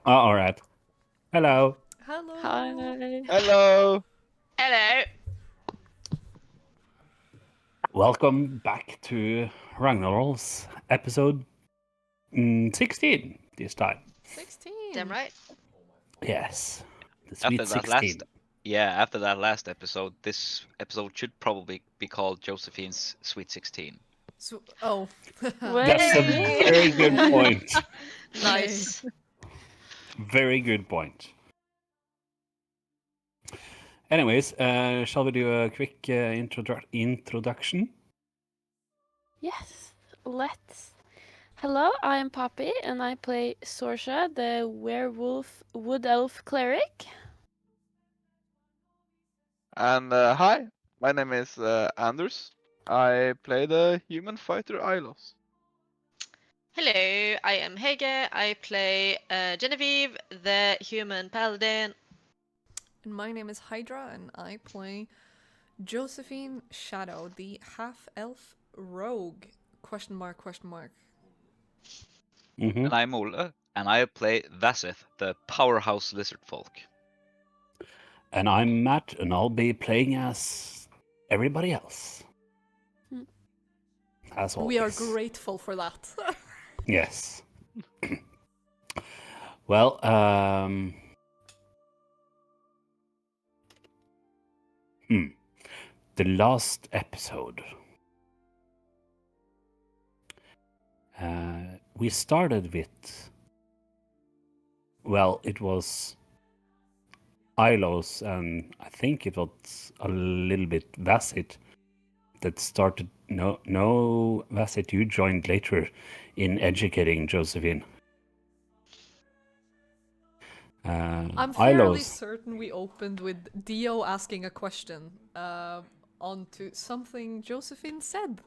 Oh, all right. Hello. Hello. Hi. Hello. Hello. Welcome back to Ragnar's episode 16 this time. 16. Damn right. Yes, the sweet After that 16. after that last episode, this episode should probably be called Josephine's Sweet 16. So, oh. That's a Hey. very good point. Nice. Very good point. Anyways, shall we do a quick introduction? Yes, let's. Hello, I am Poppy, and I play Sorsha, the werewolf wood elf cleric. And hi, my name is Anders. I play the human fighter Ilos. Hello, I am Hege. I play Genevieve, the human paladin. And my name is Hydra, and I play Josephine Shadow, the half-elf rogue. Question mark, question mark. Mm-hmm. And I'm Ole, and I play Vaseth, the powerhouse lizard folk. And I'm Matt, and I'll be playing as everybody else. Hmm. As always. We are grateful for that. Yes. Well, the last episode, we started with, well, it was Ilos, and I think it was a little bit Vasset that started. No, Vasset, you joined later in educating Josephine. I'm fairly Ilos, certain we opened with Dio asking a question onto something Josephine said.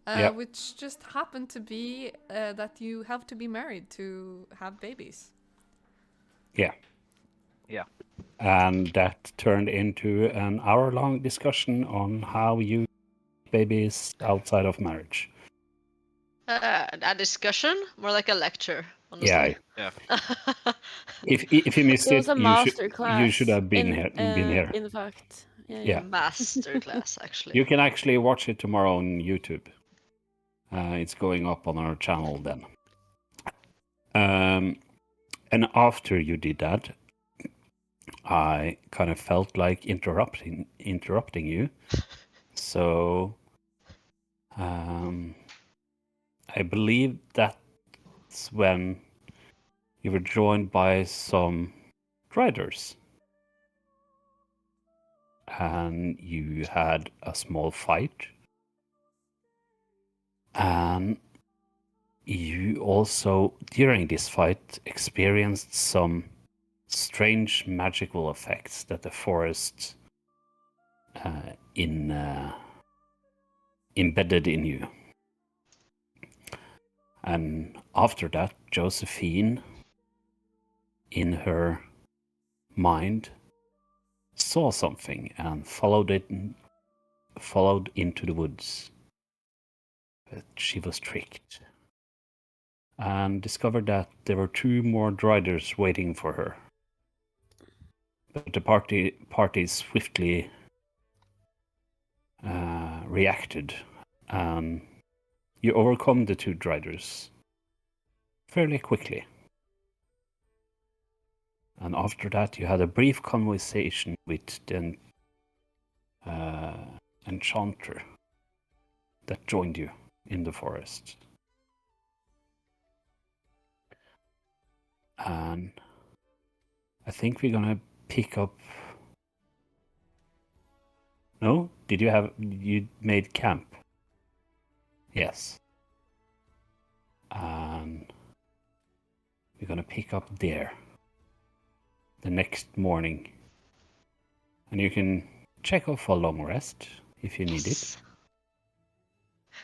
Yep. Which just happened to be that you have to be married to have babies. yeah. Yeah. And that turned into an hour-long discussion on how you babies outside of marriage. A discussion, more like a lecture, honestly. Yeah. Yeah. If you missed It was it, a master class. you should have been here. In fact, Yeah. Masterclass, actually. You can actually watch it tomorrow on YouTube. It's going up on our channel then. And after you did that, I kind of felt like interrupting you. So I believe that's when you were joined by some Driders. And you had a small fight. And you also, during this fight, experienced some strange magical effects that the forest embedded in you. And after that, Josephine, in her mind, saw something and followed into the woods. But she was tricked and discovered that there were 2 more Driders waiting for her. But the party swiftly reacted, and you overcome the 2 Driders fairly quickly. And after that, you had a brief conversation with the Enchanter that joined you in the forest. And I think we're gonna pick up. No? You made camp? Yes. And we're gonna pick up there the next morning. And you can check off a long rest if you need it. Yes.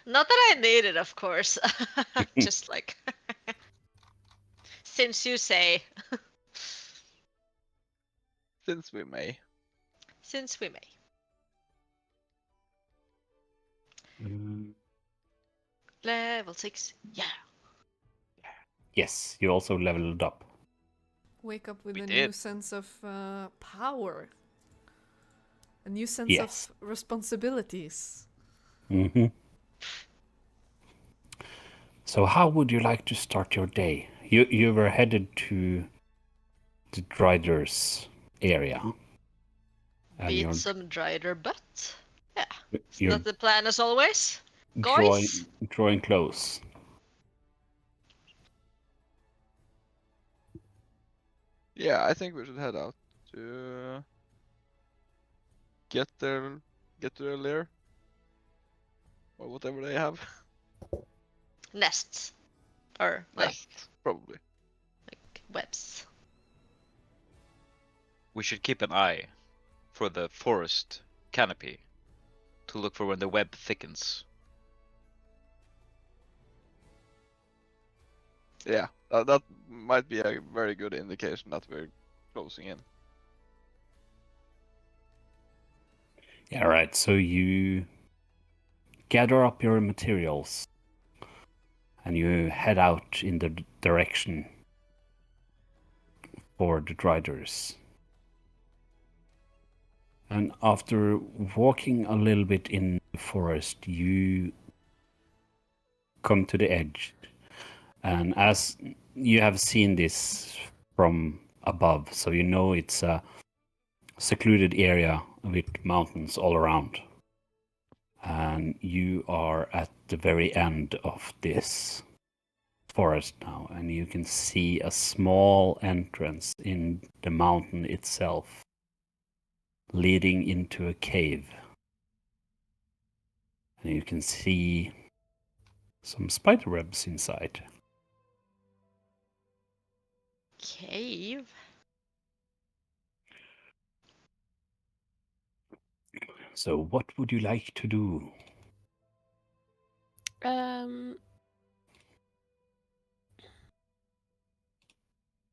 Not that I need it, of course. Just like, since you say. Since we may. Since we may. Level 6. Yeah. Yes, you also leveled up. wake up with We a did. new sense of power, a new sense Yes. of responsibilities. Mm-hmm. So how would you like to start your day? You were headed to the Drider's area. And Beat some Drider butt. Yeah. Isn't you're that the plan as always? Guys? drawing close. Yeah, I think we should head out to get to their lair or whatever they have. Nests. Or like Nest, probably. webs. We should keep an eye for the forest canopy to look for when the web thickens. Yeah, that might be a very good indication that we're closing in. Yeah, right. So you gather up your materials and you head out in the direction for the Driders. And after walking a little bit in the forest, you come to the edge. And as you have seen this from above, so you know it's a secluded area with mountains all around. And you are at the very end of this forest now, and you can see a small entrance in the mountain itself leading into a cave. And you can see some spider webs inside. Cave. So what would you like to do?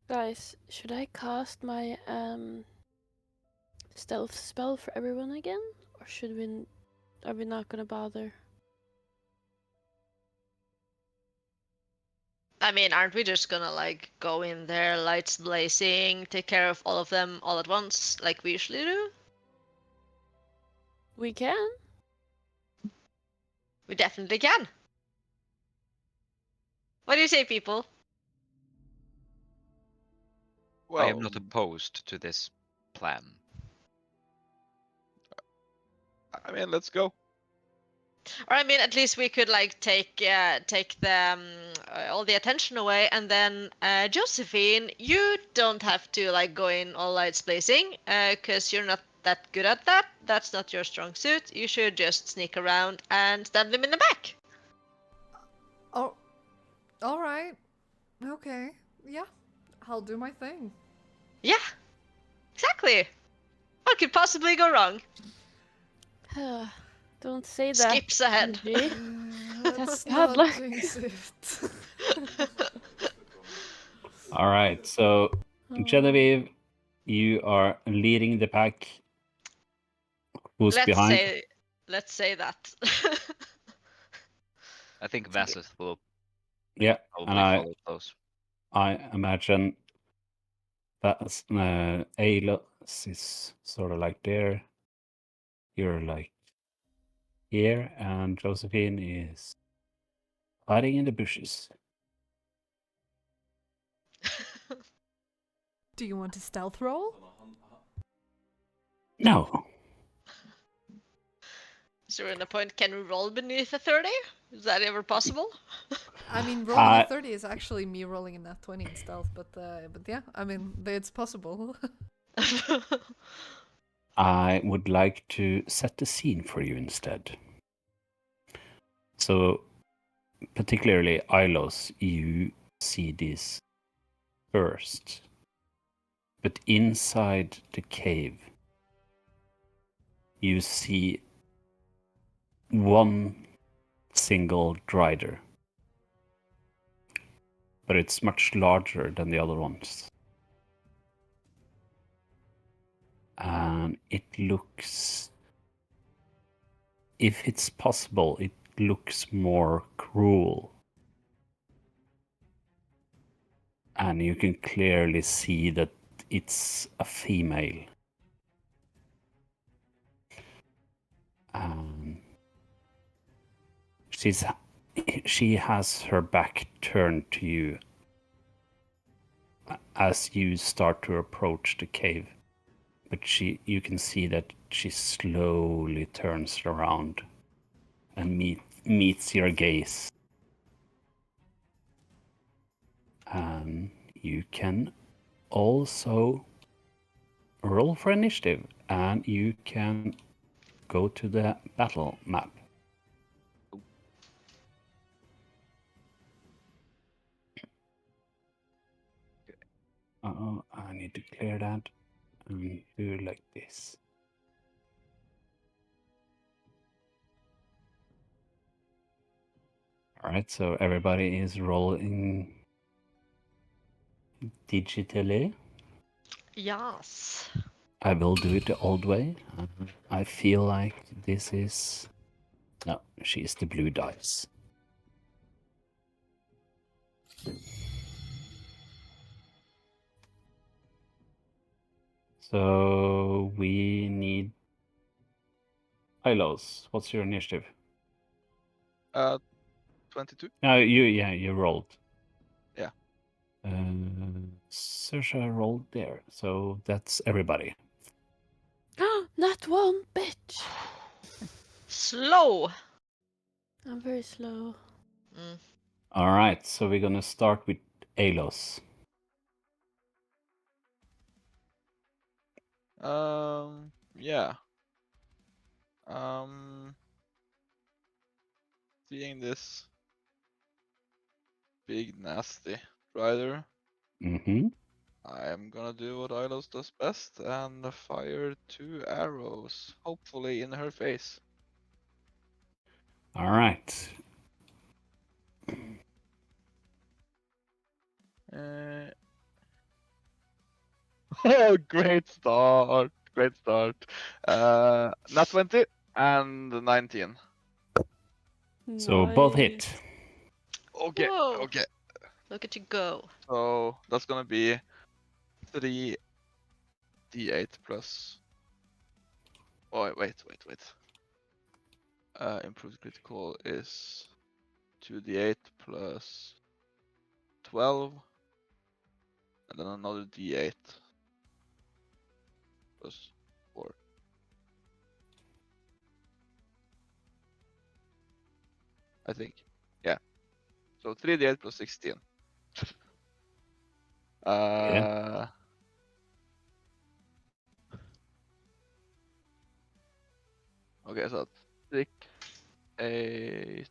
Guys, should I cast my stealth spell for everyone again, or should we? Are we not gonna bother? I mean, aren't we just gonna like go in there, lights blazing, take care of all of them all at once, like we usually do? We can. We definitely can. What do you say, people? Well, I am not opposed to this plan. I mean, let's go. Or I mean, at least we could like take the all the attention away, and then Josephine, you don't have to like go in all lights blazing, because you're not that good at that. That's not your strong suit. You should just sneak around and stab them in the back. Oh, all right. Okay. Yeah, I'll do my thing. Yeah, exactly. What could possibly go wrong? Don't say that. Skips ahead. G. Let's bad not luck. jinx it. All right, so Oh. Genevieve, you are leading the pack. Who's behind? Let's say that. I think Vaseth will Yeah, probably and follow close. I imagine that Ayla is sort of like there. You're like here, and Josephine is hiding in the bushes. Do you want a stealth roll? No. Is there a point? Can we roll beneath a 30? Is that ever possible? I mean, rolling a 30 is actually me rolling a nat 20 in stealth, but yeah, I mean, it's possible. I would like to set the scene for you instead. So, particularly Ilos, you see this first. But inside the cave, you see one single Drider. But it's much larger than the other ones. And it looks, if it's possible, it looks more cruel. and you can clearly see that it's a female. She has her back turned to you as you start to approach the cave. But you can see that she slowly turns around and meets your gaze. And you can also roll for initiative, and you can go to the battle map. I need to clear that and do like this. All right, so everybody is rolling digitally. Yes. I will do it the old way. I feel like this is... No, she's the blue dice. So we need... Ilos, what's your initiative? 22. No, you rolled. Yeah. Saoirse rolled there, so that's everybody. Not one, bitch. Slow. I'm very slow. All right, so we're gonna start with Alos. Yeah. Seeing this big nasty Drider, Mm-hmm. I'm gonna do what Ilos does best and fire 2 arrows, hopefully in her face. All right. Oh, great start! Great start. Not 20 and 19. So both hit. Nice. Okay, Whoa. okay. Look at you go. So that's gonna be 3 d8 plus. Oh wait. Improved critical is 2d8 plus 12, and then another d8 plus 4. I think. Yeah. So 3d8 plus 16. Okay, so 6, 8,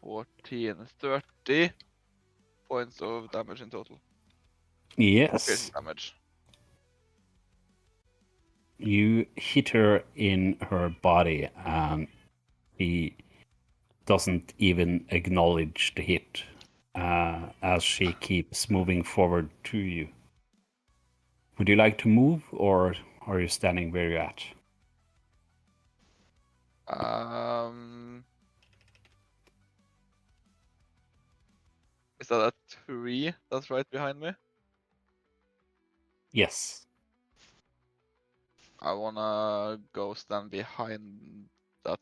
14, 30 points of damage in total. Yes. Piercing damage. You hit her in her body, and she doesn't even acknowledge the hit as she keeps moving forward to you. Would you like to move, or are you standing where you're at? Is that a tree that's right behind me? Yes. I wanna go stand behind that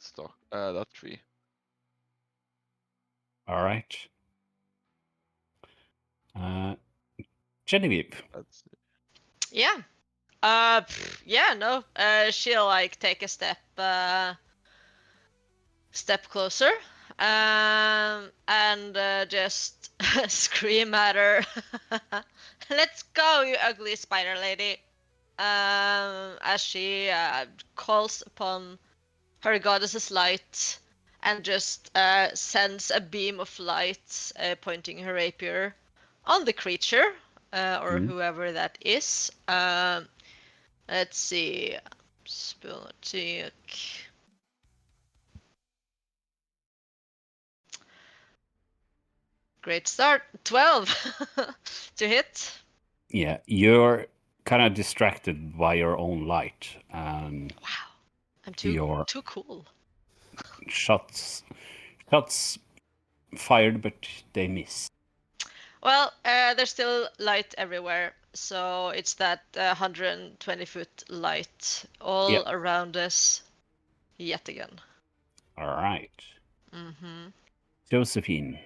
that tree. All right. Genevieve. Let's see. Yeah. Yeah, no. She'll like take a step closer. And just scream at her. Let's go, you ugly spider lady. As she calls upon her goddess's light and just sends a beam of light pointing her rapier on the creature or whoever that is. Let's see. Spill attack. Great start. 12 to hit. Yeah, you're kind of distracted by your own light, and Wow. I'm your too cool. shots fired, but they miss. Well, there's still light everywhere, so it's that 120-foot light all Yep. around us yet again. All right. Mm-hmm. Josephine.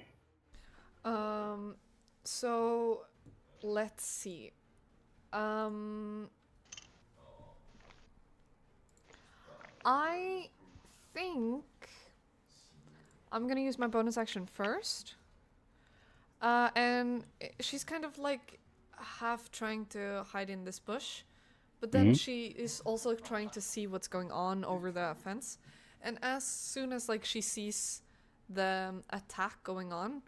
So let's see. Um, I think I'm gonna use my bonus action first. And she's kind of like half trying to hide in this bush, but then Mhm. she is also trying to see what's going on over the fence. And as soon as like she sees the attack going on,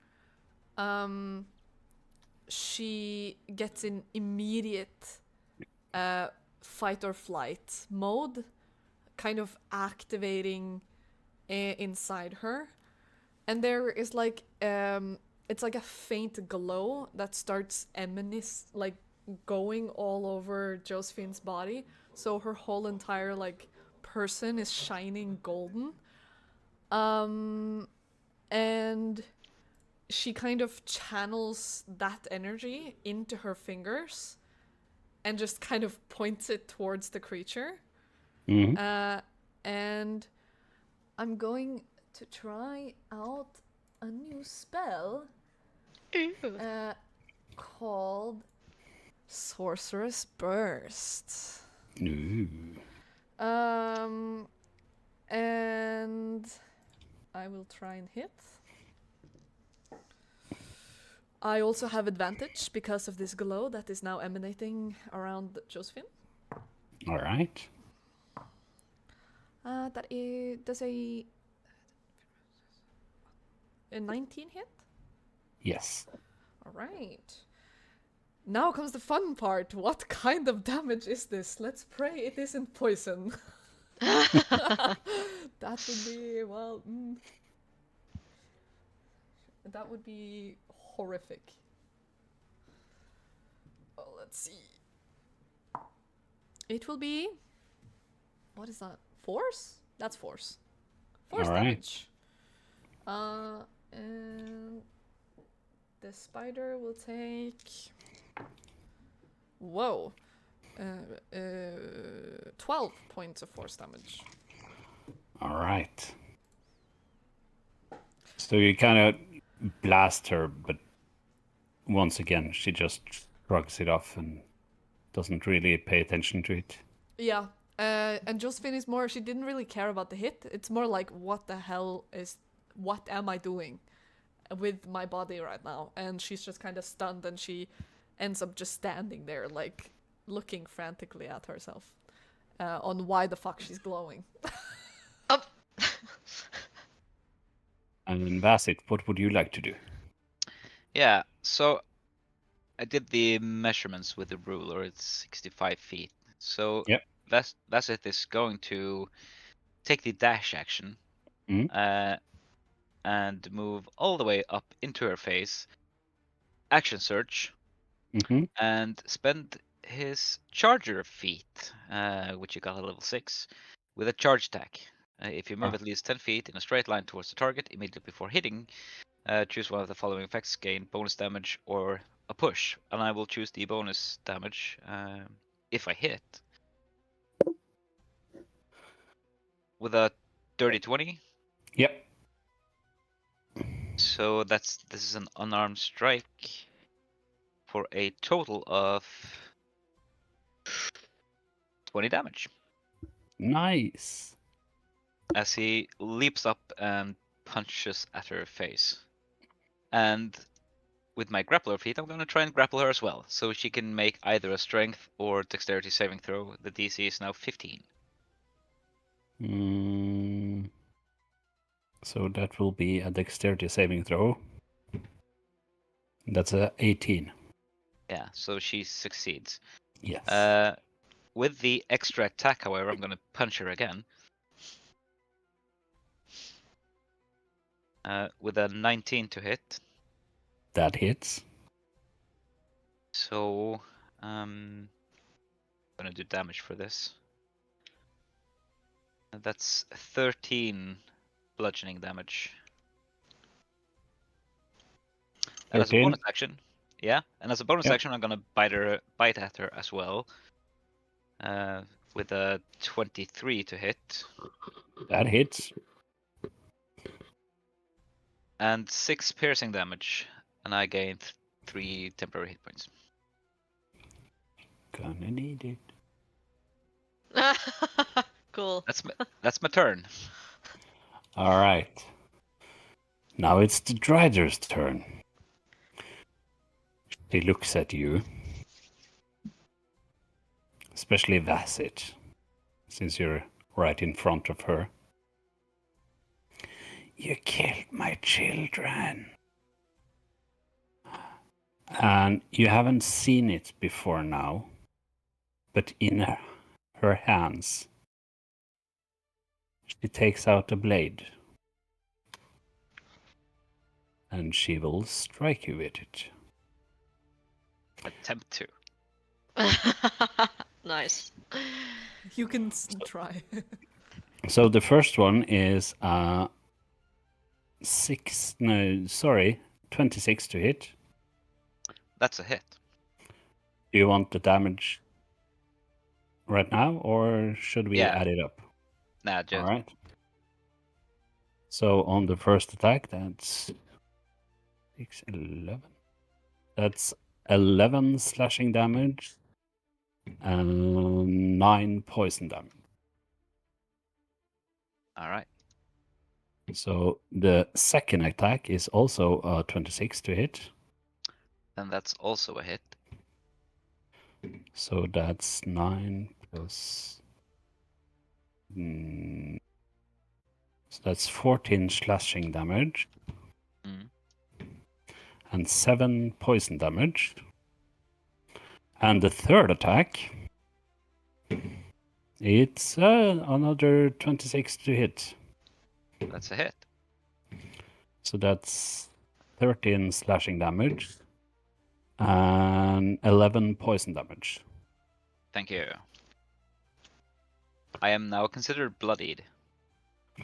she gets in immediate fight or flight mode, kind of activating inside her. And there is like it's like a faint glow that starts like going all over Josephine's body, so her whole entire like person is shining golden. And she kind of channels that energy into her fingers and just kind of points it towards the creature. Mhm. And I'm going to try out a new spell called Sorceress Burst. Ooh. And I will try and hit. I also have advantage because of this glow that is now emanating around Josephine. All right. That is does a 19 hit? Yes. All right. Now comes the fun part. What kind of damage is this? Let's pray it isn't poison. That would be, well, that would be horrific. Oh, let's see. It will be, what is that? Force? That's force. Force All right. damage. And the spider will take. Whoa. 12 points of force damage. All right. So you kind of blast her, but once again, she just shrugs it off and doesn't really pay attention to it. Yeah. And Josephine is more, she didn't really care about the hit. It's more like, what am I doing with my body right now? And she's just kind of stunned, and she ends up just standing there, like, looking frantically at herself on why the fuck she's glowing. Oh. And Vasit, what would you like to do? Yeah, so I did the measurements with the ruler. It's 65 feet. So Yep. Vasit is going to take the dash action Mhm. and move all the way up into her face, action search, Mm-hmm. and spend his charger feat, which you got at level 6, with a charge attack. If you move at least 10 feet in a straight line towards the target immediately before hitting, choose one of the following effects: gain bonus damage or a push. And I will choose the bonus damage if I hit. With a dirty 20. Yep. So this is an unarmed strike for a total of 20 damage. Nice. As he leaps up and punches at her face. And with my grappler feat, I'm going to try and grapple her as well, so she can make either a strength or dexterity saving throw. The DC is now 15. So that will be a dexterity saving throw. That's a 18. Yeah, so she succeeds. Yes. With the extra attack, however, I'm going to punch her again. With a 19 to hit. That hits. So, I'm going to do damage for this. That's 13 bludgeoning damage. And as a 13. bonus action, Yeah, and as a bonus Yep. action, I'm gonna bite at her as well. With a 23 to hit. That hits. And 6 piercing damage, and I gain 3 temporary hit points. Gonna need it. Cool. That's my turn. All right. Now it's the Drider's turn. She looks at you, especially Vasset, since you're right in front of her. You killed my children. And you haven't seen it before now, but in her hands, she takes out a blade. And she will strike you with it. Attempt to. Nice. You can try. So the first one is 26 to hit. That's a hit. Do you want the damage right now, or should we Yeah. add it up? Nah, All just right. So on the first attack, that's 6, 11. That's 11 slashing damage and 9 poison damage. all right. So the second attack is also 26 to hit. Then that's also a hit. So that's 9 plus. So that's 14 slashing damage Mm. and 7 poison damage. And the third attack, it's another 26 to hit. That's a hit. So that's 13 slashing damage and 11 poison damage. Thank you. I am now considered bloodied.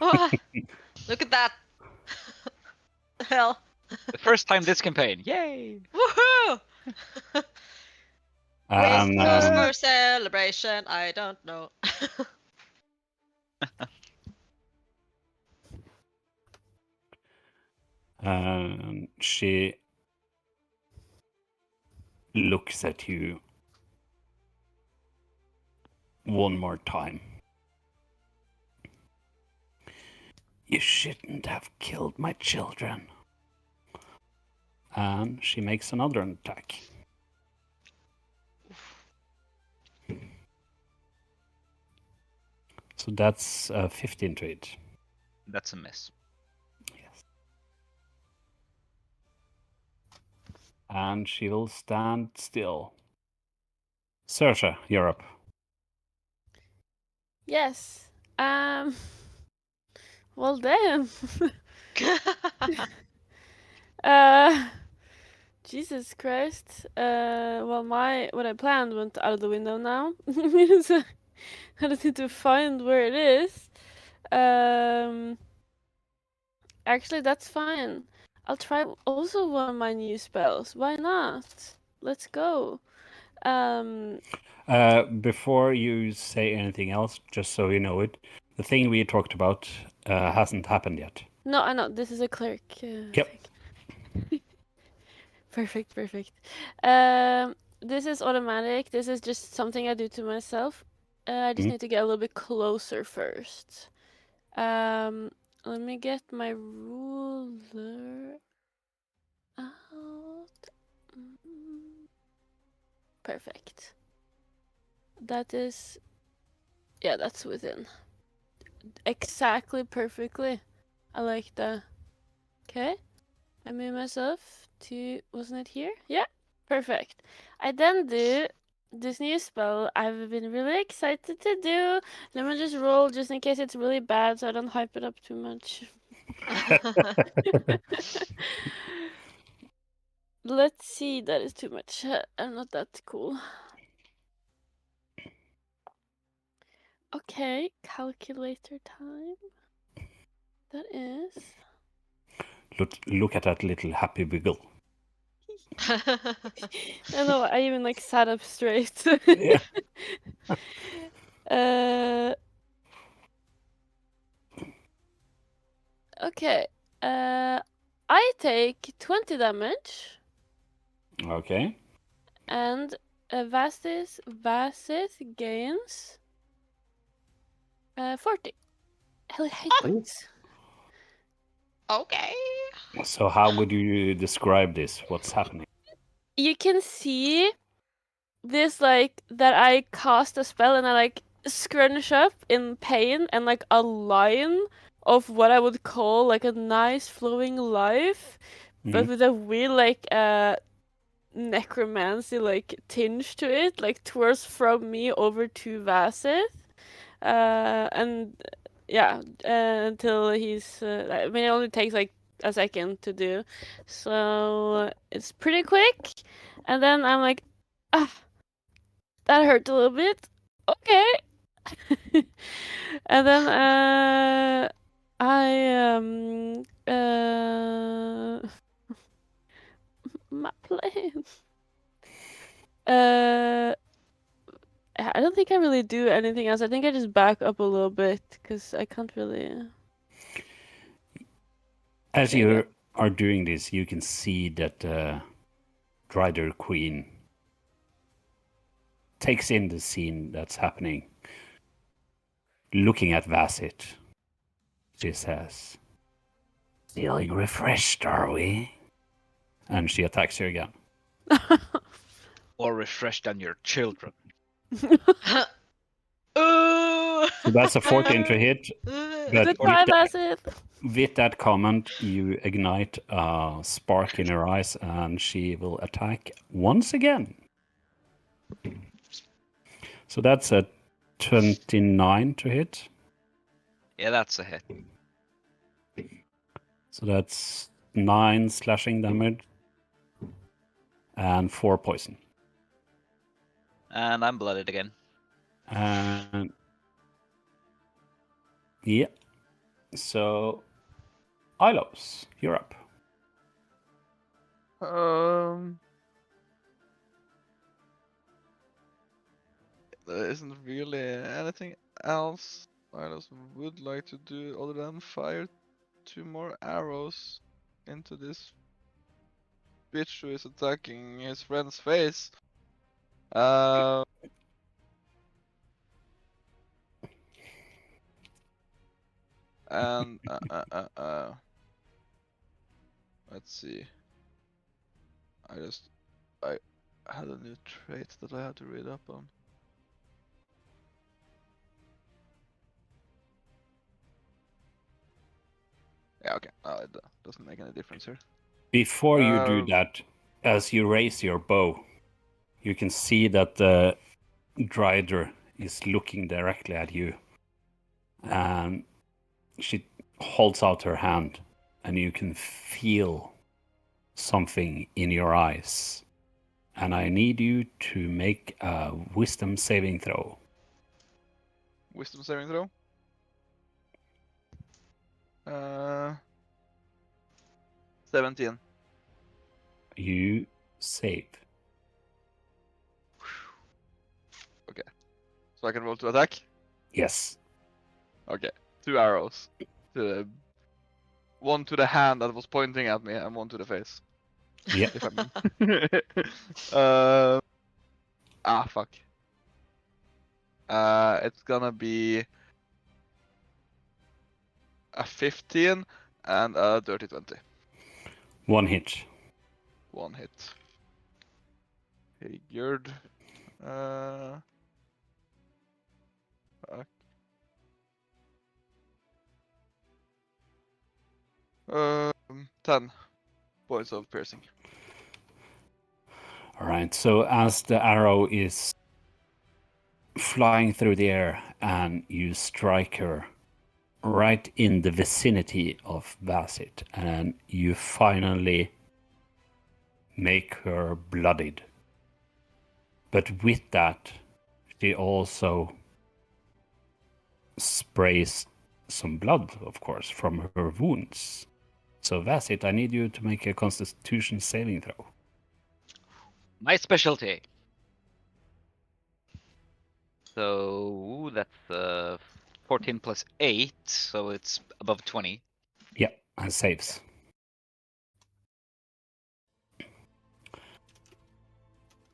Ah, look at that. The hell. The first time this campaign. Yay! Woohoo! And Cause for celebration, I don't know. she looks at you one more time. You shouldn't have killed my children. And she makes another attack. So that's 15 to hit. That's a miss. Yes. And she will stand still. Saoirse, you're up. Yes. Well, damn. Jesus Christ. Well, what I planned went out of the window now. So I just need to find where it is. Actually, that's fine. I'll try also one of my new spells. Why not? Let's go. Before you say anything else, just so you know it, the thing we talked about hasn't happened yet. No, I know. This is a cleric. Yep. Thing. Perfect. This is automatic. This is just something I do to myself. I just need to get a little bit closer first. Let me get my ruler out. Perfect. That is, yeah, that's within. Exactly, perfectly. I like that. Okay. I move myself to, wasn't it here? Yeah, perfect. I then do this new spell I've been really excited to do. Let me just roll just in case it's really bad so I don't hype it up too much. Let's see, that is too much. I'm not that cool. Okay, calculator time. That is... Look at that little happy wiggle. I know, I even like sat up straight. Yeah. Okay. I take 20 damage, Okay. and Vasith gains 40 hit points. Okay. So how would you describe this? What's happening? You can see this, like, that I cast a spell and I like scrunch up in pain, and like a line of what I would call like a nice flowing life, but with a weird like necromancy like tinge to it, like towards from me over to Vasith. And yeah, until he's I mean, it only takes like a second to do, so it's pretty quick. And then I'm like, ah, that hurt a little bit. Okay. And then my plan. I don't think I really do anything else. I think I just back up a little bit because I can't really. As There you you are doing this, you can see that Drider Queen takes in the scene that's happening. Looking at Vasith, she says, "Feeling refreshed, are we?" And she attacks you again. Or refreshed on your children. Ooh. So that's a 14 to hit. But Good try, Vasith. with that comment, you ignite a spark in her eyes, and she will attack once again. So that's a 29 to hit. Yeah, that's a hit. So that's 9 slashing damage and 4 poison. And I'm blooded again. And yeah. So Ilos, you're up. There isn't really anything else I just would like to do other than fire 2 more arrows into this bitch who is attacking his friend's face. And let's see. I had a new trait that I had to read up on. Yeah, okay. It doesn't make any difference here. Before you do that, as you raise your bow, you can see that the Drider is looking directly at you. And she holds out her hand, and you can feel something in your eyes. And I need you to make a wisdom saving throw. Wisdom saving throw. 17. You save. Okay. So I can roll to attack? Yes. Okay. 2 arrows. One to the hand that was pointing at me, and one to the face. Yeah. If I'm... fuck. It's gonna be a 15 and a dirty 20. One hit. One hit. Figured. Fuck. 10 points of piercing. All right. So as the arrow is flying through the air and you strike her right in the vicinity of Vasith, and you finally make her bloodied. But with that, she also sprays some blood, of course, from her wounds. So Vasith, I need you to make a Constitution saving throw. My specialty. So that's 14 plus 8, so it's above 20. Yeah, and saves.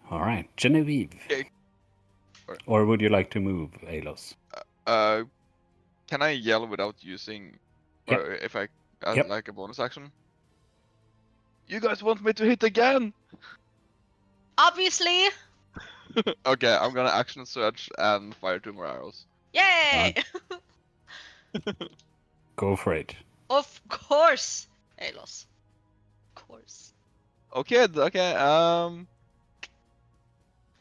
All right, Genevieve. Okay. Or would you like to move, Alos? Can I yell without using, Yep. or if I add Yep. like a bonus action? You guys want me to hit again? Obviously. Okay, I'm gonna action surge and fire 2 more arrows. Yay! Go for it. Of course, Alos. Of course. Okay, okay.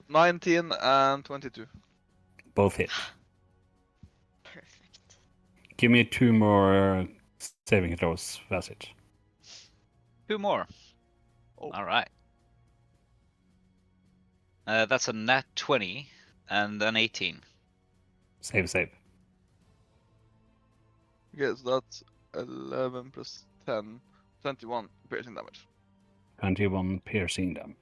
19 and 22. Both hit. Perfect. Give me 2 more saving throws, Vasit. 2 more. Oh. All right. That's a nat 20 and an 18. Save. Okay, so that's 11 plus 10, 21 piercing damage. 21 piercing damage.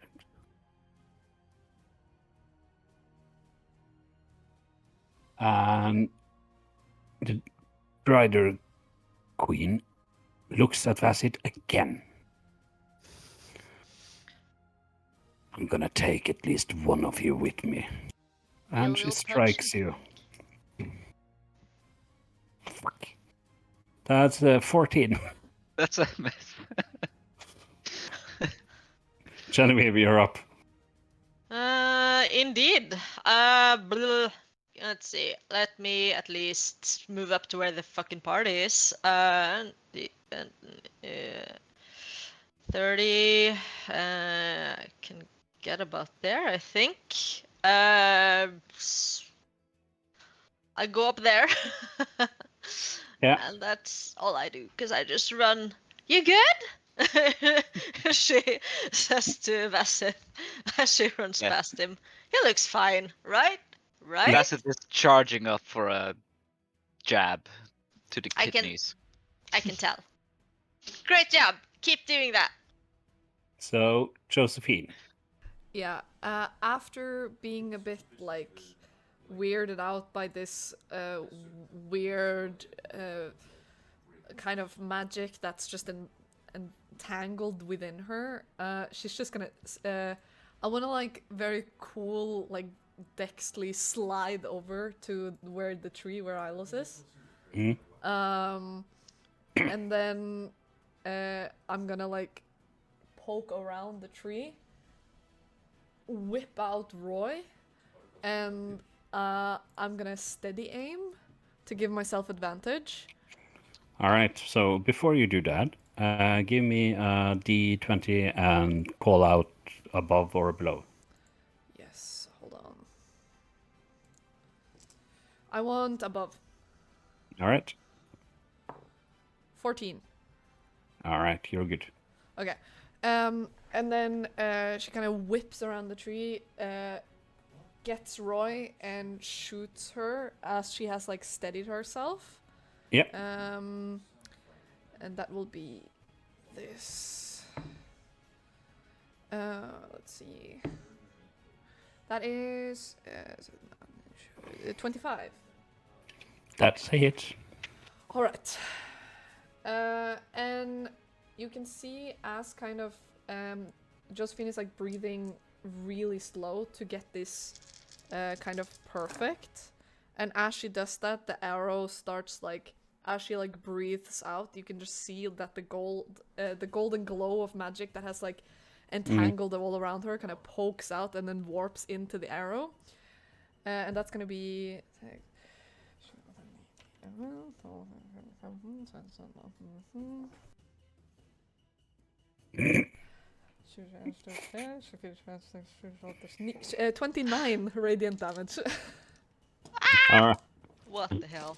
And the Drider Queen looks at Vasit again. I'm gonna take at least one of you with me. And she will strikes touch you. Fuck. That's 14. That's a miss. Genevieve, you're up. Indeed. Let's see. Let me at least move up to where the fucking party is. 30. I can get about there, I think. I go up there. Yeah. And that's all I do, because I just run. You good? She says to Vassith as she runs Yeah. past him. He looks fine, right? Right? Bassett is charging up for a jab to the I can- kidneys. I can tell. Great job. Keep doing that. So, Josephine. Yeah, after being a bit like weirded out by this weird kind of magic that's just entangled within her, she's just gonna. I want to like very cool, like dexterly slide over to where the tree where Ilos is. Mhm. And then I'm gonna like poke around the tree, whip out Roy, and I'm gonna steady aim to give myself advantage. All right. So before you do that, give me a D20 and call out above or below. Yes, hold on. I want above. All right. 14. All right. You're good. Okay. And then she kind of whips around the tree, gets Roy, and shoots her as she has like steadied herself. Yep. And that will be this. Let's see. That is 25. That's a hit. All right. And you can see as kind of Josephine is like breathing really slow to get this kind of perfect. And as she does that, the arrow starts like, as she like breathes out, you can just see that the golden glow of magic that has like entangled all around her kind of pokes out and then warps into the arrow. And that's gonna be. Mm-hmm. 29 radiant damage. All right. What the hell?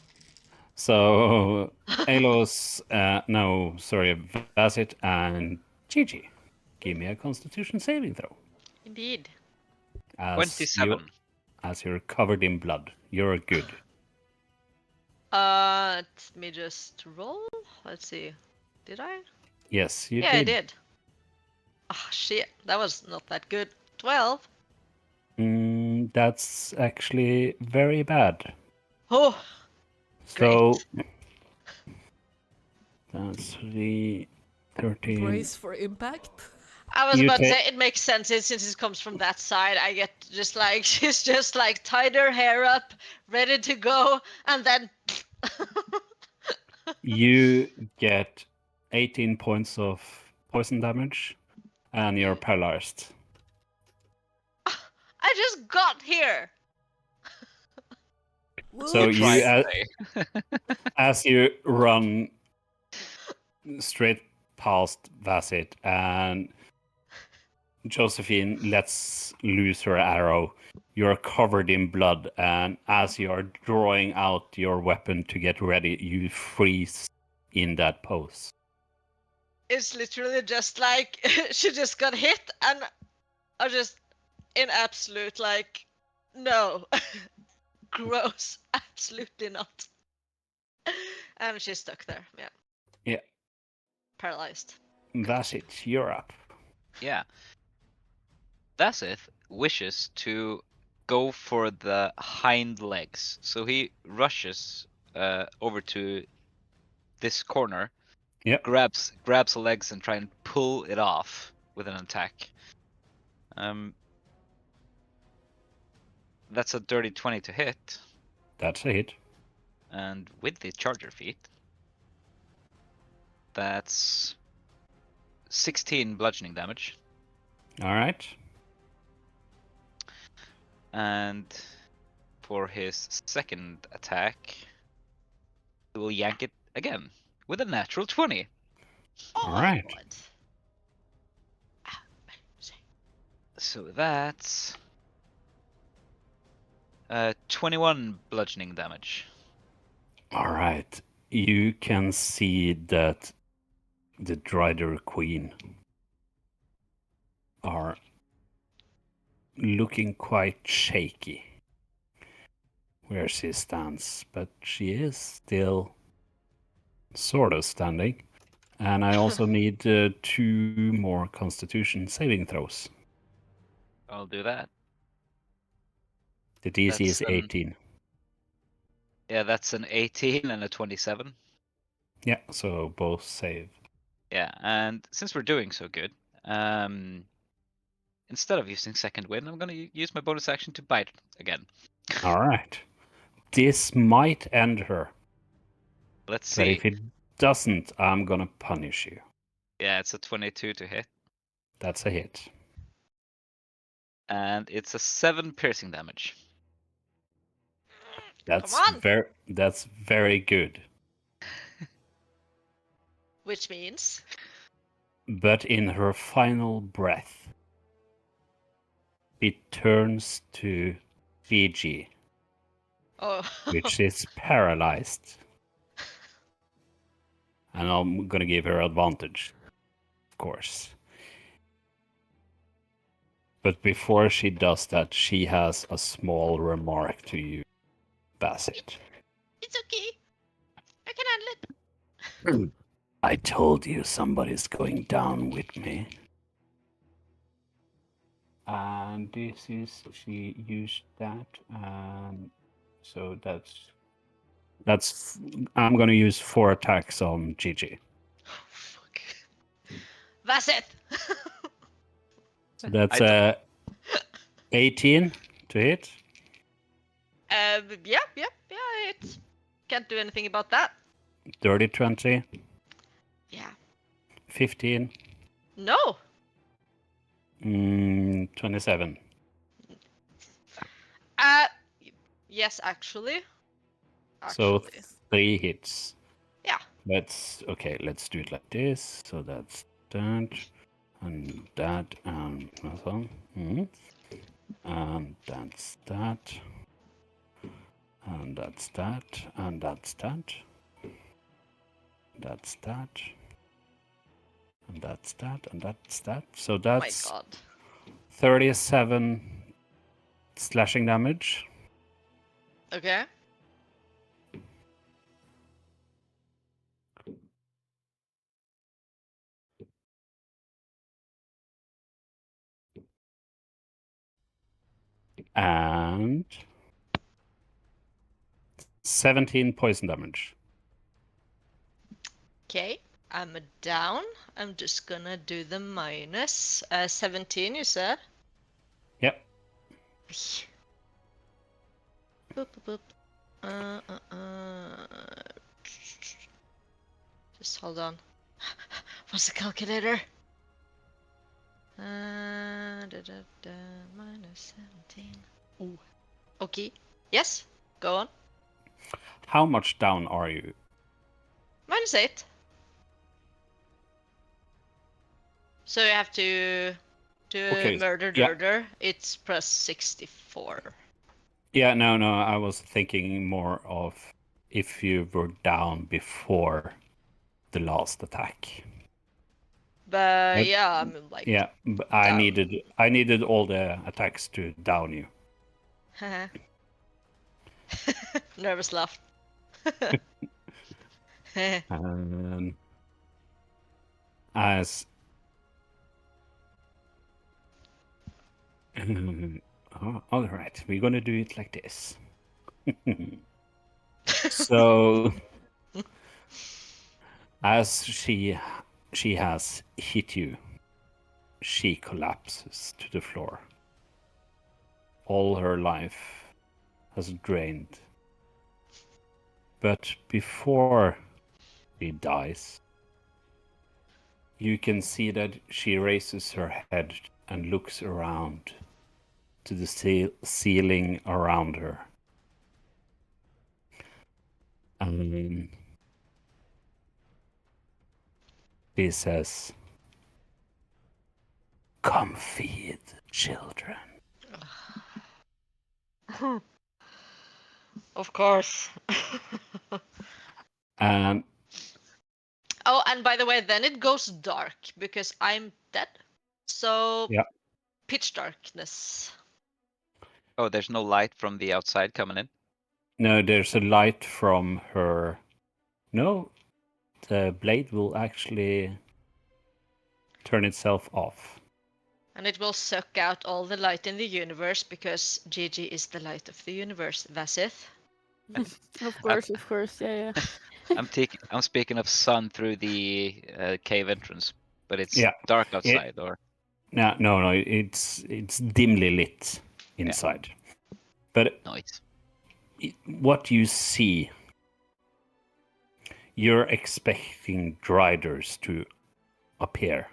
So, Alos, no, sorry, Bassett and Gigi, give me a Constitution saving throw. Indeed. $27. As you're covered in blood, you're good. Let me just roll. Let's see. Did I? Yes, you Yeah, did. I did. Ah, shit. That was not that good. 12. That's actually very bad. Oh, So that's 3, 13. Brace for impact. I was You about to take- say it makes sense since it comes from that side. I get just like she's just like tied her hair up, ready to go, and then You get 18 points of poison damage, and you're paralyzed. I just got here. So Whoops. you, Try as you run straight past Vasit, and Josephine lets loose her arrow. You're covered in blood, and as you're drawing out your weapon to get ready, you freeze in that pose. It's literally just like she just got hit, and I just in absolute like no, gross, absolutely not. And she's stuck there. Yeah, Yeah, paralyzed. Vasit, you're up. Yeah. Dasith wishes to go for the hind legs, so he rushes over to this corner, Yep, grabs the legs and try and pull it off with an attack. That's a dirty 20 to hit, that's a hit. and with the charger feat, that's 16 bludgeoning damage. All right. And for his second attack, he will yank it again with a natural 20. Oh All my right. god. So that's 21 bludgeoning damage. All right. You can see that the Drider Queen are looking quite shaky where she stands, but she is still sort of standing. And I also need 2 more Constitution saving throws. I'll do that. The DC That's is 18. Yeah, that's an 18 and a 27. Yeah, so both save. Yeah, and since we're doing so good, instead of using second wind, I'm gonna use my bonus action to bite again. All right. This might end her, Let's but see. if it doesn't, I'm gonna punish you. Yeah, it's a 22 to hit, That's a hit. and it's a 7 piercing damage. That's on. very good. Which means But in her final breath, it turns to Fiji, oh which is paralyzed. And I'm gonna give her advantage, of course. But before she does that, she has a small remark to you, Bassett. it's okay. I can handle it. I told you somebody's going down with me. And this is, she used that, so that's, I'm gonna use 4 attacks on Gigi. Oh, fuck. That's it. So that's I 18 to hit. Yeah. It can't do anything about that. Dirty 20, Yeah. 15, No. 27. Uh, yes, actually. So Actually. 3 hits. Yeah. Let's do it like this. So that's that, and that, and that's all. And that's that, and that's that, and that's that. That's that, and that's that, and that's that. So Oh my that's god. 37 slashing damage. Okay. And 17 poison damage. Okay, I'm down. I'm just gonna do the minus. 17, you said? Yep. Boop, boop, boop. Just hold on. What's the calculator? Minus 17. Ooh. Okay. Yes, go on. How much down are you? Minus 8. So you have to Okay, murder yeah. Dirder. It's plus 64. Yeah, no, I was thinking more of if you were down before the last attack. But Yep. yeah, I'm like Yeah, but down. I needed all the attacks to down you. Nervous laugh. As all right, we're gonna do it like this. So as she has hit you, she collapses to the floor. All her life has drained. But before she dies, you can see that she raises her head and looks around to the ceiling around her. And she says, "Come feed children." Of course. And Oh, and by the way, then it goes dark because I'm dead. So yeah, pitch darkness. Oh, there's no light from the outside coming in. no, there's a light from her. No, the blade will actually turn itself off. And it will suck out all the light in the universe because Gigi is the light of the universe. That's it. Of course, yeah. I'm speaking of sun through the cave entrance, but it's Yeah. dark outside, or No, it's dimly lit inside. But noise. what you see, you're expecting Driders to appear,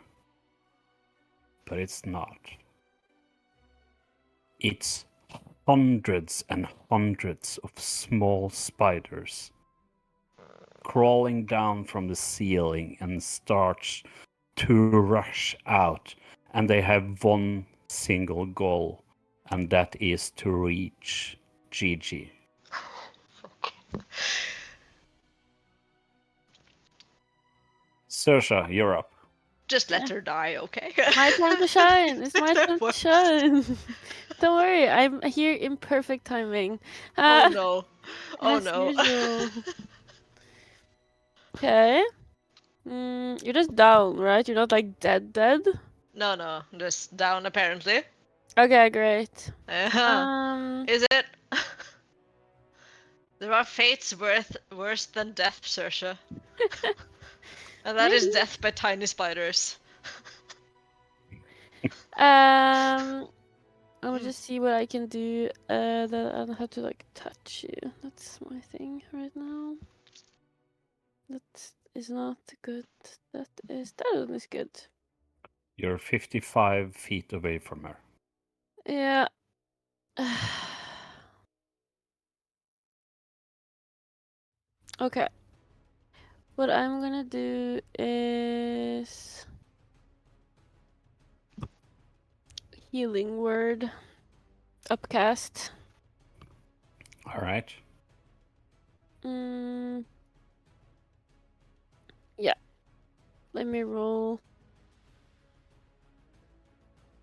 but it's not. It's hundreds and hundreds of small spiders crawling down from the ceiling and starts to rush out, and they have one single goal, and that is to reach Gigi. Saoirse, you're up. Just let her die, okay? My time to shine. It's my That time to works. shine. Don't worry, I'm here in perfect timing. Oh no. Oh As no. usual. Okay. You're just down, right? You're not like dead. No, just down apparently. Okay, great. Is it? There are fates worse than death, Saoirse. And that is Maybe. death by tiny spiders. Let me just see what I can do. That I don't have to like touch you. That's my thing right now. That is not good. That one is good. You're 55 feet away from her. Yeah. Okay. What I'm gonna do is healing word upcast. All right. Yeah. Let me roll.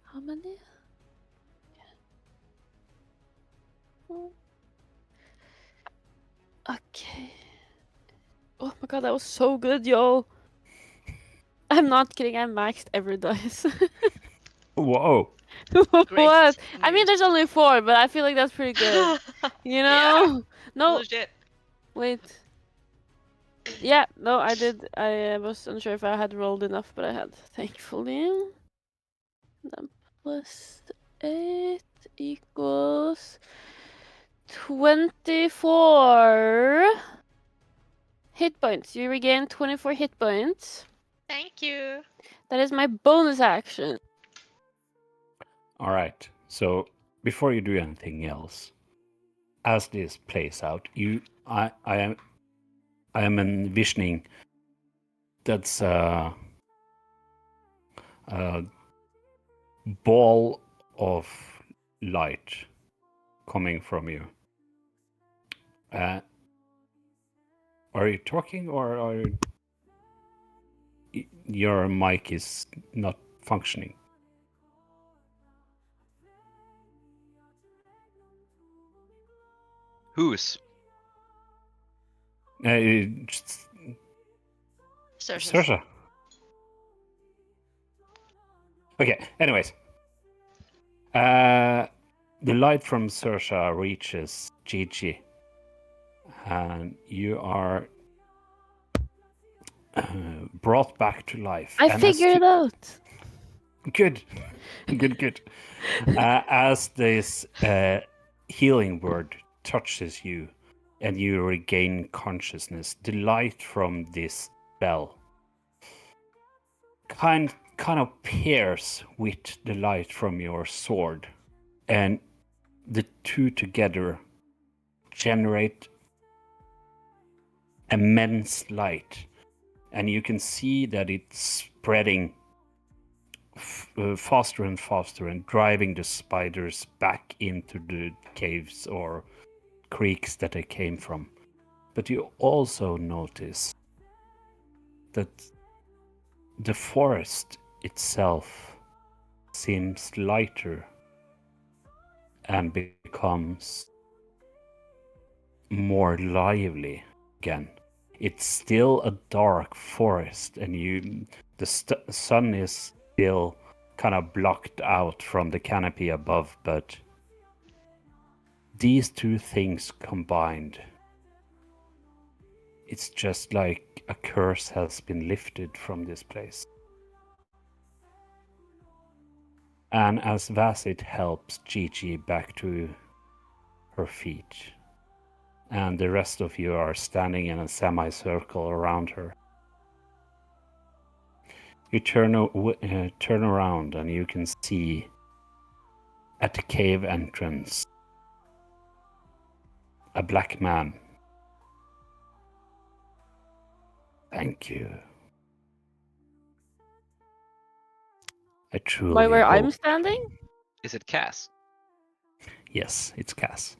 How many? Oh. Okay. Oh my god, that was so good, yo. I'm not kidding. I maxed every dice. Whoa. What? I mean, news. there's only 4, but I feel like that's pretty good. You Yeah. know? No, Bullshit. wait. Yeah, no, I did. I was unsure if I had rolled enough, but I had, thankfully. Then +8 equals 24 hit points. You regain 24 hit points. Thank you. That is my bonus action. All right. So before you do anything else, as this plays out, I am envisioning that's a ball of light coming from you. Are you talking, or your mic is not functioning? Whose? Just Cersei's. Saoirse. Okay. Anyways, the light from Saoirse reaches Gigi, and you are brought back to life. I And figured it out. Good, good. As this healing word touches you, and you regain consciousness, the light from this spell kind of pairs with the light from your sword, and the two together generate immense light, and you can see that it's spreading faster and faster and driving the spiders back into the caves or creeks that they came from. But you also notice that the forest itself seems lighter and becomes more lively again. It's still a dark forest, and the sun is still kind of blocked out from the canopy above, but these two things combined, it's just like a curse has been lifted from this place. And as Vasit helps Gigi back to her feet, and the rest of you are standing in a semicircle around her, you turn around and you can see at the cave entrance a black man. Thank you. I truly By where I'm hope. standing? Is it Cass? Yes, it's Cass.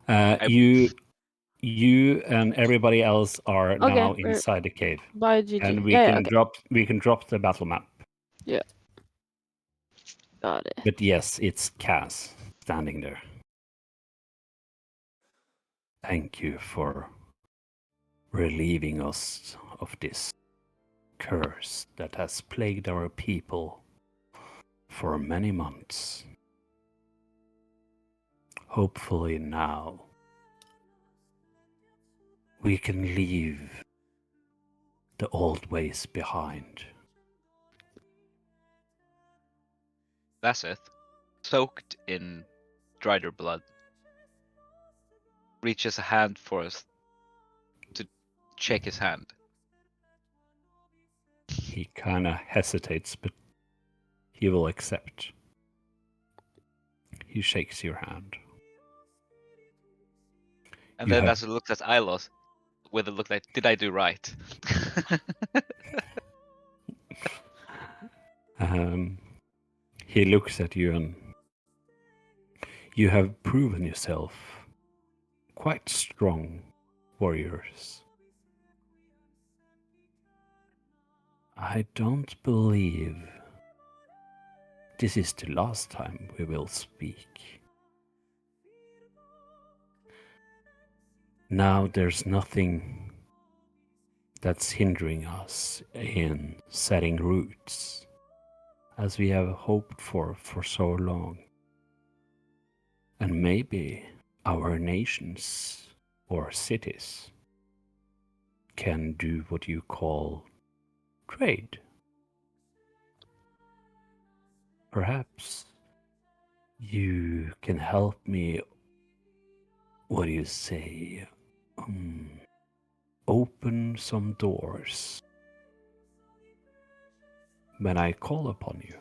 I- You and everybody else are Okay, now we're inside the cave, by GG. and we Yeah, can okay. drop the battle map. Got it. But yes, it's Cass standing there. Thank you for relieving us of this curse that has plagued our people for many months. Hopefully now we can leave the old ways behind. Vaseth, soaked in Drider blood, reaches a hand for us to shake his hand. He kind of hesitates, but he will accept. He shakes your hand. And You then have- Vaseth looks at Ilos with a look like, did I do right? He looks at you, and you have proven yourself quite strong warriors. I don't believe this is the last time we will speak. Now there's nothing that's hindering us in setting roots as we have hoped for so long. And maybe our nations or cities can do what you call trade. Perhaps you can help me, what do you say, open some doors when I call upon you.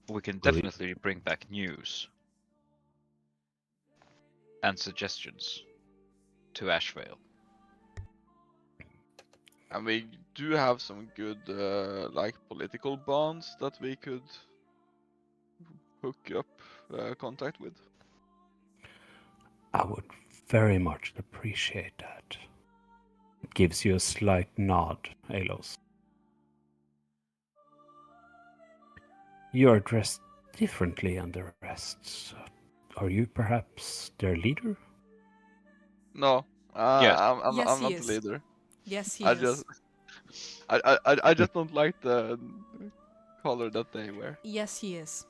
We can Will you- definitely bring back news and suggestions to Ashvale. And we do have some good, like, political bonds that we could hook up contact with. I would very much appreciate that. It gives you a slight nod, Alos. You are dressed differently than the rest. Are you perhaps their leader? No, Yes. I'm Yes, he not the is. leader. Yes, he I is. just, I just don't like the color that they wear. Yes, he is.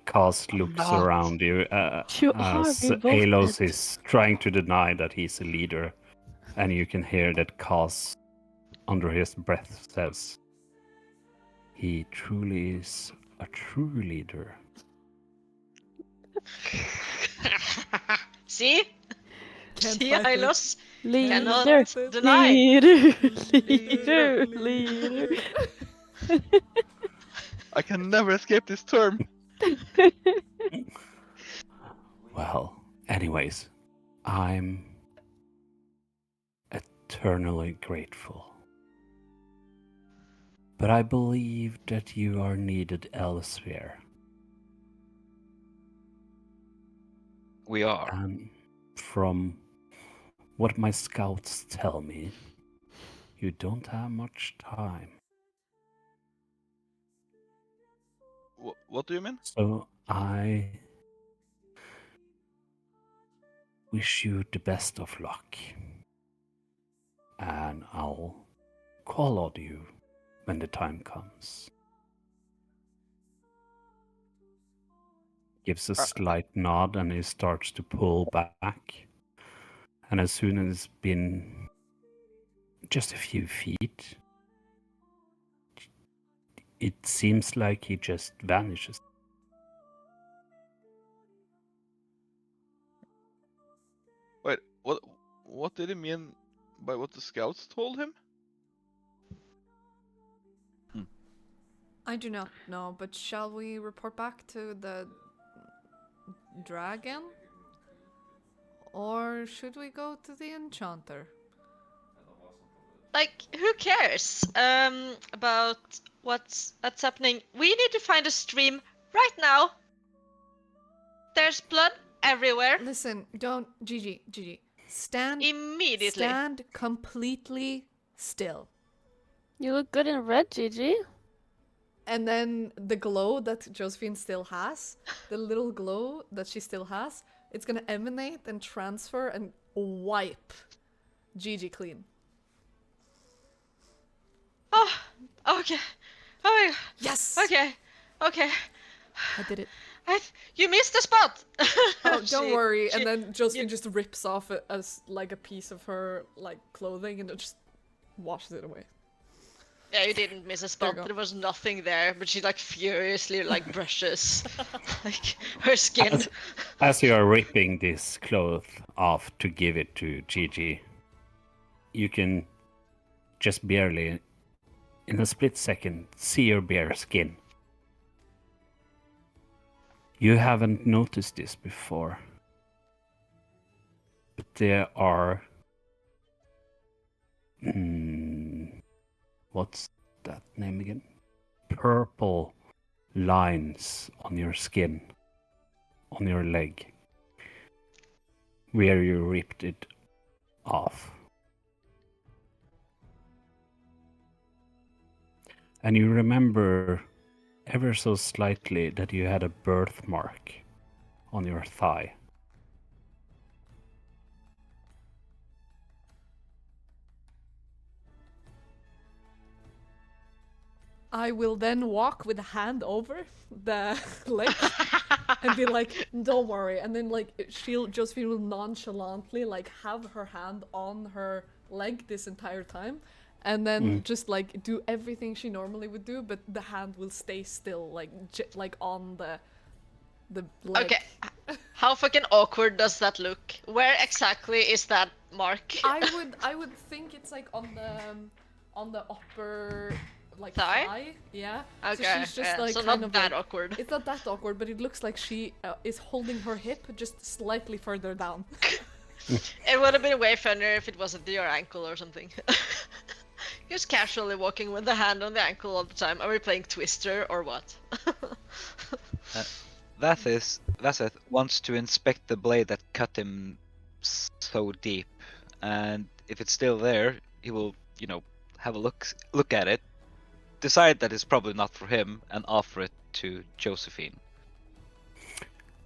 Cast looks not. around you You are as revolted. Alos is trying to deny that he's a leader, and you can hear that Cast under his breath says, "He truly is a true leader." See? Can't See, fight it. Hylos? Cannot Leader, fight it. deny. leader. I can never escape this term. Well, anyways, I'm eternally grateful. But I believe that you are needed elsewhere. We are. And from what my scouts tell me, you don't have much time. What do you mean? So I wish you the best of luck. And I'll call on you when the time comes. Gives a slight nod and he starts to pull back. And as soon as it's been just a few feet, it seems like he just vanishes. Wait, what did he mean by what the scouts told him? I do not know, but shall we report back to the dragon? Or should we go to the Enchanter? Like, who cares about what's happening? We need to find a stream right now. There's blood everywhere. Listen, don't, Gigi, stand Immediately. Stand completely still. You look good in red, Gigi. And then the glow that Josephine still has, the little glow that she still has, it's gonna emanate and transfer and wipe Gigi clean. Oh, okay. Oh my god. Yes! Okay. Okay. I did it. You missed the spot. Oh, don't worry. she- And then Josephine just rips off like a piece of her like clothing and it just washes it away. Yeah, you didn't miss a There spot. you go. There was nothing there, but she like furiously like brushes like her skin. As you are ripping this cloth off to give it to Gigi, you can just barely, in a split second, see your bare skin. You haven't noticed this before, but there are... what's that name again? Purple lines on your skin, on your leg, where you ripped it off. And you remember ever so slightly that you had a birthmark on your thigh. I will then walk with a hand over the leg and be like, "Don't worry." And then like Josephine will nonchalantly like have her hand on her leg this entire time, and then just like do everything she normally would do, but the hand will stay still, like like on the leg. Okay. How fucking awkward does that look? Where exactly is that mark? I would think it's like on the upper like Thigh? yeah. Okay, So she's just yeah, like so kind not of that like, awkward. it's not that awkward, but it looks like she is holding her hip just slightly further down. It would have been way funnier if it wasn't your ankle or something. Just casually walking with the hand on the ankle all the time. Are we playing Twister or what? Vaseth wants to inspect the blade that cut him so deep, and if it's still there, he will, have a look at it, decide that it's probably not for him, and offer it to Josephine.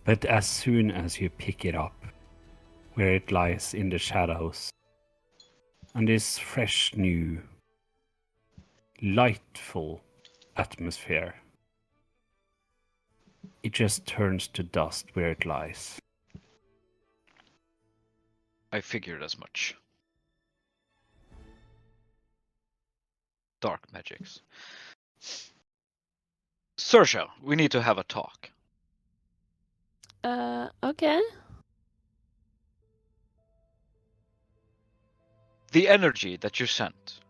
But as soon as you pick it up, where it lies in the shadows, and this fresh, new, lightful atmosphere, it just turns to dust where it lies. I figured as much. Dark magics. Sersha, we need to have a talk. Okay. The energy that you sent,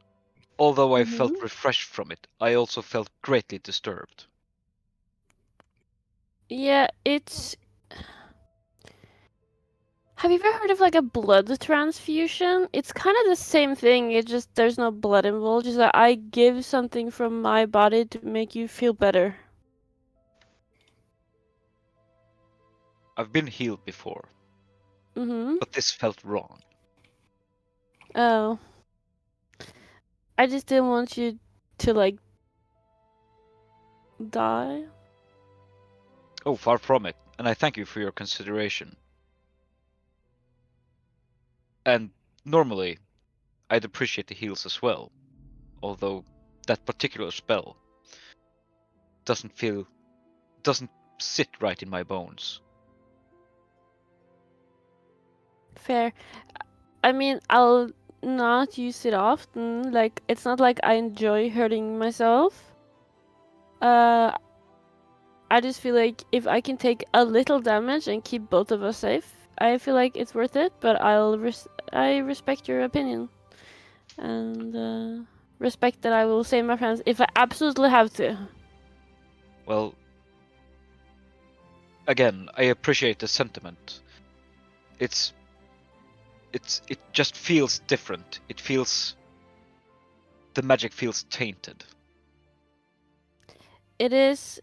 although I felt Mhm. refreshed from it, I also felt greatly disturbed. Yeah, it's. Have you ever heard of like a blood transfusion? It's kind of the same thing. It just there's no blood involved. Just that I give something from my body to make you feel better. I've been healed before, Mhm. but this felt wrong. Oh. I just didn't want you to like die. Oh, far from it, and I thank you for your consideration. And normally, I'd appreciate the heals as well, although that particular spell doesn't sit right in my bones. Fair. I mean, I'll not use it often. Like, it's not like I enjoy hurting myself. I just feel like if I can take a little damage and keep both of us safe, I feel like it's worth it. But I respect your opinion, and respect that I will save my friends if I absolutely have to. Well, again, I appreciate the sentiment. It just feels different. The magic feels tainted. It is.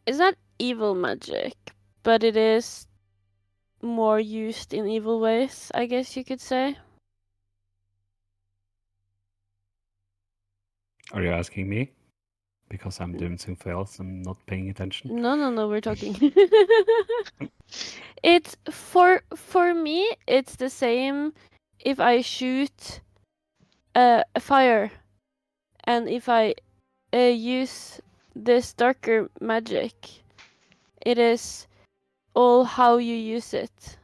It's not evil magic, but it is more used in evil ways, I guess you could say. Are you asking me? Because I'm doing something else and not paying attention? No, we're talking. It's for me, it's the same if I shoot a fire and if I use this darker magic. It is all how you use it.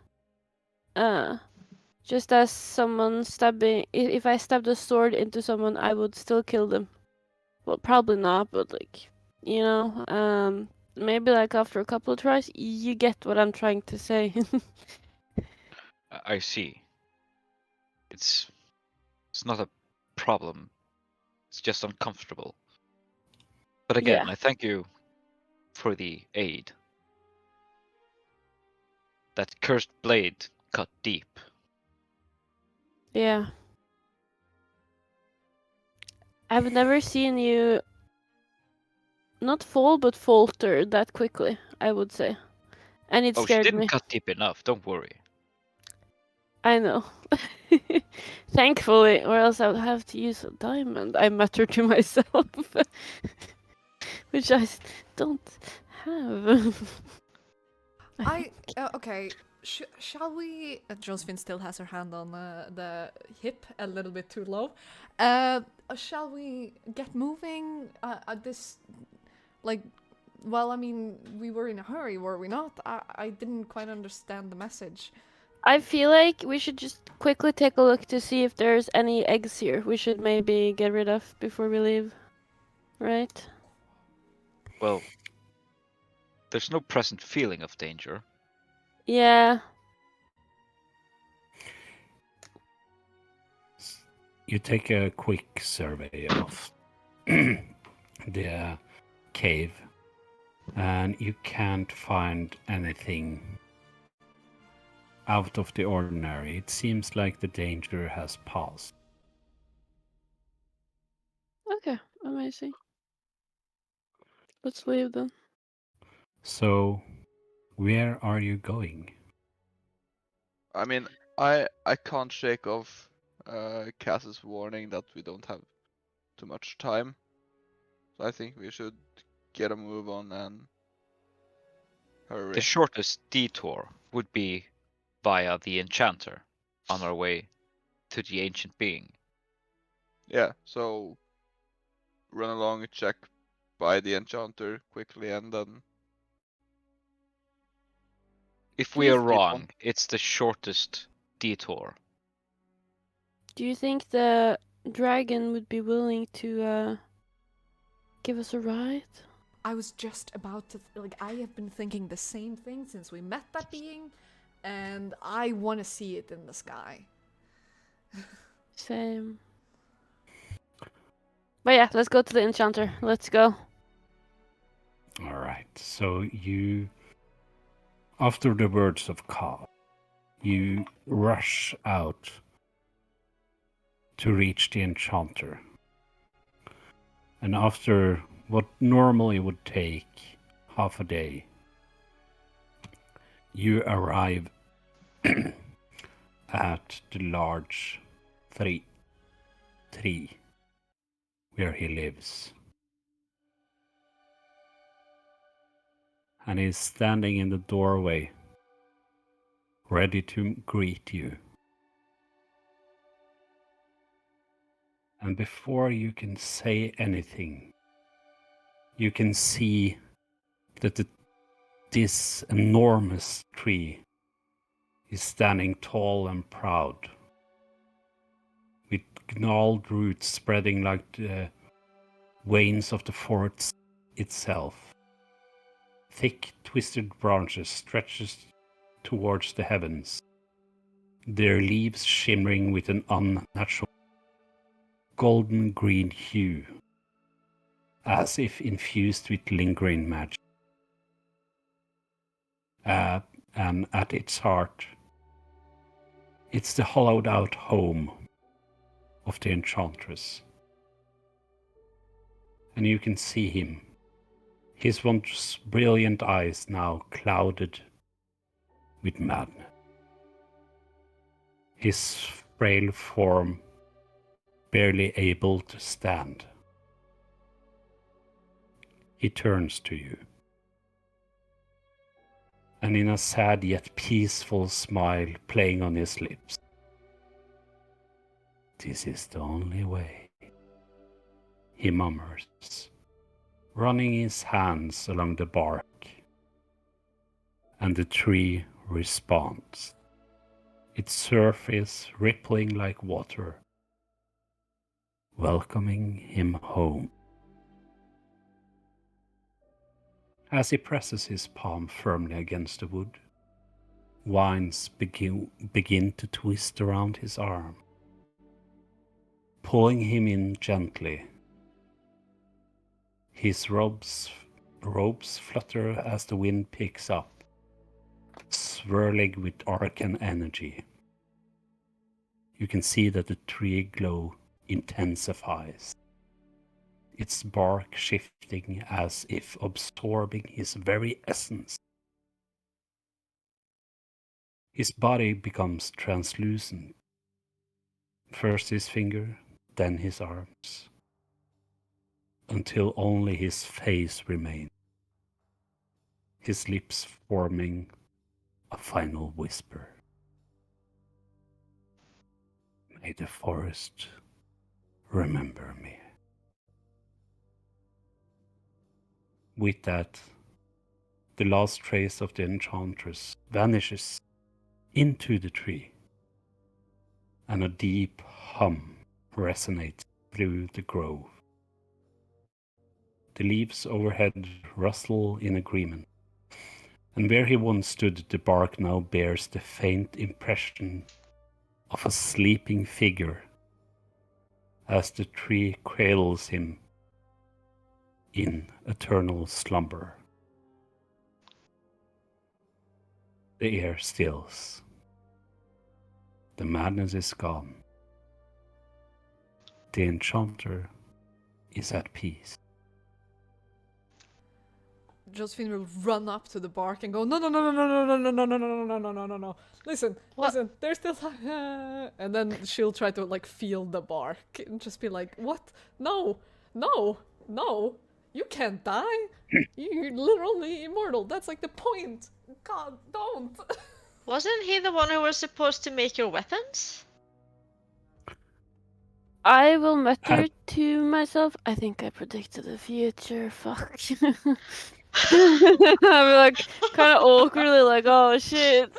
Just as someone stabbing, if I stabbed a sword into someone, I would still kill them. Well, probably not, but like, maybe like after a couple of tries, you get what I'm trying to say. I see. It's not a problem. It's just uncomfortable. But again, Yeah. I thank you for the aid. That cursed blade cut deep. Yeah. I've never seen you not fall, but falter that quickly, I would say. And it Oh, she scared didn't me. cut deep enough, don't worry. I know. Thankfully, or else I would have to use a diamond, I mutter to myself. Which I don't have. Okay. Shall we? Josephine still has her hand on the hip, a little bit too low. Shall we get moving? This, like, well, I mean, we were in a hurry, were we not? I didn't quite understand the message. I feel like we should just quickly take a look to see if there's any eggs here we should maybe get rid of before we leave. Right? Well, there's no present feeling of danger. Yeah. You take a quick survey of the cave, and you can't find anything out of the ordinary. It seems like the danger has passed. Okay, amazing. Let's leave then. So, where are you going? I mean, I can't shake off Cass's warning that we don't have too much time. So I think we should get a move on and hurry. The shortest detour would be via the Enchanter on our way to the ancient being. Yeah, so run along, check by the Enchanter quickly, and then If we are Please- keep on. wrong, it's the shortest detour. Do you think the dragon would be willing to give us a ride? I was just about to, I have been thinking the same thing since we met that being, and I want to see it in the sky. Same. But yeah, let's go to the Enchanter. Let's go. All right. So you, after the words of Ka, you rush out to reach the Enchanter. And after what normally would take half a day, you arrive at the large tree where he lives. And he's standing in the doorway, ready to greet you. And before you can say anything, you can see that this enormous tree is standing tall and proud, with gnarled roots spreading like the veins of the forest itself. Thick, twisted branches stretches towards the heavens, their leaves shimmering with an unnatural golden green hue, as if infused with lingering magic. And at its heart, it's the hollowed out home of the Enchantress. And you can see him, his once brilliant eyes now clouded with madness. His frail form barely able to stand. He turns to you, and in a sad yet peaceful smile playing on his lips, "This is the only way," he murmurs, running his hands along the bark, and the tree responds, its surface rippling like water, welcoming him home. As he presses his palm firmly against the wood, vines begin to twist around his arm, pulling him in gently. His robes flutter as the wind picks up, swirling with arcane energy. You can see that the tree glow intensifies, its bark shifting as if absorbing his very essence. His body becomes translucent, first his finger, then his arms, until only his face remains, his lips forming a final whisper. May the forest remember me. With that, the last trace of the enchantress vanishes into the tree, and a deep hum resonates through the grove. The leaves overhead rustle in agreement, and where he once stood, the bark now bears the faint impression of a sleeping figure as the tree cradles him in eternal slumber. The air stills. The madness is gone. The enchanter is at peace. Josephine will run up to the bark and go, no, no, no, no, no, no, no, no, no, no, no, no, no, no, no, no. Listen, What? listen, there's still time. And then she'll try to like feel the bark and just be like, what? No, no, no, you can't die. You're literally immortal. That's like the point. God, don't. Wasn't he the one who was supposed to make your weapons? I will mutter to myself, I think I predicted the future, fuck. I'm like, kind of awkwardly like, oh shit.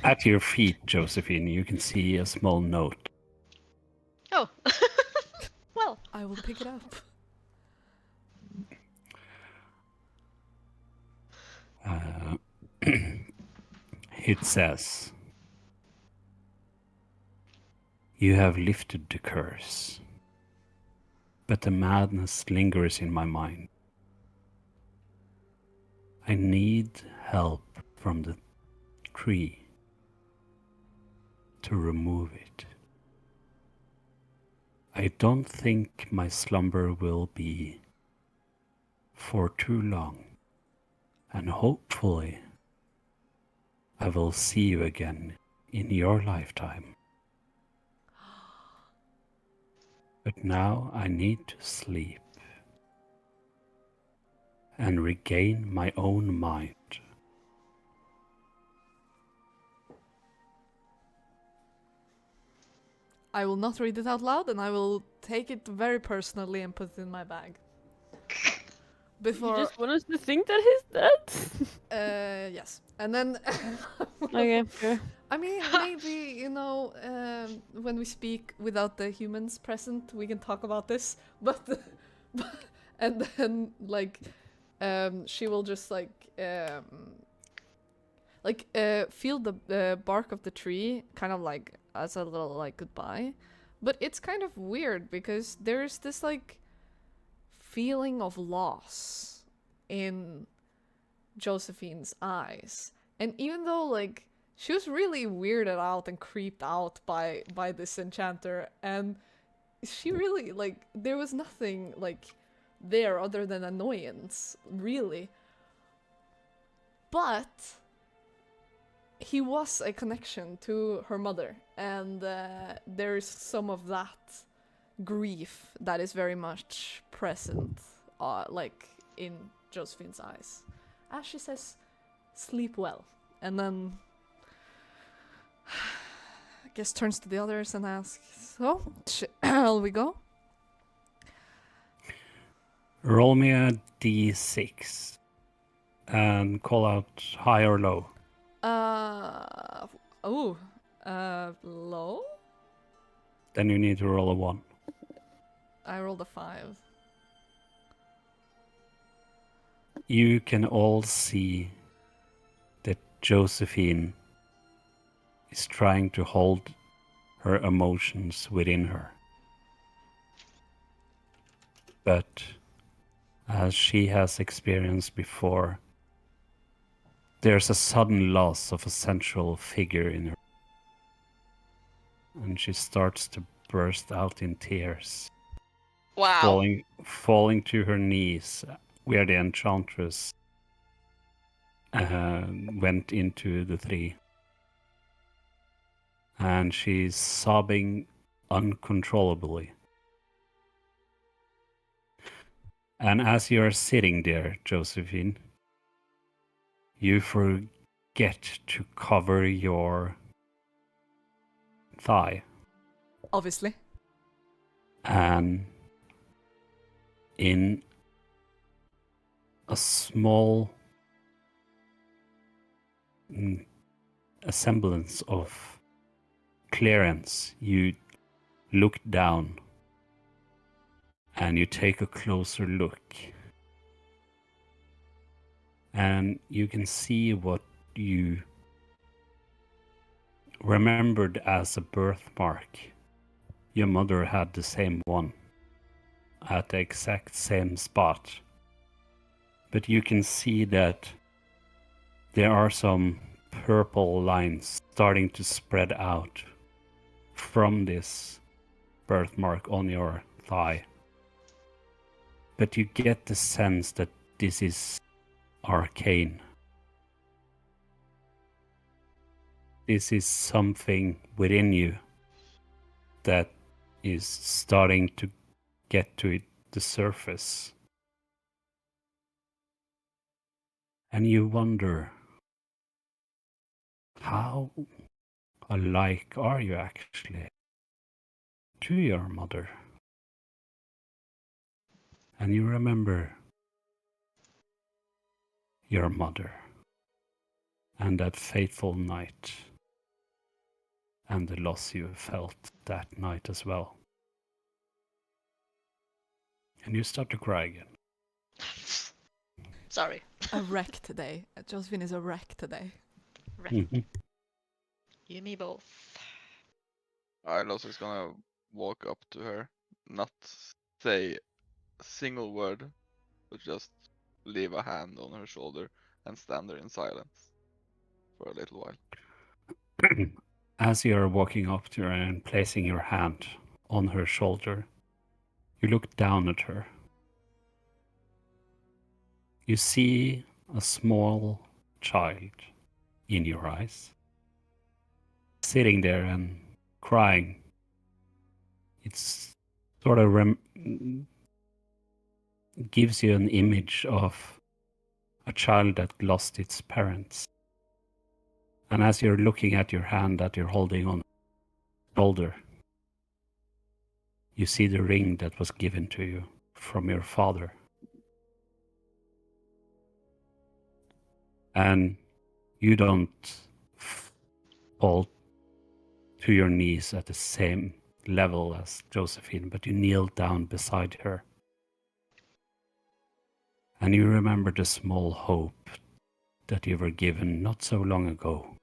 At your feet, Josephine, you can see a small note. Oh. Well. I will pick it up. It says, "You have lifted the curse, but the madness lingers in my mind. I need help from the tree to remove it. I don't think my slumber will be for too long, and hopefully I will see you again in your lifetime. But now I need to sleep and regain my own mind." I will not read it out loud, and I will take it very personally and put it in my bag. Before, You just want us to think that he's dead? yes, and then. Okay, sure. I mean, maybe when we speak without the humans present, we can talk about this. But and then she will just feel the bark of the tree, kind of like as a little like goodbye. But it's kind of weird because there's this like feeling of loss in Josephine's eyes, and even though like she was really weirded out and creeped out by this enchanter, and she really like there was nothing like there other than annoyance, really. But he was a connection to her mother, and there's some of that grief that is very much present, like in Josephine's eyes. As she says, "Sleep well," and then I guess turns to the others and asks, "So, shall we go?" Roll me a d6 and call out high or low. Low? Then you need to roll a 1. I rolled a 5. You can all see that Josephine is trying to hold her emotions within her. But as she has experienced before, there's a sudden loss of a central figure in her. And she starts to burst out in tears, Wow. falling to her knees where the enchantress went into the tree. And she's sobbing uncontrollably. And as you are sitting there, Josephine, you get to cover your thigh, Obviously. and in a small a semblance of clearance, you look down and you take a closer look, and you can see what you remembered as a birthmark. Your mother had the same one at the exact same spot, but you can see that there are some purple lines starting to spread out from this birthmark on your thigh. But you get the sense that this is arcane. This is something within you that is starting to get to the surface. And you wonder, how alike are you actually to your mother? And you remember your mother and that fateful night and the loss you felt that night as well. And you start to cry again. Sorry. A wreck today. Josephine is a wreck today. Right. Mhm. You, me both. Ilos is gonna walk up to her, not say a single word, but just leave a hand on her shoulder and stand there in silence for a little while. As you're walking up to her and placing your hand on her shoulder, you look down at her. You see a small child in your eyes, sitting there and crying. It's sort of gives you an image of a child that lost its parents. And as you're looking at your hand that you're holding on her shoulder, you see the ring that was given to you from your father. And you don't fall to your knees at the same level as Josephine, but you kneel down beside her. And you remember the small hope that you were given not so long ago,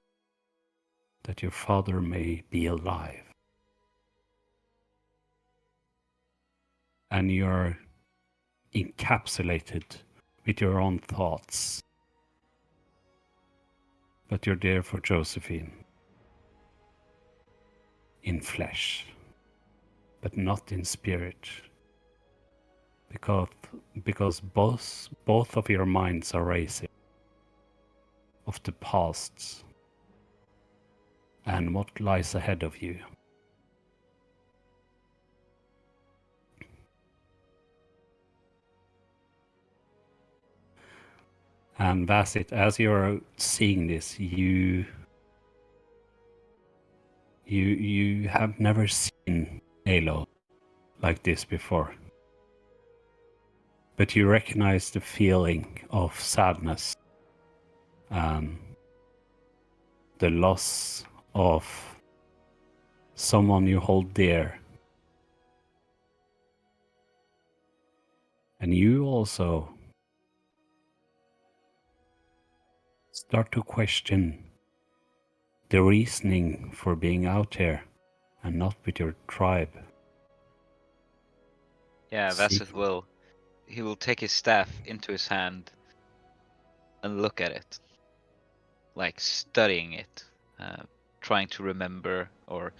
that your father may be alive. And you're encapsulated with your own thoughts. But you're there for Josephine. In flesh, but not in spirit. Because both of your minds are racing of the past and what lies ahead of you. And Basit, as you're seeing this, you have never seen Halo like this before. But you recognize the feeling of sadness and the loss of someone you hold dear. And you also start to question the reasoning for being out here and not with your tribe. Yeah, See- Vasith will take his staff into his hand and look at it, like studying it, trying to remember or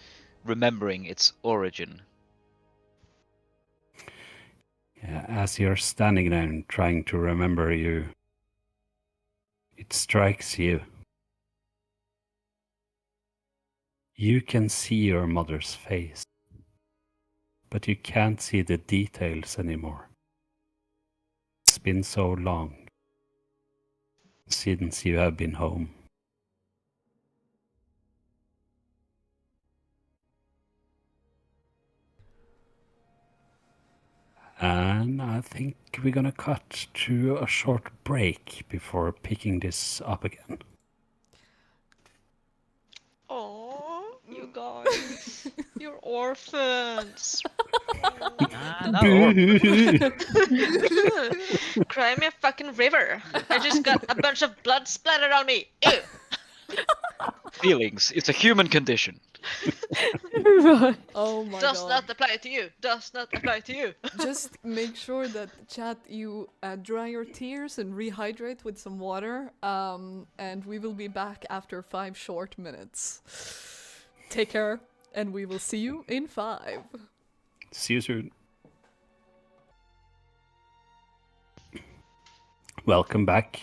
remembering its origin. Yeah, as you're standing there and trying to remember it strikes you. You can see your mother's face, but you can't see the details anymore. It's been so long since you have been home. And I think we're gonna cut to a short break before picking this up again. Oh, you guys, you're orphans. No. Cry me a fucking river. I just got a bunch of blood splattered on me. Ew. Feelings. It's a human condition. Right. Oh my Does god. not apply to you. Does not apply to you. Just make sure that chat you dry your tears and rehydrate with some water. And we will be back after 5 short minutes. Take care, and we will see you in 5. See you soon. Welcome back.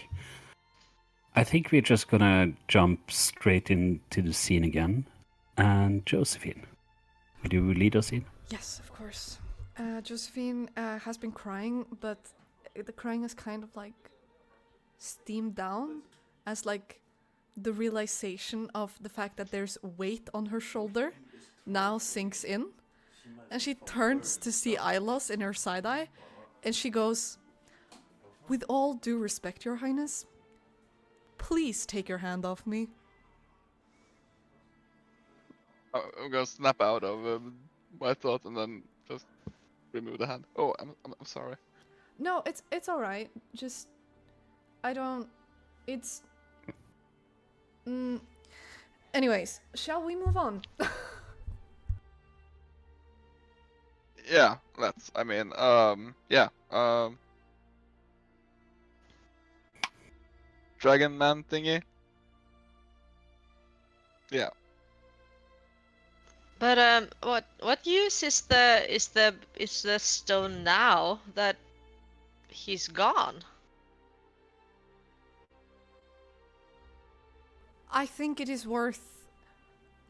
I think we're just gonna jump straight into the scene again. And Josephine, will you lead us in? Yes, of course. Josephine has been crying, but the crying is kind of like steamed down as like the realization of the fact that there's weight on her shoulder now sinks in. And she turns to see Ilos in her side eye, and she goes, "With all due respect, Your Highness, please take your hand off me." I'm gonna snap out of my thought and then just remove the hand. Oh, I'm sorry. No, it's all right. Just I don't. It's. Anyways, shall we move on? Yeah, let's. I mean, yeah, Dragon Man thingy. Yeah, But what use is the stone now that he's gone? I think it is worth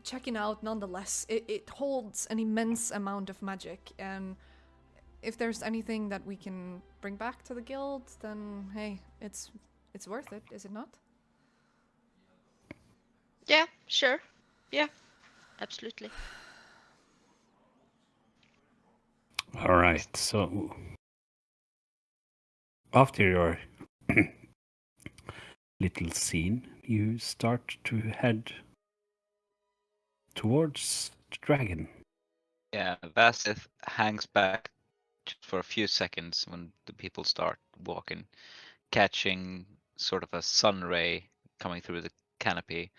checking out nonetheless. It holds an immense amount of magic, and if there's anything that we can bring back to the guild, then hey, it's worth it, is it not? Yeah, sure. Yeah, absolutely. All right, so after your little scene, you start to head towards the dragon. Yeah, Vasith hangs back just for a few seconds when the people start walking, catching sort of a sun ray coming through the canopy,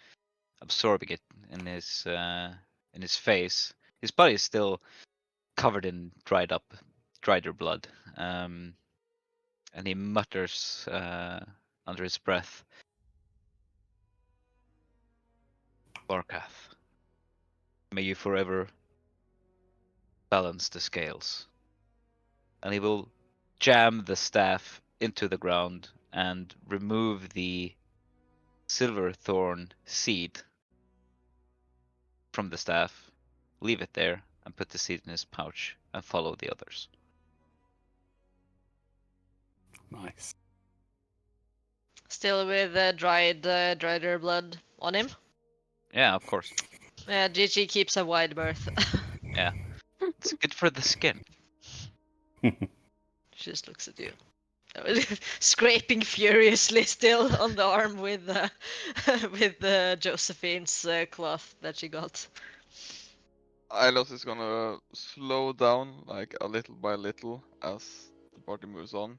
absorbing it in his face. His body is still covered in dried blood, and he mutters under his breath, "Barkath, may you forever balance the scales." And he will jam the staff into the ground and remove the silver thorn seed from the staff, leave it there, and put the seed in his pouch and follow the others. Nice. Still with drider blood on him. Yeah, of course. Yeah, Gigi keeps a wide berth. Yeah, it's good for the skin. She just looks at you. Scraping furiously still on the arm with Josephine's cloth that she got. Ilos is gonna slow down like a little by little as the party moves on.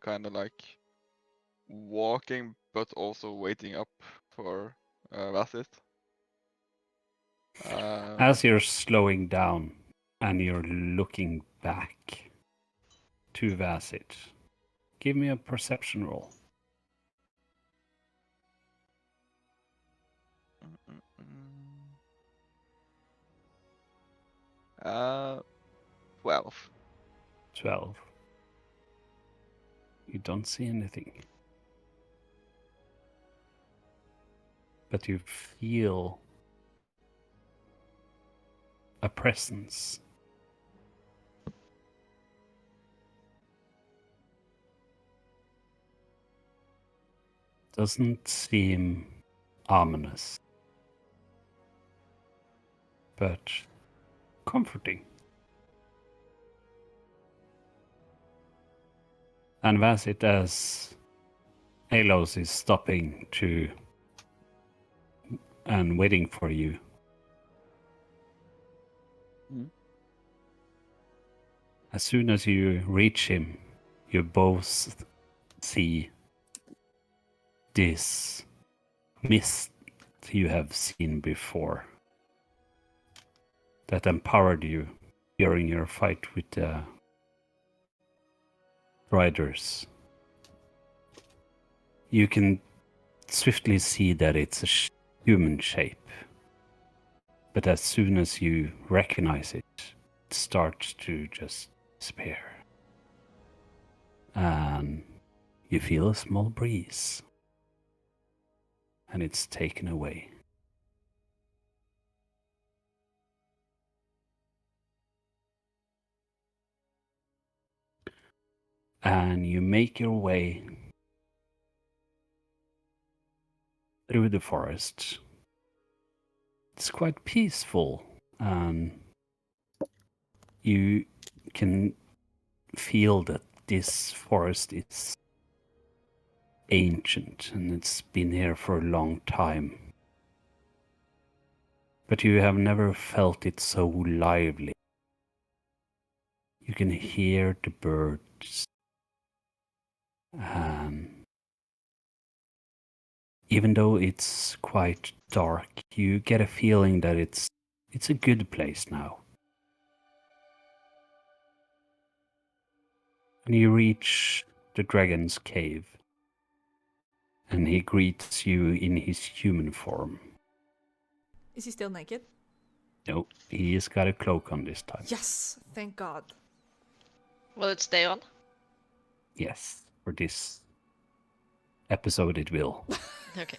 Kind of like walking, but also waiting up for Vasith. As you're slowing down and you're looking back to Vasit, give me a perception roll. 12. 12. You don't see anything. But you feel a presence. Doesn't seem ominous, but comforting. And Vasit, as Alos is stopping to and waiting for you. Mhm. As soon as you reach him, you both see this mist you have seen before that empowered you during your fight with the riders. You can swiftly see that it's a human shape, but as soon as you recognize it, it starts to just disappear. And you feel a small breeze, and it's taken away. And you make your way through the forest. It's quite peaceful, and you can feel that this forest is ancient and it's been here for a long time. But you have never felt it so lively. You can hear the birds, and even though it's quite dark, you get a feeling that it's a good place now. And you reach the dragon's cave, and he greets you in his human form. Is he still naked? No, he's got a cloak on this time. Yes, thank God. Will it stay on? Yes, for this episode it will. Okay.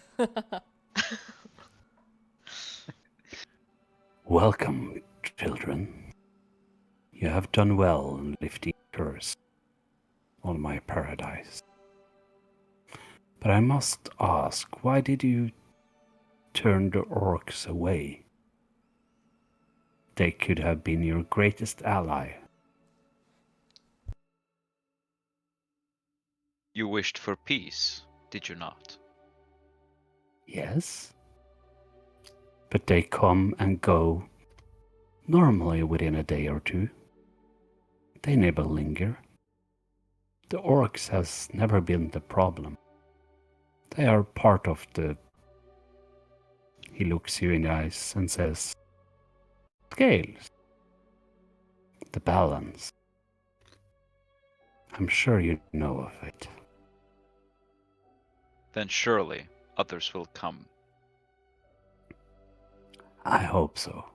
Welcome, children. You have done well in lifting curse on my paradise. But I must ask, why did you turn the orcs away? They could have been your greatest ally. You wished for peace, did you not? Yes? But they come and go, normally within a day or two. They never linger. The orcs has never been the problem. They are part of the... He looks you in the eyes and says, scales. The balance. I'm sure you know of it. Then surely others will come. I hope so.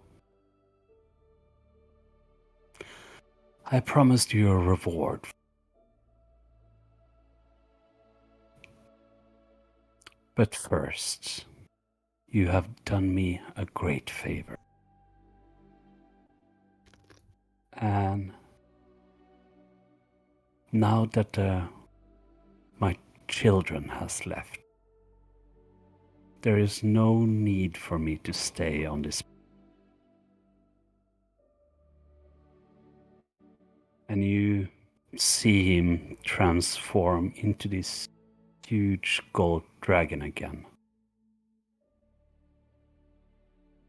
I promised you a reward. But first, you have done me a great favor. And now that my children has left, there is no need for me to stay on this. And you see him transform into this huge gold dragon again.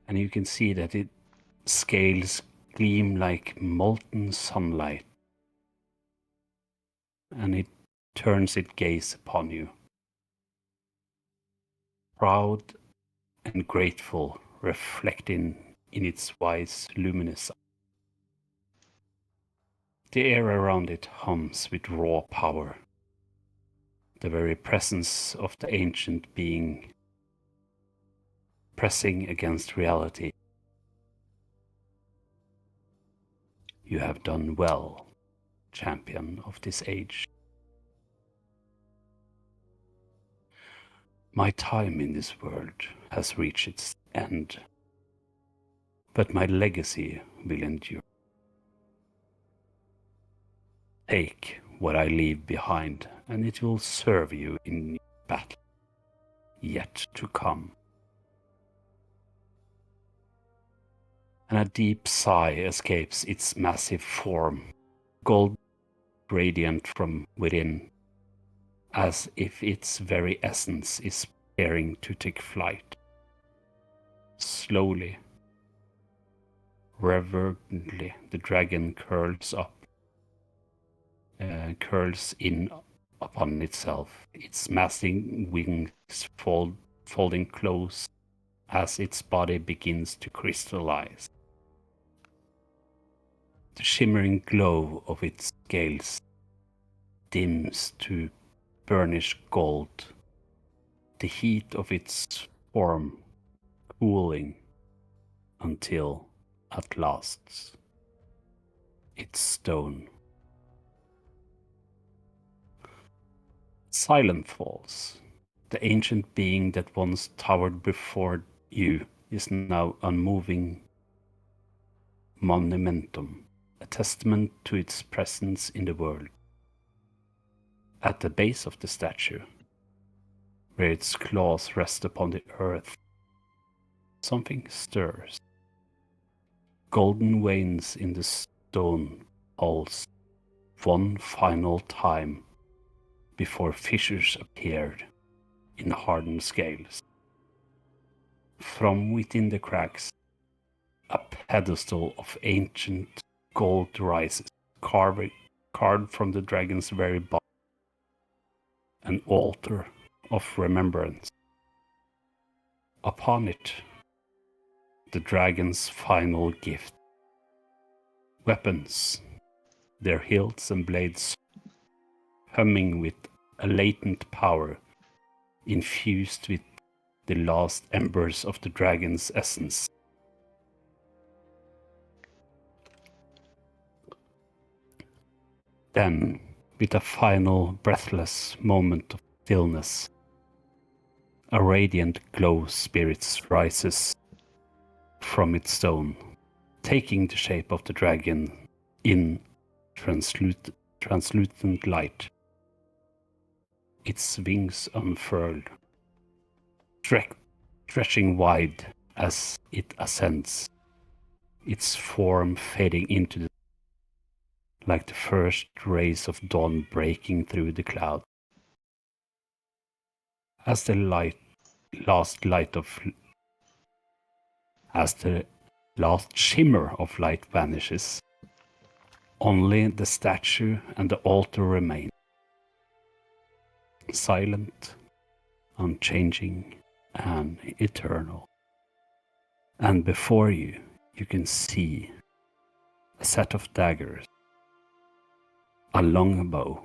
And you can see that its scales gleam like molten sunlight. And it turns its gaze upon you. Proud and grateful, reflecting in its wise, luminous eyes. The air around it hums with raw power, the very presence of the ancient being pressing against reality. You have done well, champion of this age. My time in this world has reached its end, but my legacy will endure. Take what I leave behind, and it will serve you in battle yet to come. And a deep sigh escapes its massive form, gold radiant from within, as if its very essence is preparing to take flight. Slowly, reverently, the dragon curls in upon itself, its massive wings folding close as its body begins to crystallize. The shimmering glow of its scales dims to burnished gold, the heat of its form cooling until, at last, it's stone. Silence falls. The ancient being that once towered before you is now unmoving monumentum, a testament to its presence in the world. At the base of the statue, where its claws rest upon the earth, something stirs. Golden veins in the stone pulse one final time before fissures appeared in hardened scales. From within the cracks, a pedestal of ancient gold rises, carved from the dragon's very body, an altar of remembrance. Upon it, the dragon's final gift. Weapons, their hilts and blades humming with a latent power infused with the last embers of the dragon's essence. Then, with a final breathless moment of stillness, a radiant glow spirit rises from its stone, taking the shape of the dragon in translucent light. Its wings unfurled, stretching wide as it ascends, its form fading into the like the first rays of dawn breaking through the cloud. As the last shimmer of light vanishes, only the statue and the altar remain, silent, unchanging, and eternal. And before you, you can see a set of daggers, a long bow,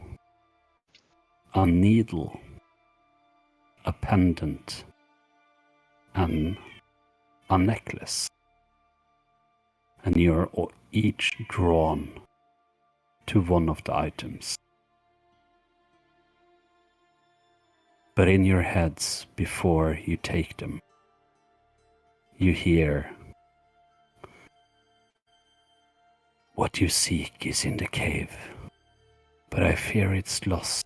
a needle, a pendant, and a necklace. And you're each drawn to one of the items. But in your heads, before you take them, you hear, "What you seek is in the cave, but I fear it's lost.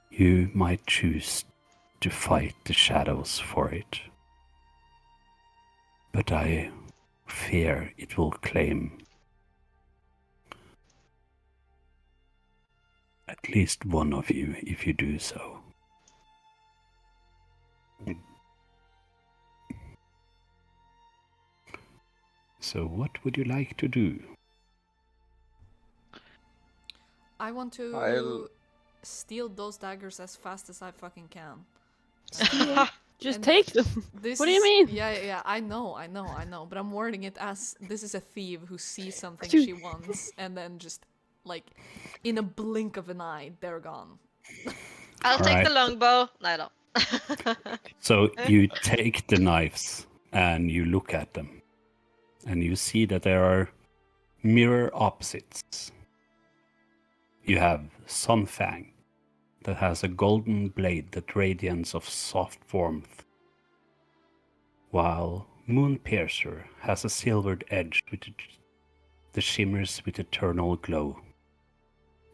You might choose to fight the shadows for it, but I fear it will claim at least one of you if you do so." So what would you like to do? I want to I'll- steal those daggers as fast as I fucking can. Just And take them. This What do you is- mean? Yeah, I know. But I'm wording it as this is a thief who sees something Shoot. she wants and then just, like, in a blink of an eye, they're gone. I'll take Alright. the longbow. No, I don't. So you take the knives and you look at them, and you see that there are mirror opposites. You have Sunfang, that has a golden blade that radiance of soft warmth, while Moonpiercer has a silvered edge that shimmers with eternal glow.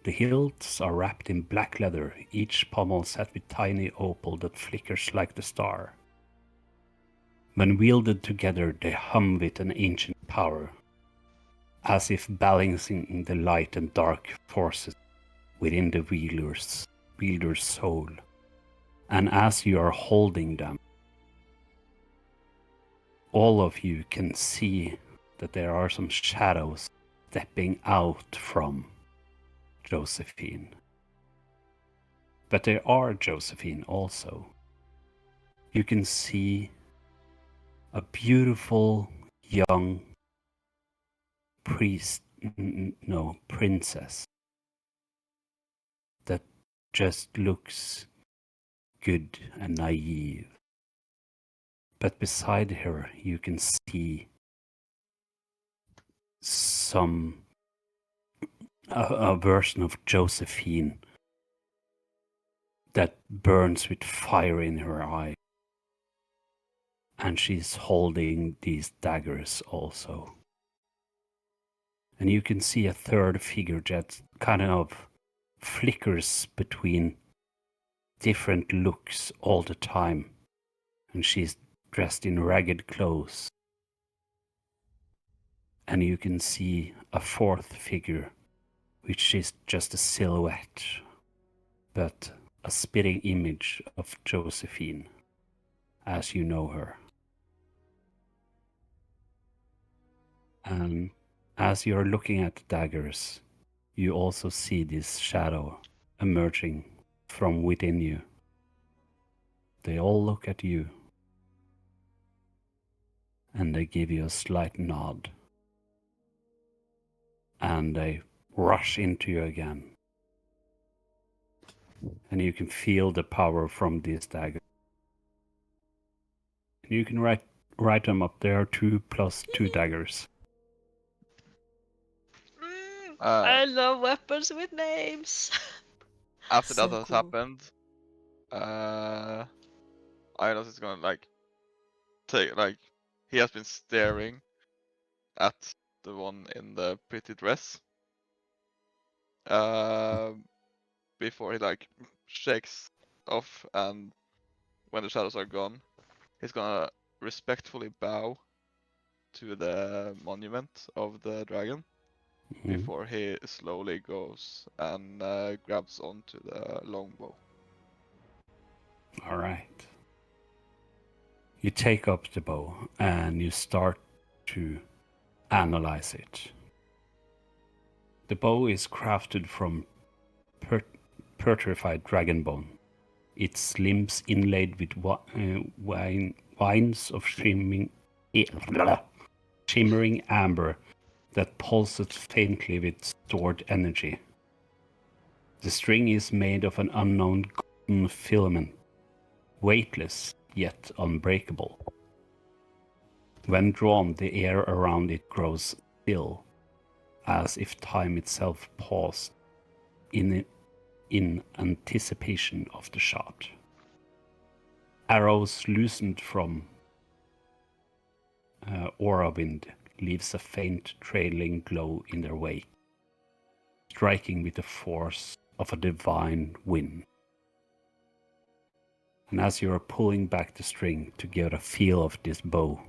The hilts are wrapped in black leather, each pommel set with tiny opal that flickers like the star. When wielded together, they hum with an ancient power, as if balancing the light and dark forces within the wielders wielder's soul. And as you are holding them, all of you can see that there are some shadows stepping out from Josephine. But there are Josephine also. You can see a beautiful young princess that just looks good and naive. But beside her, you can see a version of Josephine that burns with fire in her eye. And she's holding these daggers also. And you can see a third figure that kind of flickers between different looks all the time. And she's dressed in ragged clothes. And you can see a fourth figure, which is just a silhouette, but a spitting image of Josephine, as you know her. And as you're looking at the daggers, you also see this shadow emerging from within you. They all look at you, and they give you a slight nod. And they rush into you again. And you can feel the power from these daggers. And you can write them up there, 2 plus 2 daggers. I love weapons with names. After So that has cool. happened, Idos is gonna like take he has been staring at the one in the pretty dress. Before he like shakes off, and when the shadows are gone, he's gonna respectfully bow to the monument of the dragon before he slowly goes and grabs onto the longbow. All right. You take up the bow and you start to analyze it. The bow is crafted from petrified dragon bone. Its limbs inlaid with vines of shimmering amber that pulses faintly with stored energy. The string is made of an unknown golden filament, weightless yet unbreakable. When drawn, the air around it grows still, as if time itself paused in anticipation of the shot. Arrows loosened from aura wind leaves a faint trailing glow in their wake, striking with the force of a divine wind. And as you are pulling back the string to get a feel of this bow,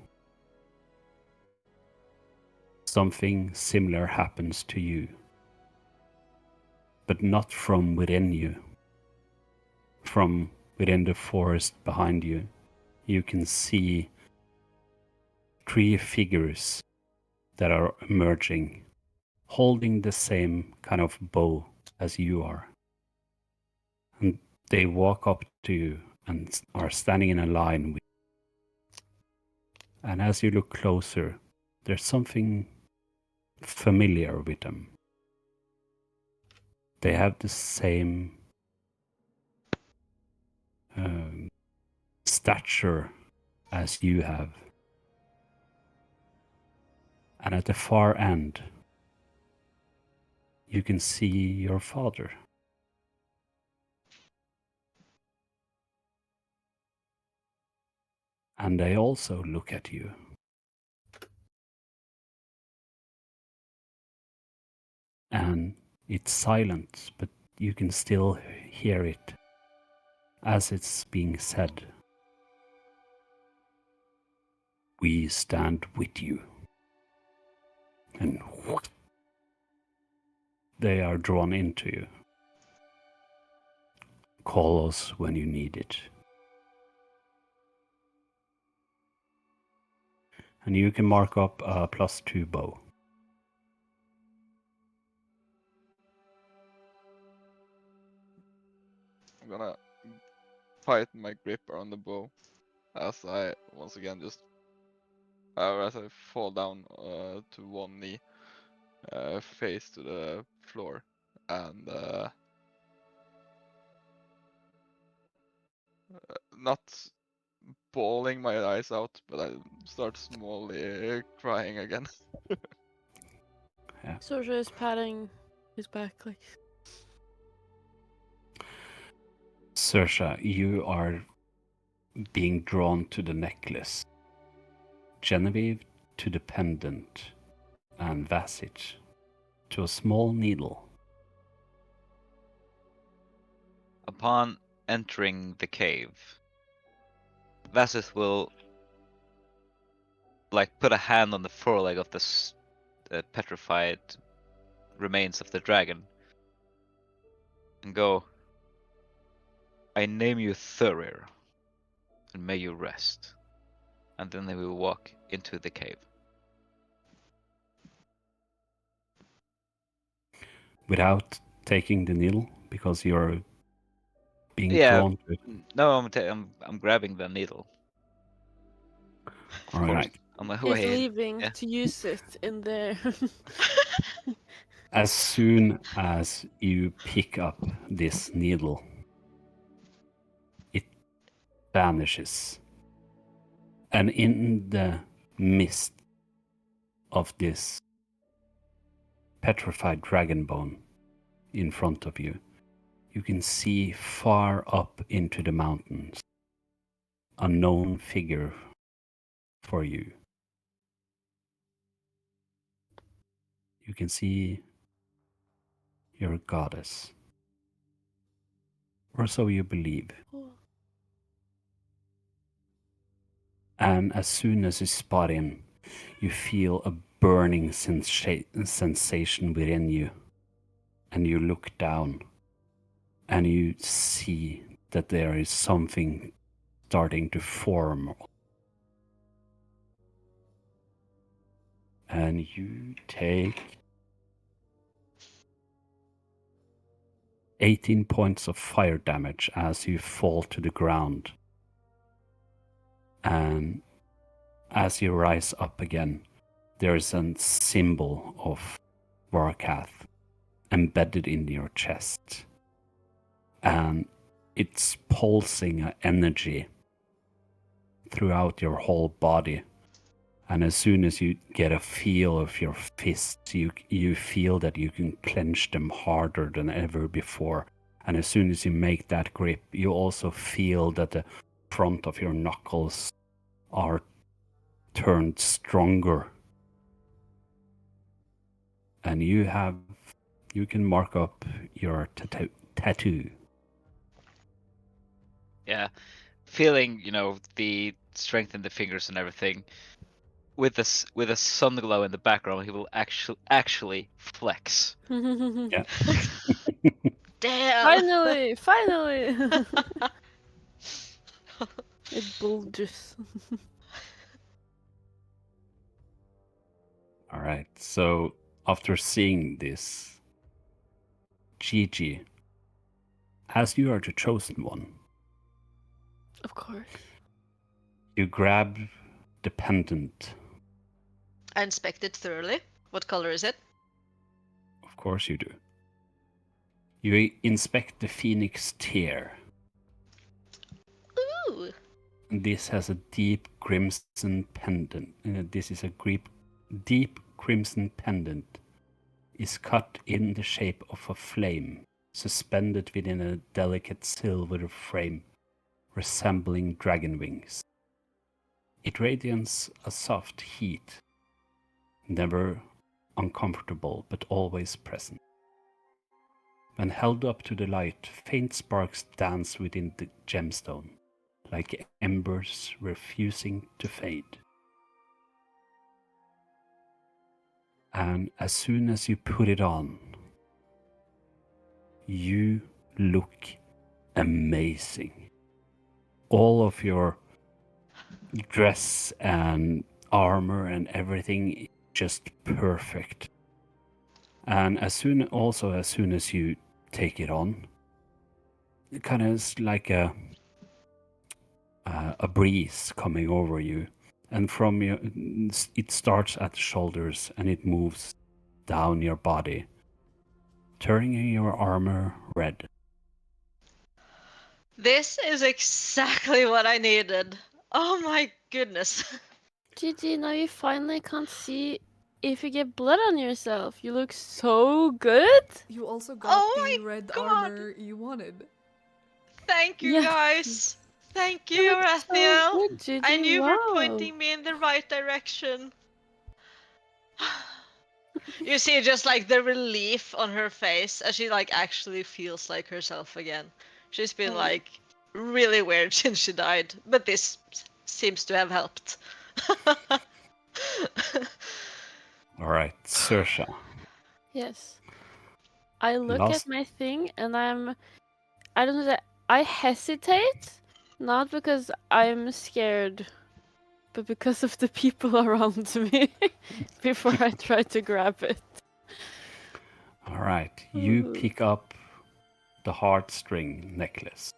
something similar happens to you, but not from within you. From within the forest behind you, you can see 3 figures that are emerging, holding the same kind of bow as you are. And they walk up to you and are standing in a line with you. And as you look closer, there's something familiar with them. They have the same stature as you have. And at the far end, you can see your father. And they also look at you. And it's silent, but you can still hear it as it's being said. We stand with you. And they are drawn into you. Call us when you need it. And you can mark up a +2 bow. I'm gonna tighten my grip around the bow as I once again just as I fall down to one knee, face to the floor, and not bawling my eyes out, but I start smallly crying again. Sorja is patting his back like. Saoirse, you are being drawn to the necklace. Genevieve to the pendant, and Vasit to a small needle. Upon entering the cave, Vasith will like put a hand on the foreleg of this petrified remains of the dragon and go, I name you Thurir, and may you rest. And then they will walk into the cave. Without taking the needle, because you're being Yeah, drawn to it. no, I'm grabbing the needle. Of All course, right. on my He's way. leaving Yeah. to use it in there. As soon as you pick up this needle, it vanishes. And in the mist of this petrified dragon bone in front of you, you can see far up into the mountains a known figure for you. You can see your goddess, or so you believe. And as soon as you spot him, you feel a burning sensation within you. And you look down and you see that there is something starting to form. And you take 18 points of fire damage as you fall to the ground. And as you rise up again, there is a symbol of Varkath embedded in your chest. And it's pulsing an energy throughout your whole body. And as soon as you get a feel of your fists, you feel that you can clench them harder than ever before. And as soon as you make that grip, you also feel that the front of your knuckles are turned stronger. And you can mark up your tattoo. Yeah, feeling the strength in the fingers and everything. With a sun glow in the background, he will actually flex. Yeah. Damn. Finally! It bulges. All right. So after seeing this, Gigi, as you are the chosen one, Of course. you grab the pendant. I inspect it thoroughly. What color is it? Of course you do. You inspect the phoenix tear. Ooh. This has a deep crimson pendant. This is a deep crimson pendant. Is cut in the shape of a flame, suspended within a delicate silver frame, resembling dragon wings. It radiates a soft heat, never uncomfortable but always present. When held up to the light, faint sparks dance within the gemstone, like embers refusing to fade. And as soon as you put it on, you look amazing. All of your dress and armor and everything is just perfect. And as soon as you take it on, it kind of is like a breeze coming over you, and from your it starts at the shoulders and it moves down your body, turning your armor red. This is exactly what I needed. Oh my goodness. GG, now you finally can't see if you get blood on yourself. You look so good. You also got Oh the my red God. armor you wanted. Thank you, Yeah. guys. Thank you, You look so Rathiel. good, GG. I knew you wow. were pointing me in the right direction. You see just like the relief on her face as she like actually feels like herself again. She's been Oh. like really weird since she died, but this seems to have helped. All right, Saoirse. Yes. I look Last- at my thing and I don't know, I hesitate, not because I'm scared, but because of the people around me before I try to grab it. All right, you Ooh. pick up the heartstring necklace.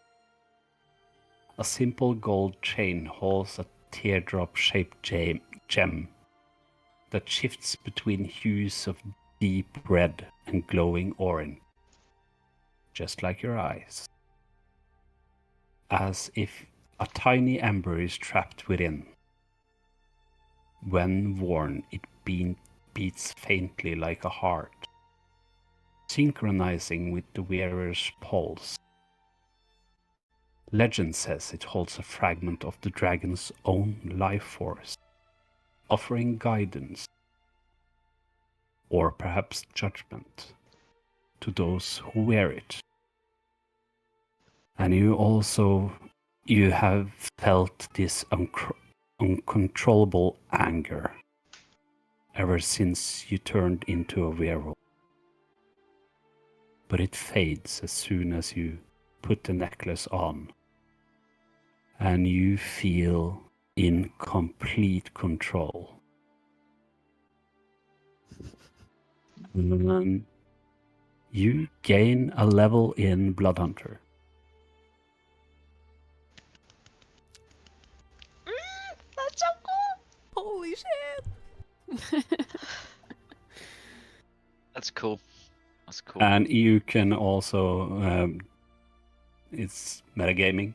A simple gold chain holds a teardrop-shaped gem that shifts between hues of deep red and glowing orange, just like your eyes. As if a tiny ember is trapped within. When worn, it beats faintly like a heart, synchronizing with the wearer's pulse. Legend says it holds a fragment of the dragon's own life force, offering guidance, or perhaps judgment, to those who wear it. And you have felt this uncontrollable anger ever since you turned into a werewolf. But it fades as soon as you put the necklace on, and you feel in complete control. And you gain a level in Blood Hunter. That's so cool. Holy shit! That's cool. That's cool. And you can also, it's metagaming,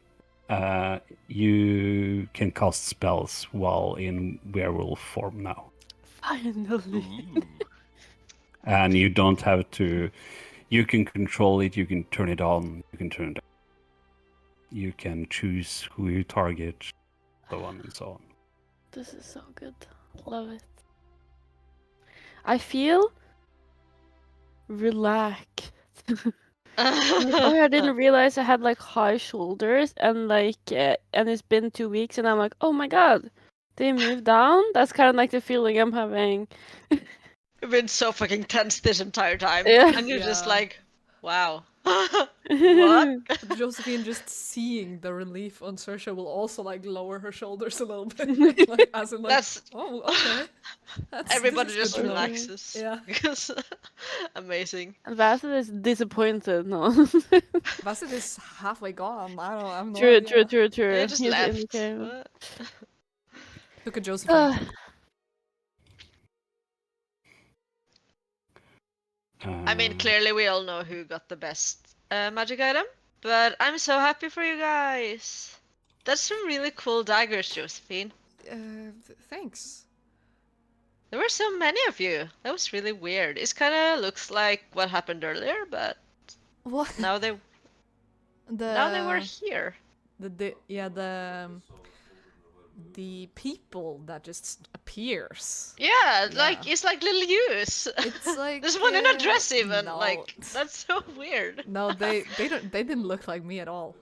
you can cast spells while in werewolf form now. Finally. Ooh. And you don't have to, you can control it, you can turn it on, you can turn it off. You can choose who you target, so on and so on. This is so good. Love it. I feel relaxed. Like, oh, I didn't realize I had like high shoulders and and it's been 2 weeks and I'm like, oh my god, they moved down? That's kind of like the feeling I'm having. You've been so fucking tense this entire time. Yeah. And you're just Yeah. like, wow. What? But Josephine just seeing the relief on Saoirse will also like lower her shoulders a little bit. Like as in like, That's oh, okay. everybody this is just good to know. relaxes. Yeah. Because amazing. And Bassett is disappointed, no. Bassett is halfway gone. I have no True, idea. true. It just He's in the left. cave. What? Look at Josephine. I mean, clearly we all know who got the best magic item, but I'm so happy for you guys. That's some really cool daggers, Josephine. Thanks. There were so many of you. That was really weird. It kind of looks like what happened earlier, but What? now they were here. The people that just appears. Yeah, Yeah. like it's like little yous. It's like There's one in a dress even. no. Like that's so weird. No, they didn't look like me at all.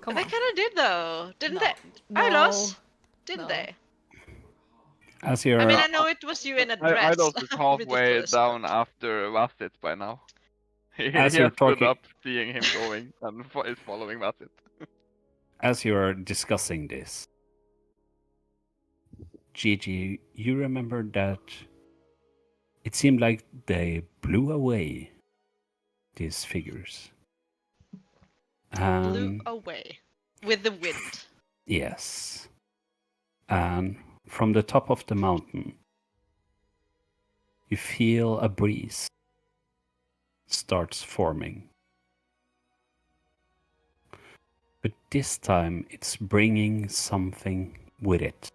Come They on. kind of did though, didn't No. they? No. Ilos, didn't No. they? As you're, I mean, I know it was you in a dress. Idos is halfway Ridiculous, down but- after Vastit by now. He As has you're stood talking, up, seeing him going, and is following Bassett. as you're discussing this, Gigi, you remember that it seemed like they blew away these figures. Blew And away with the wind. yes. And from the top of the mountain, you feel a breeze starts forming. But this time it's bringing something with it.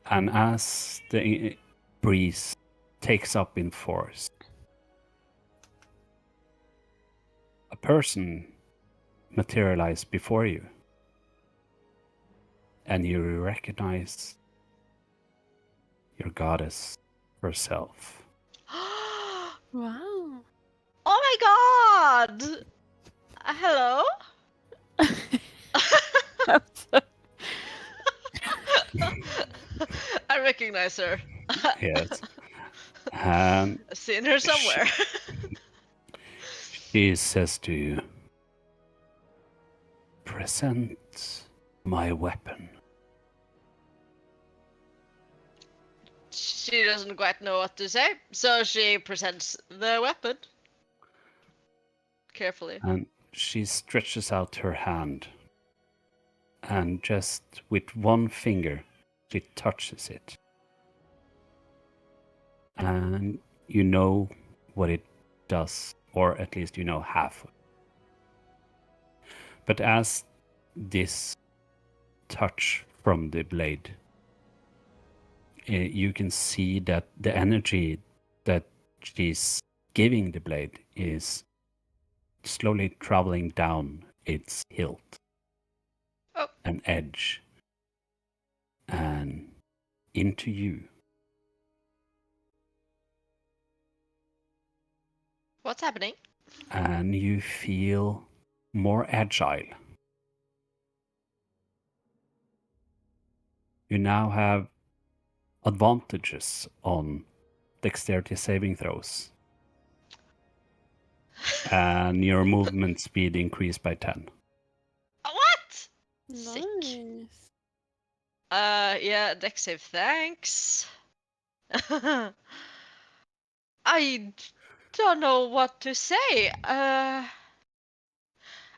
And as the breeze takes up in force, a person materializes before you. And you recognize your goddess herself. Wow. Oh my god! Hello? I'm so- I recognize her. Yes. And I've seen her somewhere. she says to you, "Present my weapon." She doesn't quite know what to say, so she presents the weapon. Carefully. And she stretches out her hand. And just with one finger, she touches it. And you know what it does, or at least you know half. But as this touch from the blade, you can see that the energy that she's giving the blade is slowly traveling down its hilt Oh. and edge and into you. What's happening? And you feel more agile. You now have advantages on dexterity saving throws. And your movement speed increased by 10. What? Sick. Nice. Yeah, deck save, thanks. I don't know what to say. I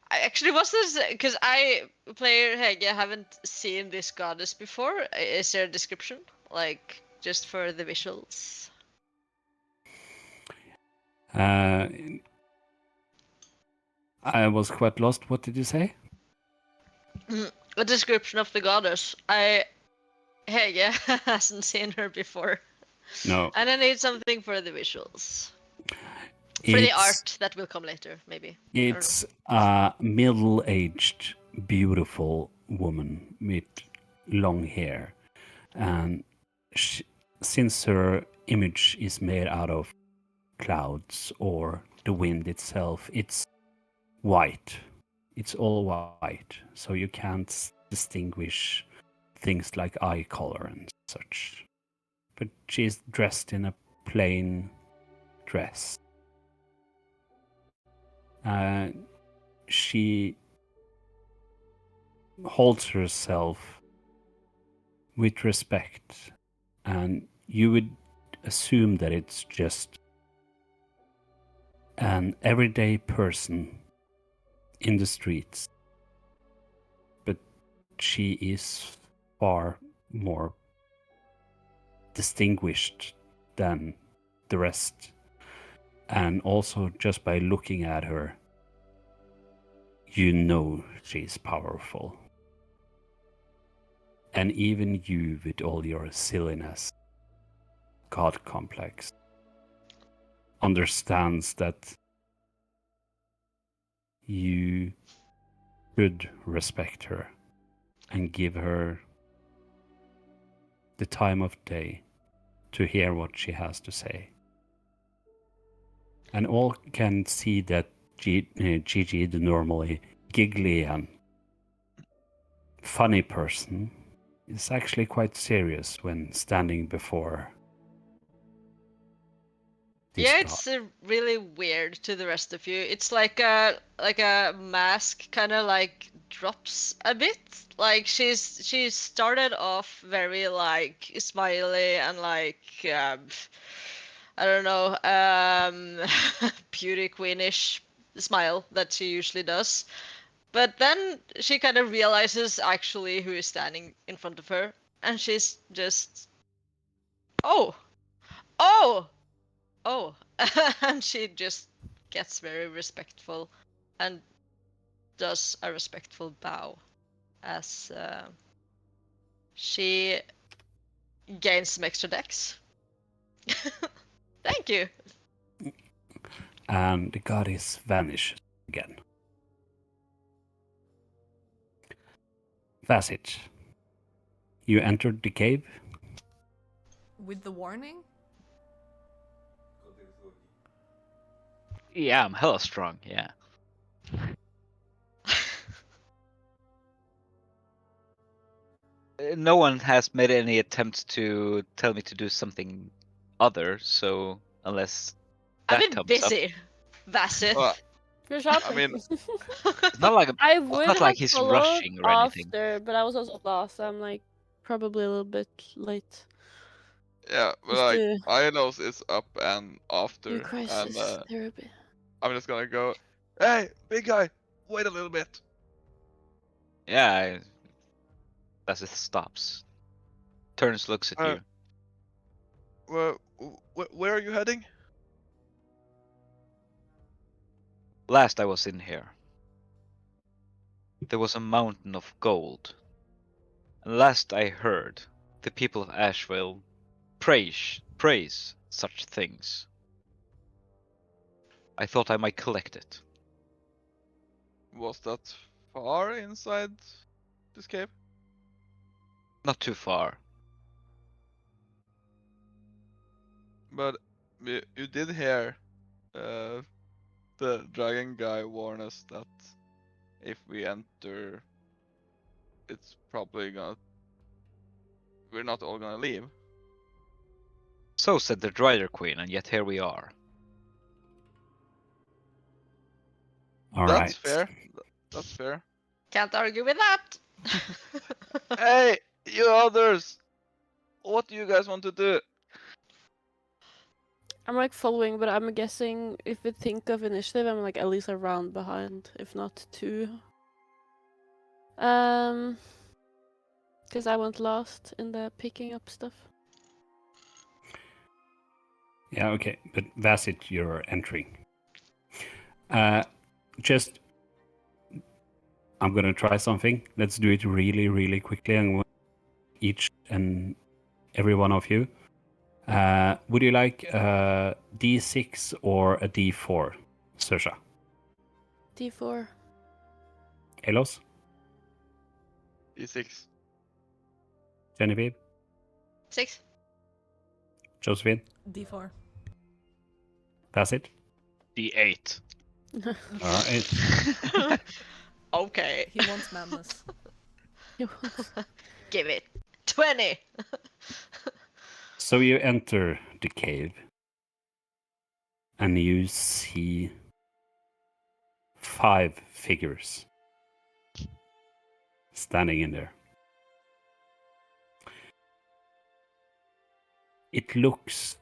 actually was this because I, player Hege, haven't seen this goddess before. Is there a description, like just for the visuals? I was quite lost. What did you say? A description of the goddess. Hege hasn't seen her before, No. and I need something for the visuals. For the It's art that will come later, maybe. it's a middle-aged, beautiful woman with long hair, and since her image is made out of clouds or the wind itself, it's white. It's all white, so you can't distinguish things like eye color and such. But she's dressed in a plain dress. She holds herself with respect, and you would assume that it's just an everyday person in the streets, but she is far more distinguished than the rest. And also, just by looking at her, you know she's powerful. And even you, with all your silliness, God complex, understands that you should respect her and give her the time of day to hear what she has to say. And all can see that Gigi, the normally giggly and funny person, is actually quite serious when standing before Yeah, God. it's really weird to the rest of you. It's like a mask kind of like drops a bit. Like she started off very like smiley and like I don't know, beauty queenish smile that she usually does. But then she kind of realizes actually who is standing in front of her, and she's just, oh, oh, oh, and she just gets very respectful and does a respectful bow as she gains some extra decks. Thank you. And the goddess vanishes again. Facet. You entered the cave. With the warning? Yeah, I'm hella strong. Yeah. No one has made any attempts to tell me to do something other, so unless I've that been comes up, busy, Vasith. Well, Good shopping. mean, it's not like I it's would not like have he's followed rushing or anything. after, but I was also lost. I'm like probably a little bit late. yeah, but Just like to Ilos is up and do after, and crisis therapy. I'm just gonna go. Hey, big guy, wait a little bit. Yeah, as it stops, turns, looks at Uh, you. Where are you heading? Last I was in here, there was a mountain of gold. And last I heard, the people of Asheville praise such things. I thought I might collect it. Was that far inside this cave? Not too far. But you did hear uh, the dragon guy warn us that if we enter, it's probably gonna. We're not all gonna leave. So said the Drider Queen, and yet here we are. All That's right. fair. That's fair. Can't argue with that. Hey, you others! What do you guys want to do? I'm like following, but I'm guessing if we think of initiative, I'm like at least a round behind, if not two. Because I went last in the picking up stuff. Yeah, okay. But Vasit, you're entering. Just, I'm gonna try something. Let's do it really, really quickly. I'm going each and every one of you. Would you like a D6 or a D4, Sersha? D4. Elos? D6. Genevieve? 6. Josephine? D4. Vasit? D8. All right. Okay. He wants madness. Give it 20. So you enter the cave and you see 5 figures standing in there. It looks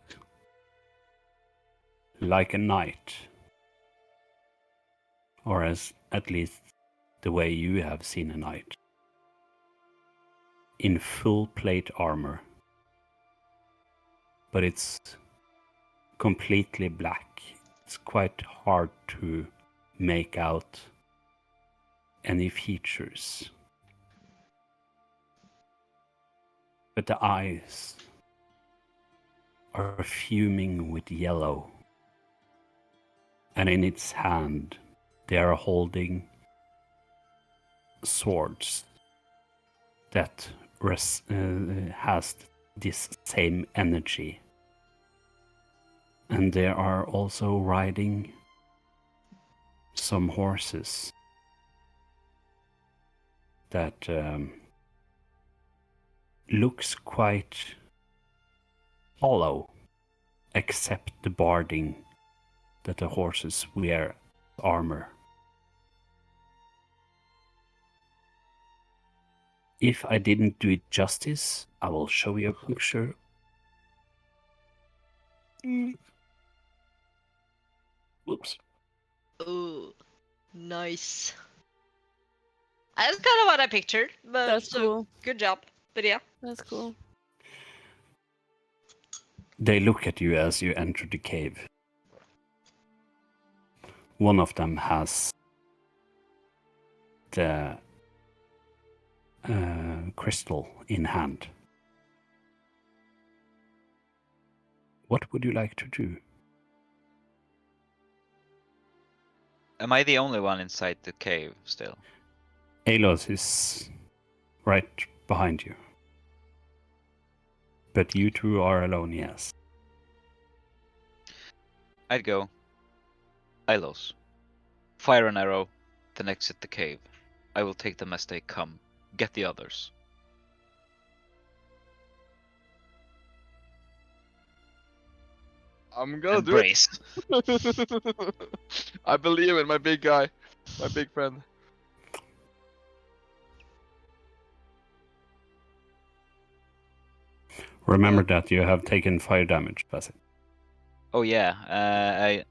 like a knight, or as at least the way you have seen a knight, in full plate armor, but it's completely black. It's quite hard to make out any features. But the eyes are fuming with yellow, and in its hand they are holding swords that has this same energy. And they are also riding some horses that looks quite hollow except the barding that the horses wear armor. If I didn't do it justice, I will show you a picture. Whoops. Ooh, nice. That's kind of what I pictured, but That's so cool. good job. But yeah. That's cool. They look at you as you enter the cave. One of them has the crystal in hand. What would you like to do? Am I the only one inside the cave still? Alos is right behind you. But you two are alone, yes. I'd go. Ilos. Fire an arrow, then exit the cave. I will take them as they come. Get the others. I'm gonna And do it. brace. I believe in my big guy, my big friend. Remember that you have taken fire damage, Basit. Oh yeah, I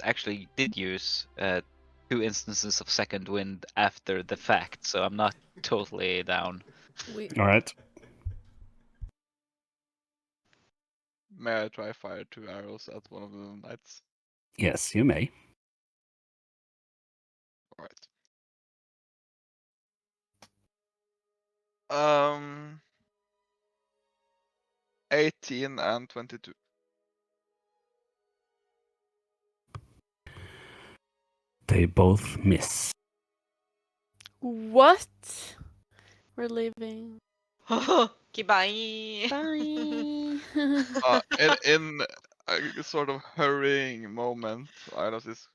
actually did use 2 instances of second wind after the fact, so I'm not totally down. We Alright. May I try fire 2 arrows at one of the knights? Yes, you may. Alright. 18 and 22. They both miss. What? We're leaving. Okay, bye. Bye. In a sort of hurrying moment, Ilos is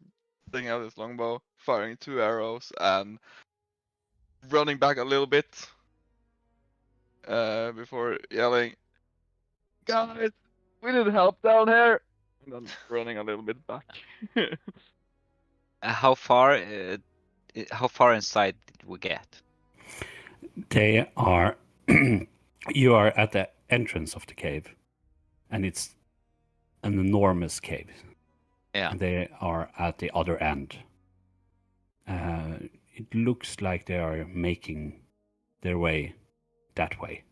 taking out his longbow, firing 2 arrows, and running back a little bit before yelling, "Guys, we need help down here!" And then running a little bit back. How far inside did we get? They are. You are at the entrance of the cave, and it's an enormous cave. Yeah. And they are at the other end. It looks like they are making their way that way.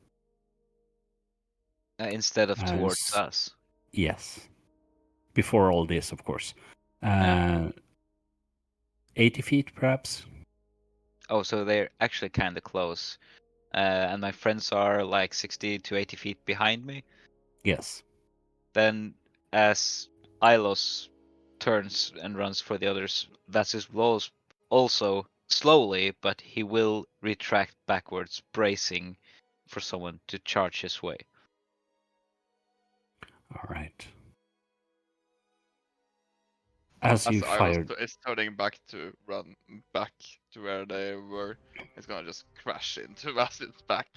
Instead of towards As- us. Yes. Before all this, of course. 80 feet, perhaps? Oh, so they're actually kind of close. And my friends are like 60 to 80 feet behind me. Yes. Then, as Ilos turns and runs for the others, Vasis will also slowly, but he will retract backwards, bracing for someone to charge his way. All right. As you Ilos fired, is turning back to run back to where they were, it's gonna just crash into Vasil's back.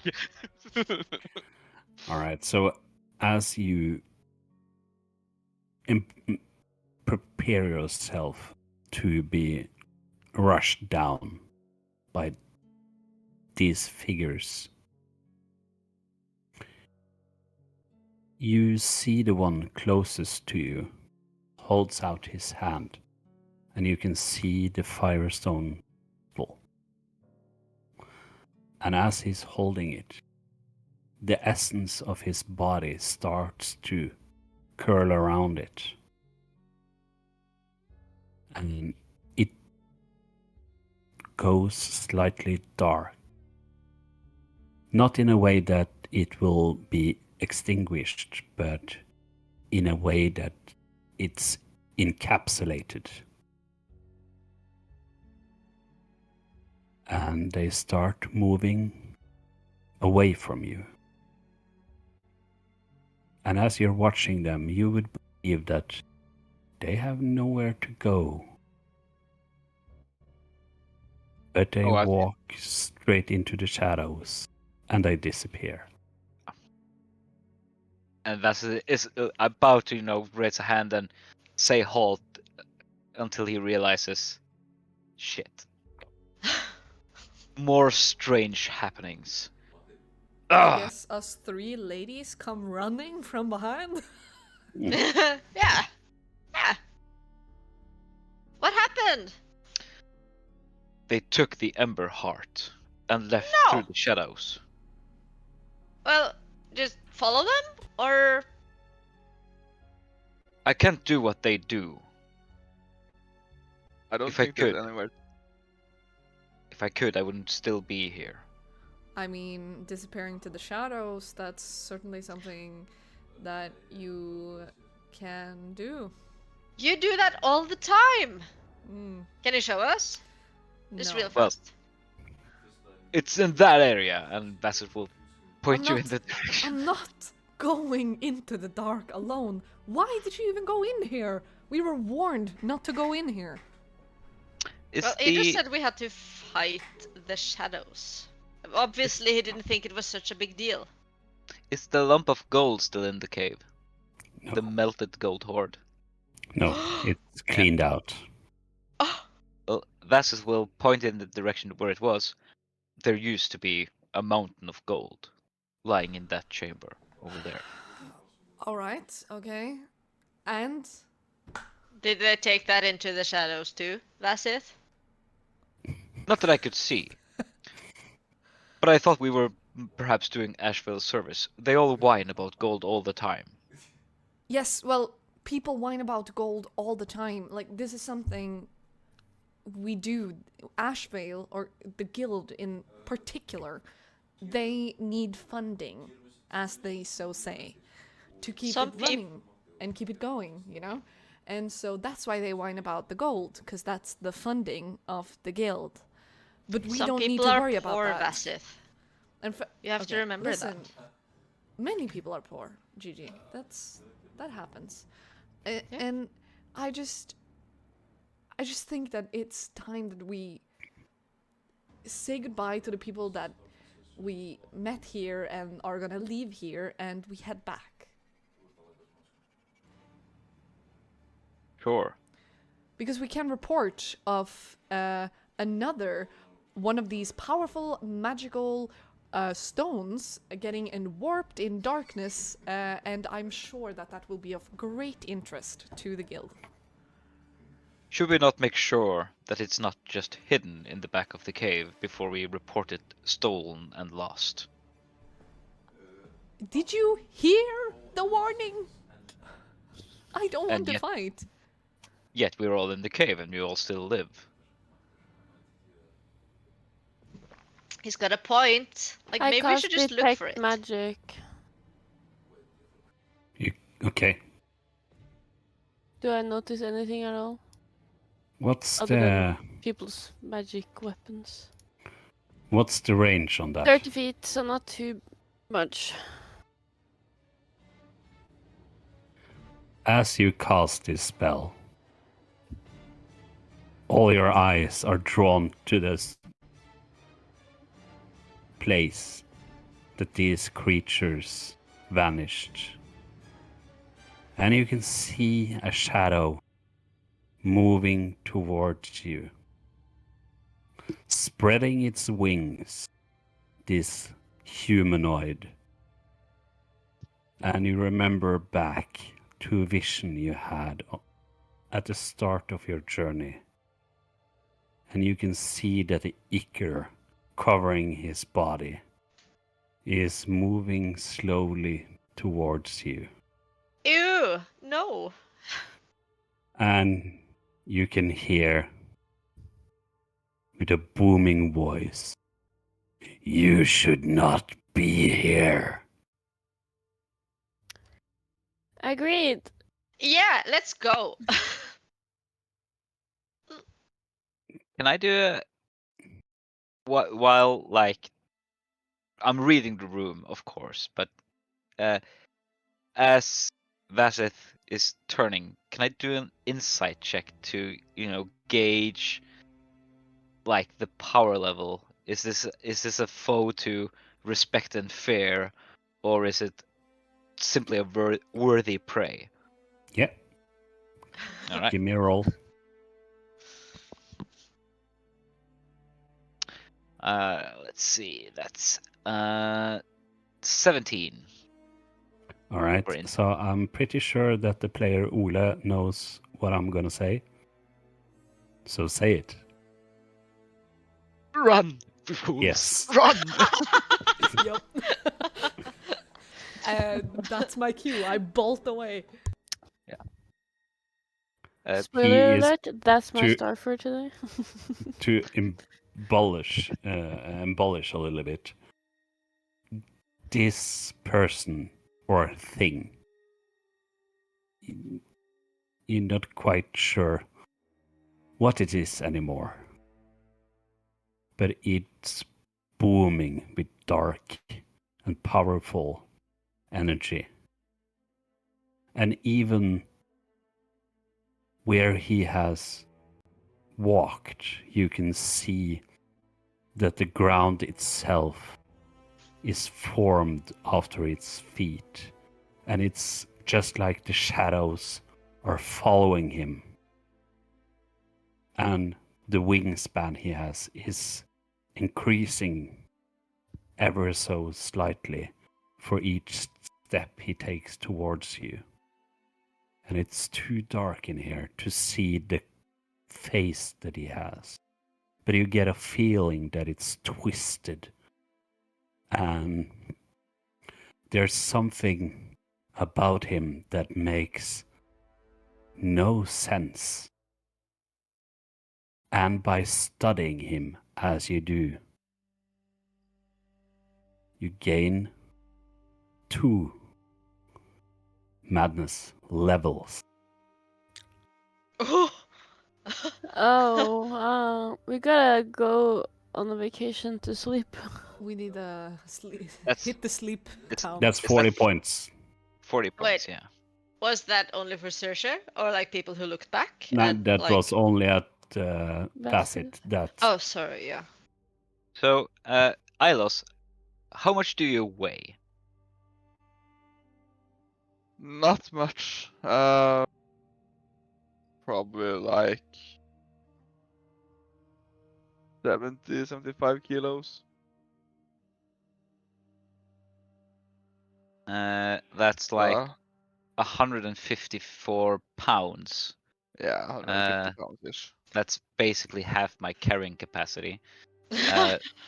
all right. So as you prepare yourself to be rushed down by these figures, you see the one closest to you holds out his hand, and you can see the firestone full. And as he's holding it, the essence of his body starts to curl around it. And it goes slightly dark. Not in a way that it will be extinguished, but in a way that it's encapsulated. And they start moving away from you. And as you're watching them, you would believe that they have nowhere to go. But they Oh, I see. walk straight into the shadows and they disappear. And Vasith is about to, raise a hand and say halt until he realizes, shit. More strange happenings. I Ugh. guess us three ladies come running from behind. Yeah. Yeah. What happened? They took the Ember Heart and left No. through the shadows. Well, just follow them? Or. I can't do what they do. I don't If I think there's could. anywhere. If I could, I wouldn't still be here. I mean, disappearing to the shadows, that's certainly something that you can do. You do that all the time! Mm, Can you show us? Just no. real Well, fast. It's in that area, and Bassett will point you in not- that direction. I'm not going into the dark alone. Why did you even go in here? We were warned not to go in here. Is Well, he just the said we had to fight the shadows. Obviously, he didn't think it was such a big deal. is the lump of gold still in the cave? No, The melted gold hoard. no, it's cleaned out. Oh, Well, Vassus will point in the direction where it was. There used to be a mountain of gold lying in that chamber over there. Alright, okay. And? did they take that into the shadows too? That's it? Not that I could see. But I thought we were perhaps doing Asheville's service. They all whine about gold all the time. Yes, well, people whine about gold all the time. Like, this is something we do. Ashvale, or the guild in particular, they need funding, as they so say, to keep Some it running and keep it going, you know? And so that's why they whine about the gold, because that's the funding of the guild. But we Some don't need people to are worry about poor, that. Vasith. And You have to remember listen, that. many people are poor, Gigi. That happens. Yeah. And I just think that it's time that we say goodbye to the people that we met here and are gonna leave here, and we head back. Sure. Because we can report of another one of these powerful magical stones getting warped in darkness, and I'm sure that that will be of great interest to the guild. Should we not make sure that it's not just hidden in the back of the cave before we report it stolen and lost? Did you hear the warning? I don't want And to yet- fight. Yet we're all in the cave and we all still live. He's got a point. Like, I maybe we should cast just look for detect it. magic. Okay. Do I notice anything at all? What's Other the than people's magic weapons? what's the range on that? 30 feet, so not too much. As you cast this spell, all your eyes are drawn to this place that these creatures vanished. And you can see a shadow moving towards you, spreading its wings, this humanoid. And you remember back to a vision you had at the start of your journey. And you can see that the ichor covering his body is moving slowly towards you. Ew! No! And you can hear with a booming voice, "You should not be here." Agreed. Yeah, let's go! Can I do a while like I'm reading the room, of course, but as Vasith is turning, can I do an insight check to, gauge like the power level? Is this a foe to respect and fear, or is it simply a worthy prey. Yeah, All right. give me a roll. Let's see. That's 17. All right. For in- So I'm pretty sure that the player Ole knows what I'm gonna say. So say it. Run, fools! Yes. Run! Yep. That's my cue. I bolt away. Spoiler He is alert, that's my to- star for today. to embellish a little bit. This person or thing, you're not quite sure what it is anymore, but it's booming with dark and powerful energy. And even where he has walked, you can see that the ground itself is formed after its feet. And it's just like the shadows are following him. And the wingspan he has is increasing ever so slightly for each step he takes towards you. And it's too dark in here to see the face that he has. But you get a feeling that it's twisted. And there's something about him that makes no sense. And by studying him as you do, you gain 2 madness levels. Oh, we gotta go on a vacation to sleep. We need a sleep. That's- Hit the sleep it's- town. That's It's 40 like- points. 40 points, Wait. yeah. Was that only for Sersha, or like people who looked back? No, and, that like... was only at Bassett. Bassett. That Oh, sorry. Yeah. So, Ilos, how much do you weigh? Not much. Probably like 70, 75 kilos. That's like Uh, 154 pounds. yeah, 150 pounds ish. That's basically half my carrying capacity.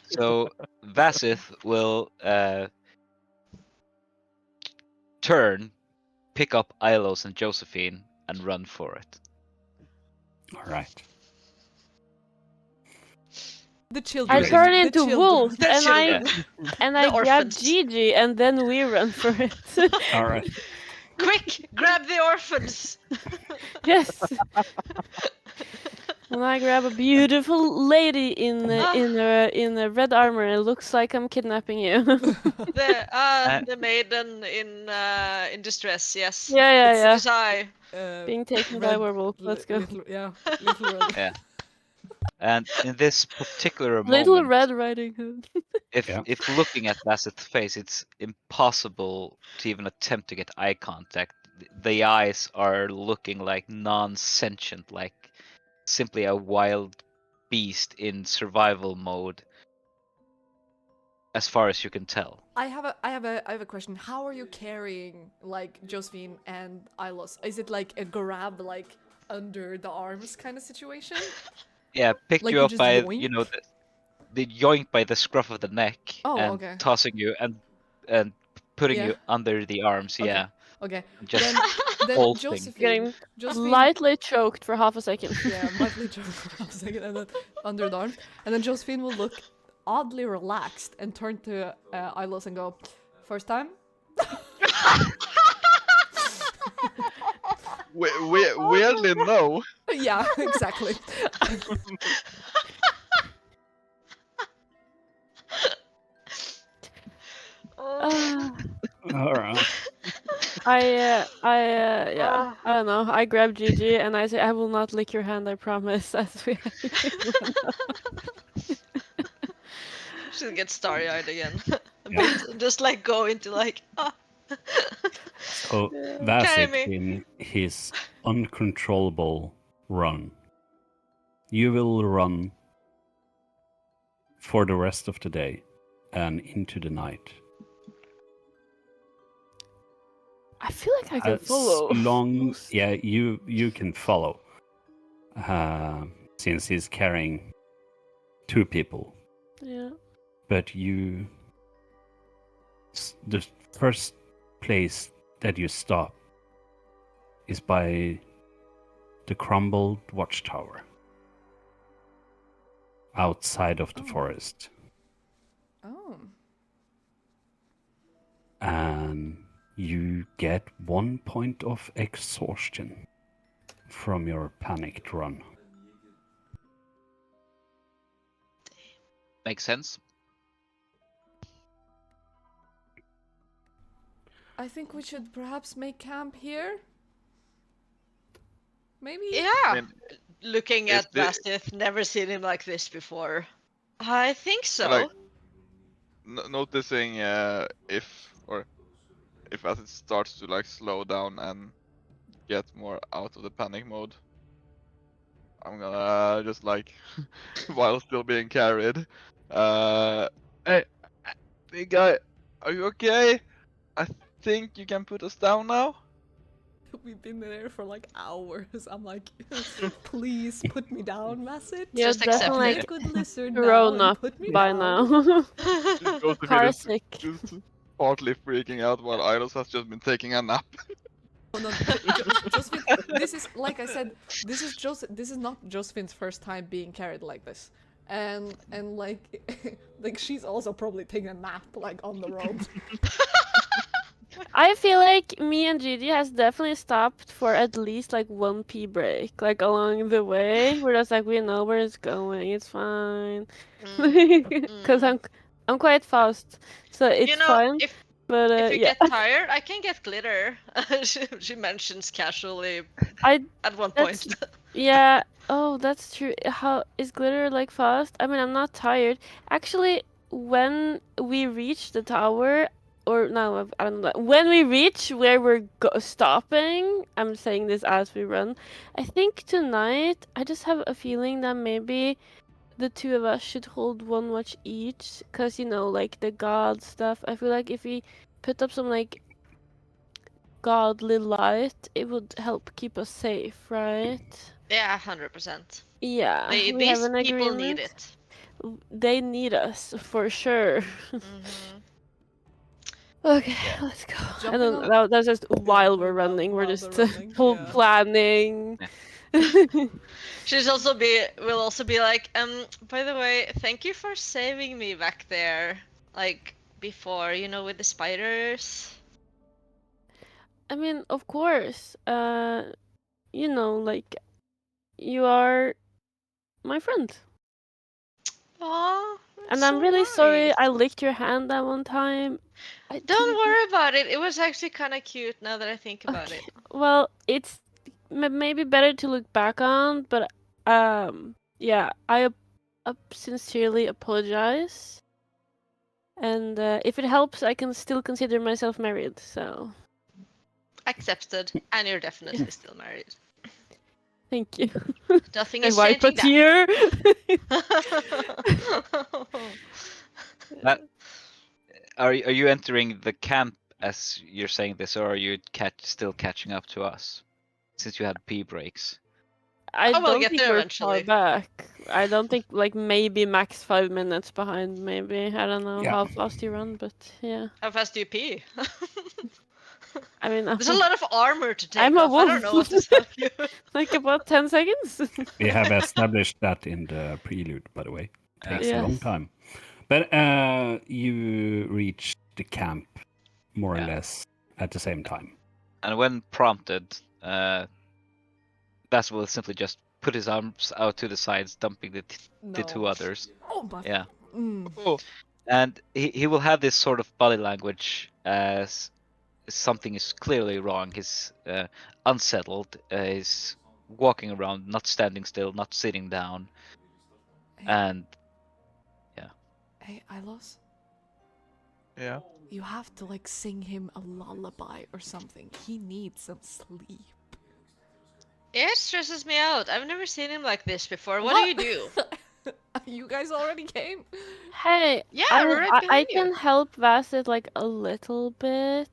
So Vasith will turn, pick up Ilos and Josephine, and run for it. all right. The children. I turn the into children. wolf The and I children. and The I grab orphans. Gigi and then we run for it. All right. Quick, grab the orphans. Yes. And I grab a beautiful lady in a red armor and it looks like I'm kidnapping you. The maiden in distress. Yes. yeah. It is I. Being taken by a Red- werewolf. Let's go. Little, yeah, little red. Yeah. And in this particular Little moment, Red Riding Hood. if looking at Vasith's face, it's impossible to even attempt to get eye contact. The eyes are looking like non-sentient, like simply a wild beast in survival mode, as far as you can tell. I have a question. How are you carrying like Josephine and Ilos? Is it like a grab like under the arms kind of situation? Yeah, picked Like you you up just by yoink? the yoink by the scruff of the neck Oh, and okay. tossing you and putting Yeah. you under the arms. Okay. Yeah, Okay. just Then bolting. Josephine. Getting lightly choked for half a second. Yeah, lightly choked for half a second, and then under the arms, and then Josephine will look oddly relaxed and turn to Ilos and go, "First time." Weirdly, no. Yeah, exactly. All right. I don't know. I grab Gigi and I say, I will not lick your hand, I promise. As we She'll get starry-eyed again. Yeah. Just like go into like So Yeah. Vasit, me. in his uncontrollable run, you will run for the rest of the day and into the night. I feel like I can As follow. long, most. yeah, you can follow, since he's carrying 2 people. Yeah. But the first place that you stop is by the crumbled watchtower outside of the Oh. forest. Oh. And you get 1 point of exhaustion from your panicked run. Makes sense. I think we should perhaps make camp here. Maybe. I Yeah. mean, Looking is at the Vastith, never seen him like this before. I think so. like noticing if as it starts to like slow down and get more out of the panic mode, I'm gonna just like while still being carried. Hey, big guy, are you okay? I think you can put us down now. We've been there for like hours. I'm like, please put me down, Vasit. You're Just accept definitely Be a it. good lizard now grown and up put me by down. now. Josephine Car is sick. just partly freaking out while Idos has just been taking a nap. Oh no, Josephine. This is like I said. This is This is not Josephine's first time being carried like this, and like, like she's also probably taking a nap like on the road. I feel like me and Gigi has definitely stopped for at least like 1 pee break, like along the way. We're just like we know where it's going. It's fine. Cause I'm quite fast, so it's You know, fine. if But you yeah, get tired, I can get glitter. she mentions casually I at one that's point. yeah. Oh, that's true. How is glitter like fast? I mean, I'm not tired. Actually, when we reach the tower, or no, I don't know. When we reach where we're stopping, I'm saying this as we run. I think tonight, I just have a feeling that maybe the 2 of us should hold 1 watch each, cause you know, like the god stuff. I feel like if we put up some like godly light, it would help keep us safe, right? Yeah, 100%. Yeah, we have These an people need agreement. it. They need us for sure. Hmm. Okay, Yeah. let's go. I Jumping don't. on. That's just while we're running. We're While just they're running, full yeah. planning. She's also will also be like, by the way, thank you for saving me back there. Like before, with the spiders. I mean, of course. Like you are my friend, Aw, that's and so I'm really sorry nice. I licked your hand that one time. I Don't didn't. worry about it. It was actually kind of cute now that I think about Okay. it. Well, it's maybe better to look back on, but yeah, I sincerely apologize. And if it helps, I can still consider myself married. So Accepted, and you're definitely still married. thank you. Nothing I is wipe a changing that. tear. That, are you entering the camp as you're saying this, or are you still catching up to us since you had pee breaks? I I will don't get think there we're far eventually. back. I don't think like maybe max 5 minutes behind. Maybe I don't know Yeah. how fast you run, but yeah. How fast do you pee? I mean, There's a lot of armor to take I'm a off. I don't wolf. know what to tell you. Like about 10 seconds. We have established that in the prelude, by the way. Takes a long Yes. time. But you reach the camp more or Yeah. less at the same time. And when prompted, Bass will simply just put his arms out to the sides, dumping the No. 2 others. Oh my. Yeah. Oh, And he will have this sort of body language as something is clearly wrong. He's unsettled. He's walking around, not standing still, not sitting down. Hey, And hey, Ilos. Yeah. You have to like sing him a lullaby or something. He needs some sleep. It stresses me out. I've never seen him like this before. What do you do? You guys already came? Hey, Yeah, I we're mean, right I behind you. can help Vasset like a little bit.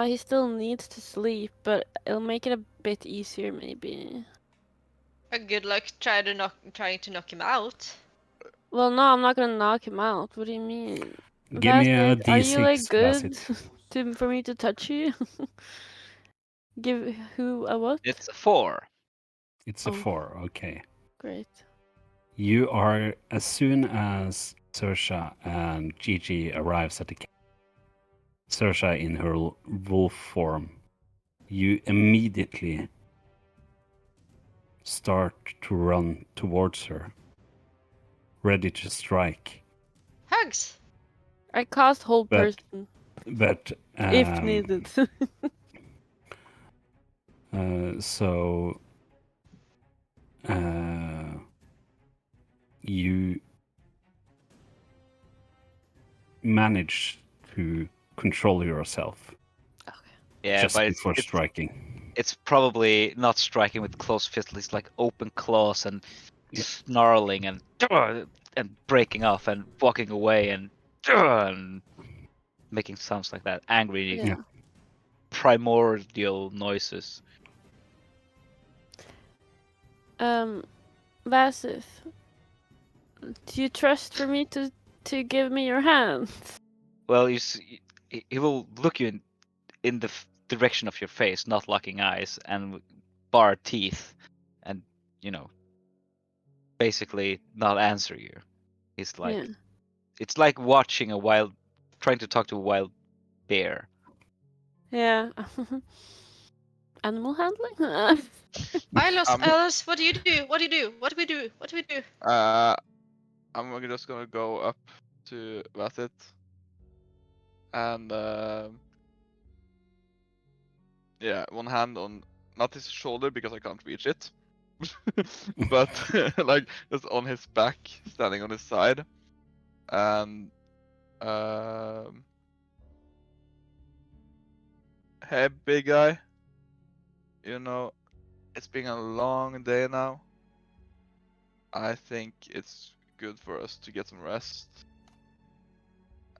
He still needs to sleep, but it'll make it a bit easier maybe. Good luck trying to knock him out. Well, no, I'm not gonna knock him out. What do you mean? Give me a Vasset, are you like D6, good Bassett. for me to touch you? Give who a what? It's a 4. It's a Oh. 4, okay. Great. You are, as soon as Saoirse and Gigi arrives at the camp, Saoirse in her wolf form, you immediately start to run towards her, ready to strike. Hugs. I cast hold But- person But if needed. so you manage to control yourself Yeah, just but before striking. it's probably not striking with closed fists. It's like open claws and Yeah. snarling and breaking off and walking away and making sounds like that. Angry, Yeah. primordial noises. Vasith, do you trust for me to give me your hand? Well, he will look you in the direction of your face, not locking eyes, and bar teeth, and basically not answer you. He's like, Yeah. it's like watching trying to talk to a wild bear. Yeah. Animal handling? Alice, what do you do? What do you do? What do we do? What do we do? I'm just gonna go up to Vasset and yeah, one hand on not his shoulder because I can't reach it, but like just on his back, standing on his side, and hey, big guy, it's been a long day now. I think it's good for us to get some rest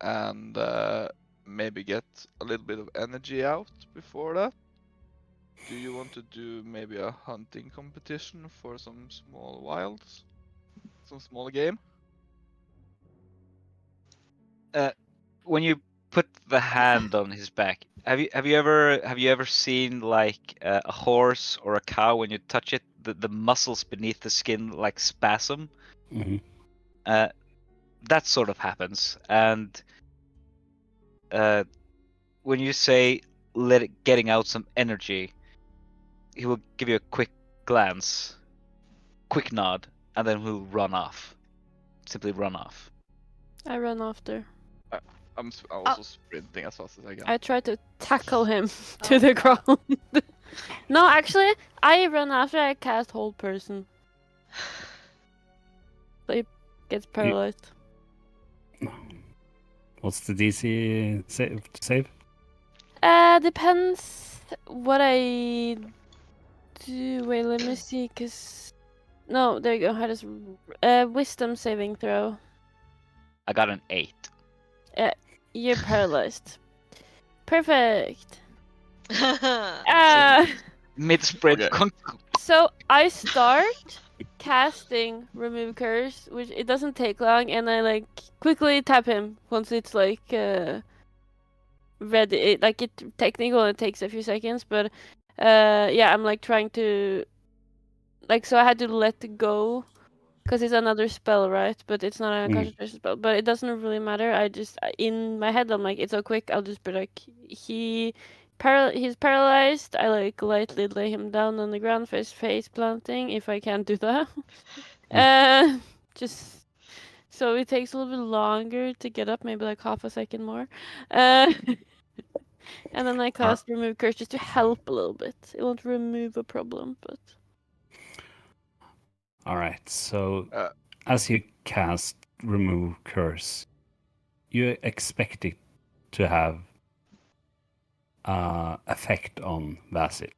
and maybe get a little bit of energy out before that. Do you want to do maybe a hunting competition for some small wilds? Some small game? When you put the hand on his back, have you ever seen like a horse or a cow when you touch it, the muscles beneath the skin like spasm? Mhm. That sort of happens, and when you say getting out some energy, he will give you a quick glance, quick nod, and then he'll run off. Simply run off. I run after. I'm also sprinting as fast as I can. I try to tackle him to Oh, the God. ground. No, actually, I run after I cast hold person. So he gets paralyzed. What's the DC save? Depends what I do. Wait, let me see, cause no, there you go. How does wisdom saving throw? I got an 8. You're paralyzed. Perfect. Ah. Mid sprint. Okay. So I start casting remove curse, which it doesn't take long, and I like quickly tap him once it's like ready. It technically it takes a few seconds, but yeah, I'm like trying to so I had to let go because it's another spell, right? But it's not a concentration spell. But it doesn't really matter. I just in my head I'm like, it's so quick. I'll just be like, he's paralyzed. I like lightly lay him down on the ground, face planting. If I can't do that, just so it takes a little bit longer to get up, maybe like half a second more. And then I cast remove curse just to help a little bit. It won't remove a problem, but All right. So as you cast remove curse, you expect it to have effect on Vasit,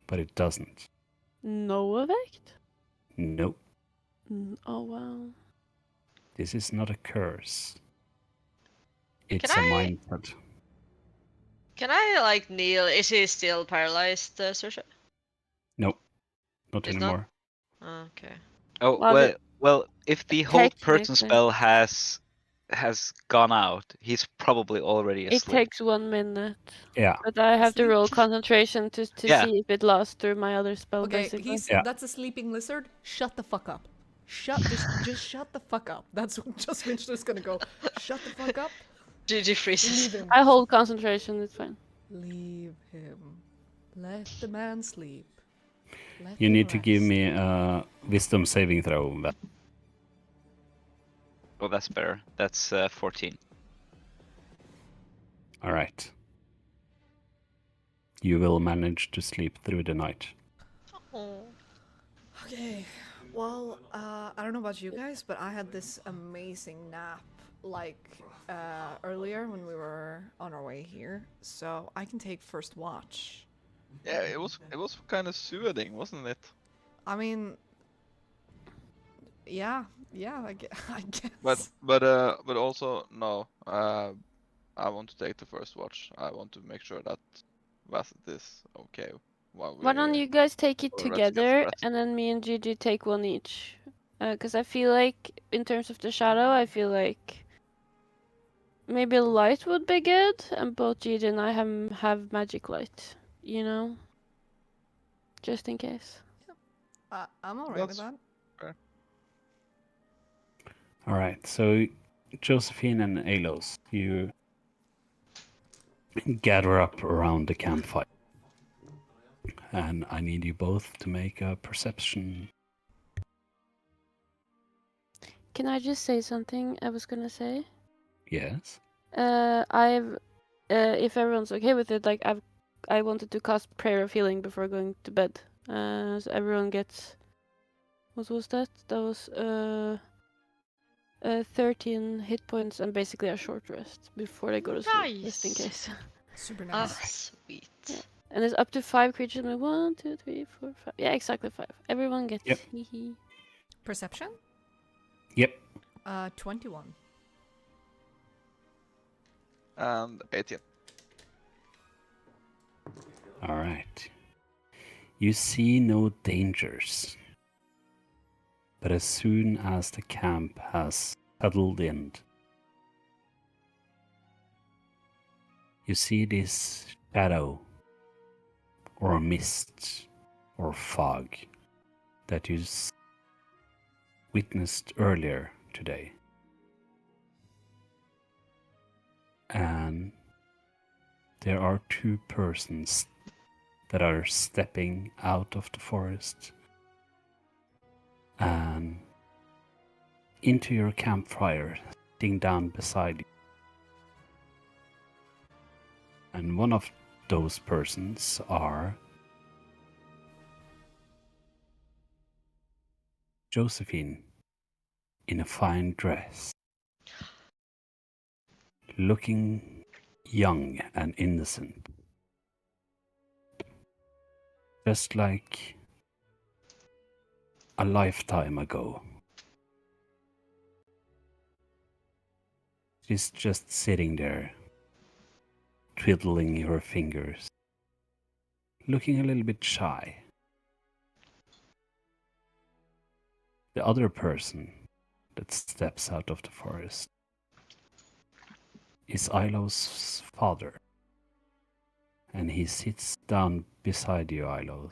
but it doesn't. No effect? Nope. Oh, wow. This is not a curse. Can It's a I mindset. can I like kneel? Is he still paralyzed, Saoirse? Nope, not He's not? anymore. Okay. Oh Well, well, the- well, if the hold person Technically. spell has gone out, he's probably already It asleep. takes 1 minute. Yeah. But I have to Sleep. roll concentration to Yeah. see if it lasts through my other spell, Okay, basically. Yeah. that's a sleeping lizard. Shut the fuck up. Just shut the fuck up. That's what just Winchester's gonna go. Shut the fuck up. GG freezes. Leave him. I hold concentration, it's fine. Leave him. Let the man sleep. Let You him need to give rest. me a wisdom saving throw. Well, that's better. That's 14. All right. You will manage to sleep through the night. Oh. Okay. Well, I don't know about you guys, but I had this amazing nap like earlier when we were on our way here, so I can take first watch. Yeah, it was kind of soothing, wasn't it? I mean, yeah, I guess. But also no. I want to take the first watch. I want to make sure that Bassett is okay while we Why don't you guys take it or let's get together, rest. and then me and Gigi take one each? Because I feel like, in terms of the shadow, I feel like maybe light would be good, and both Gigi and I have magic light, you know? Just in case. I'm alright with That's that. All right. So, Josephine and Alos, you gather up around the campfire. And I need you both to make a perception. Can I just say something I was gonna say? Yes. If everyone's okay with it, like I wanted to cast Prayer of Healing before going to bed. So everyone gets. What was that? That was 13 hit points and basically a short rest before they go to sleep, just in Nice. case. Super Ah, nice. sweet. Yeah. And it's up to 5 creatures. 1, 2, 3, 4, 5. Yeah, exactly 5. Everyone gets. Yep. Hee. Perception? Yep. 21. and 18. All right. You see no dangers. But as soon as the camp has settled in, you see this shadow or mist or fog that you witnessed earlier today. And there are 2 persons that are stepping out of the forest and into your campfire, sitting down beside you. And one of those persons are Josephine in a fine dress, looking young and innocent, just like a lifetime ago. She's just sitting there, twiddling her fingers, looking a little bit shy. The other person that steps out of the forest is Ilo's father, and he sits down beside you, Ilo,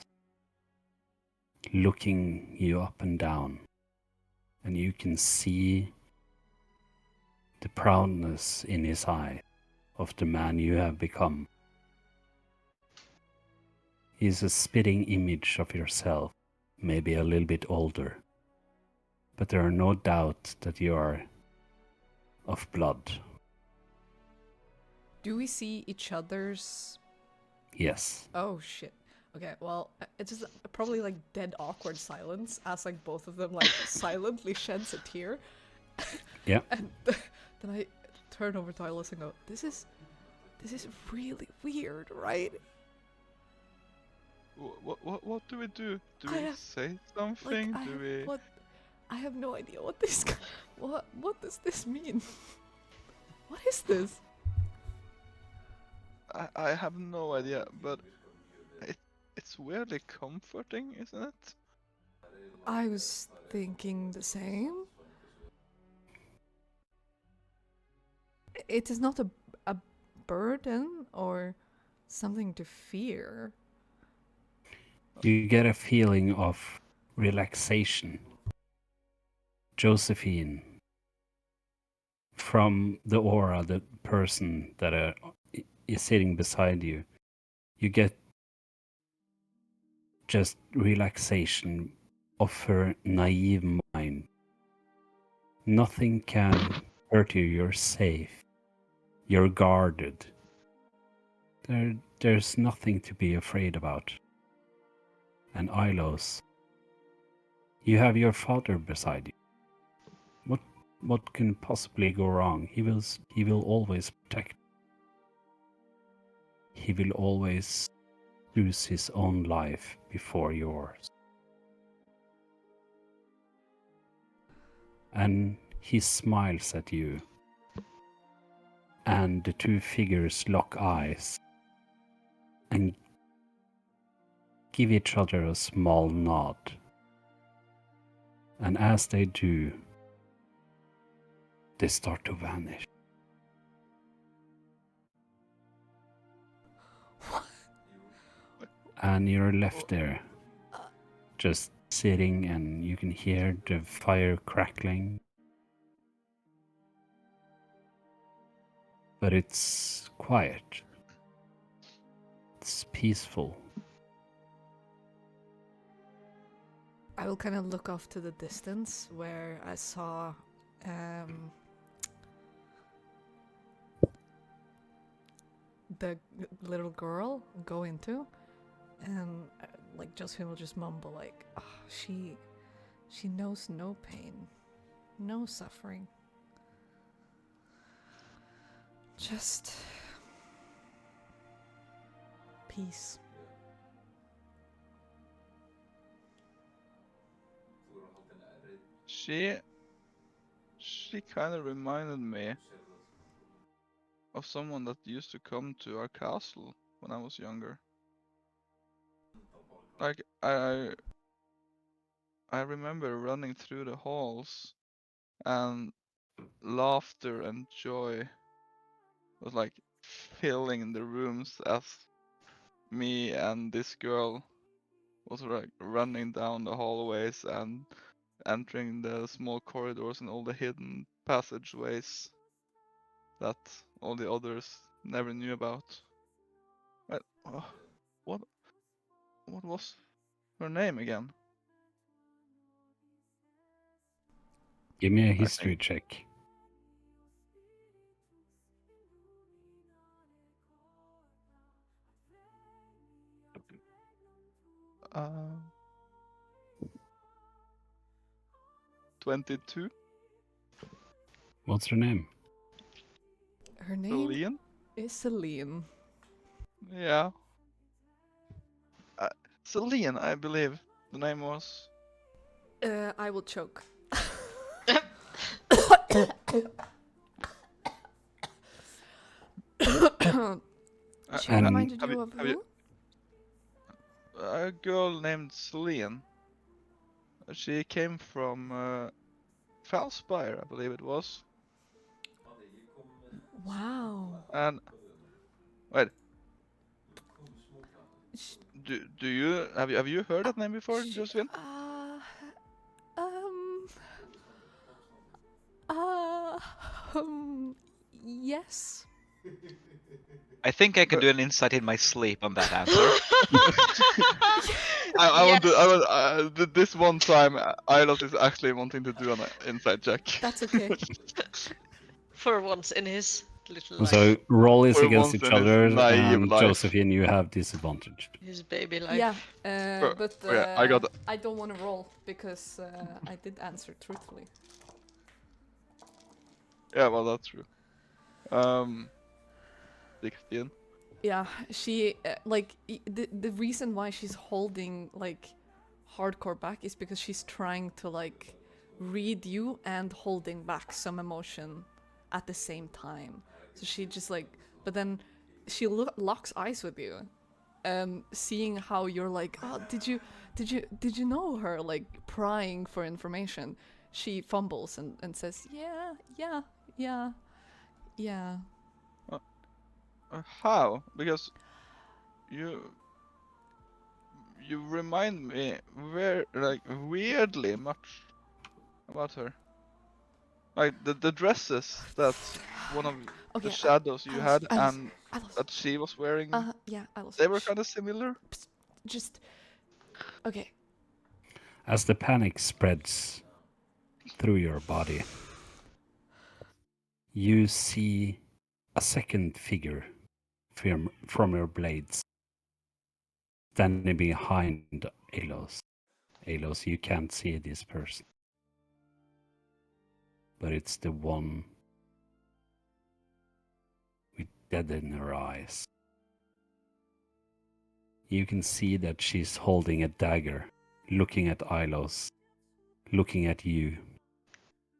looking you up and down, and you can see the proudness in his eye of the man you have become. He's a spitting image of yourself, maybe a little bit older, but there are no doubt that you are of blood. Do we see each other's? Yes. Oh shit. Okay, well, it's just probably like dead awkward silence as like both of them like silently sheds a tear. Yeah. And then I turn over to Ilos and go, this is really weird, right? What do we do? Do I we have- say something? Do we? I have no idea what this what does this mean? What is this? I have no idea, but it's weirdly comforting, isn't it? I was thinking the same. It is not a burden or something to fear. You get a feeling of relaxation. Josephine, from the aura, the person that is sitting beside you, you get just relaxation of her naive mind. Nothing can hurt you. You're safe. You're guarded. There's nothing to be afraid about. And Ilos, you have your father beside you. What can possibly go wrong? He will always protect. He will always choose his own life before yours. And he smiles at you. And the two figures lock eyes and give each other a small nod. And as they do, they start to vanish. And you're left there, just sitting, and you can hear the fire crackling. But it's quiet. It's peaceful. I will kind of look off to the distance where I saw the little girl go into, and like Josephine will just mumble like, oh, she knows no pain, no suffering, just peace. She kind of reminded me of someone that used to come to our castle when I was younger. Like I remember running through the halls, and laughter and joy was like filling the rooms as me and this girl was like running down the hallways and entering the small corridors and all the hidden passageways that all the others never knew about. But, what was her name again? Give me a I history think check. uh 22. What's her name? Her name Celine? is Celine. Yeah. Celine, I believe the name was. I will choke. She And- reminded have you you- of have you- who? A girl named Celine. She came from Falspire, I believe it was. Wow. And wait, Sh- do you have you heard that name before, She- Josephine? Um. Uh. Yes. I think I can do an insight in my sleep on that answer. I want to. Yes. This one time, Ilos is actually wanting to do an inside check. That's okay. For once in his little life, So roll is For against once each in his other, naive and life. Josephine, you have disadvantage. his baby life. Yeah. Oh, But yeah, I got. I don't want to roll because I did answer truthfully. Yeah, well, that's true. Um, 16. Yeah, she the reason why she's holding like hardcore back is because she's trying to like read you and holding back some emotion at the same time. So she just like, but then she locks eyes with you, seeing how you're like, oh, did you know her, like prying for information. She fumbles and says, yeah. How? Because you remind me weirdly much about her. Like the dresses that one of Okay, the shadows you had Alice, and Alice. that she was wearing, Yeah, Alice. they were kind of similar. Just okay. As the panic spreads through your body, you see a second figure from your blades standing behind Alos. Alos, you can't see this person, but it's the one with dead in her eyes. You can see that she's holding a dagger, looking at Ilos, looking at you,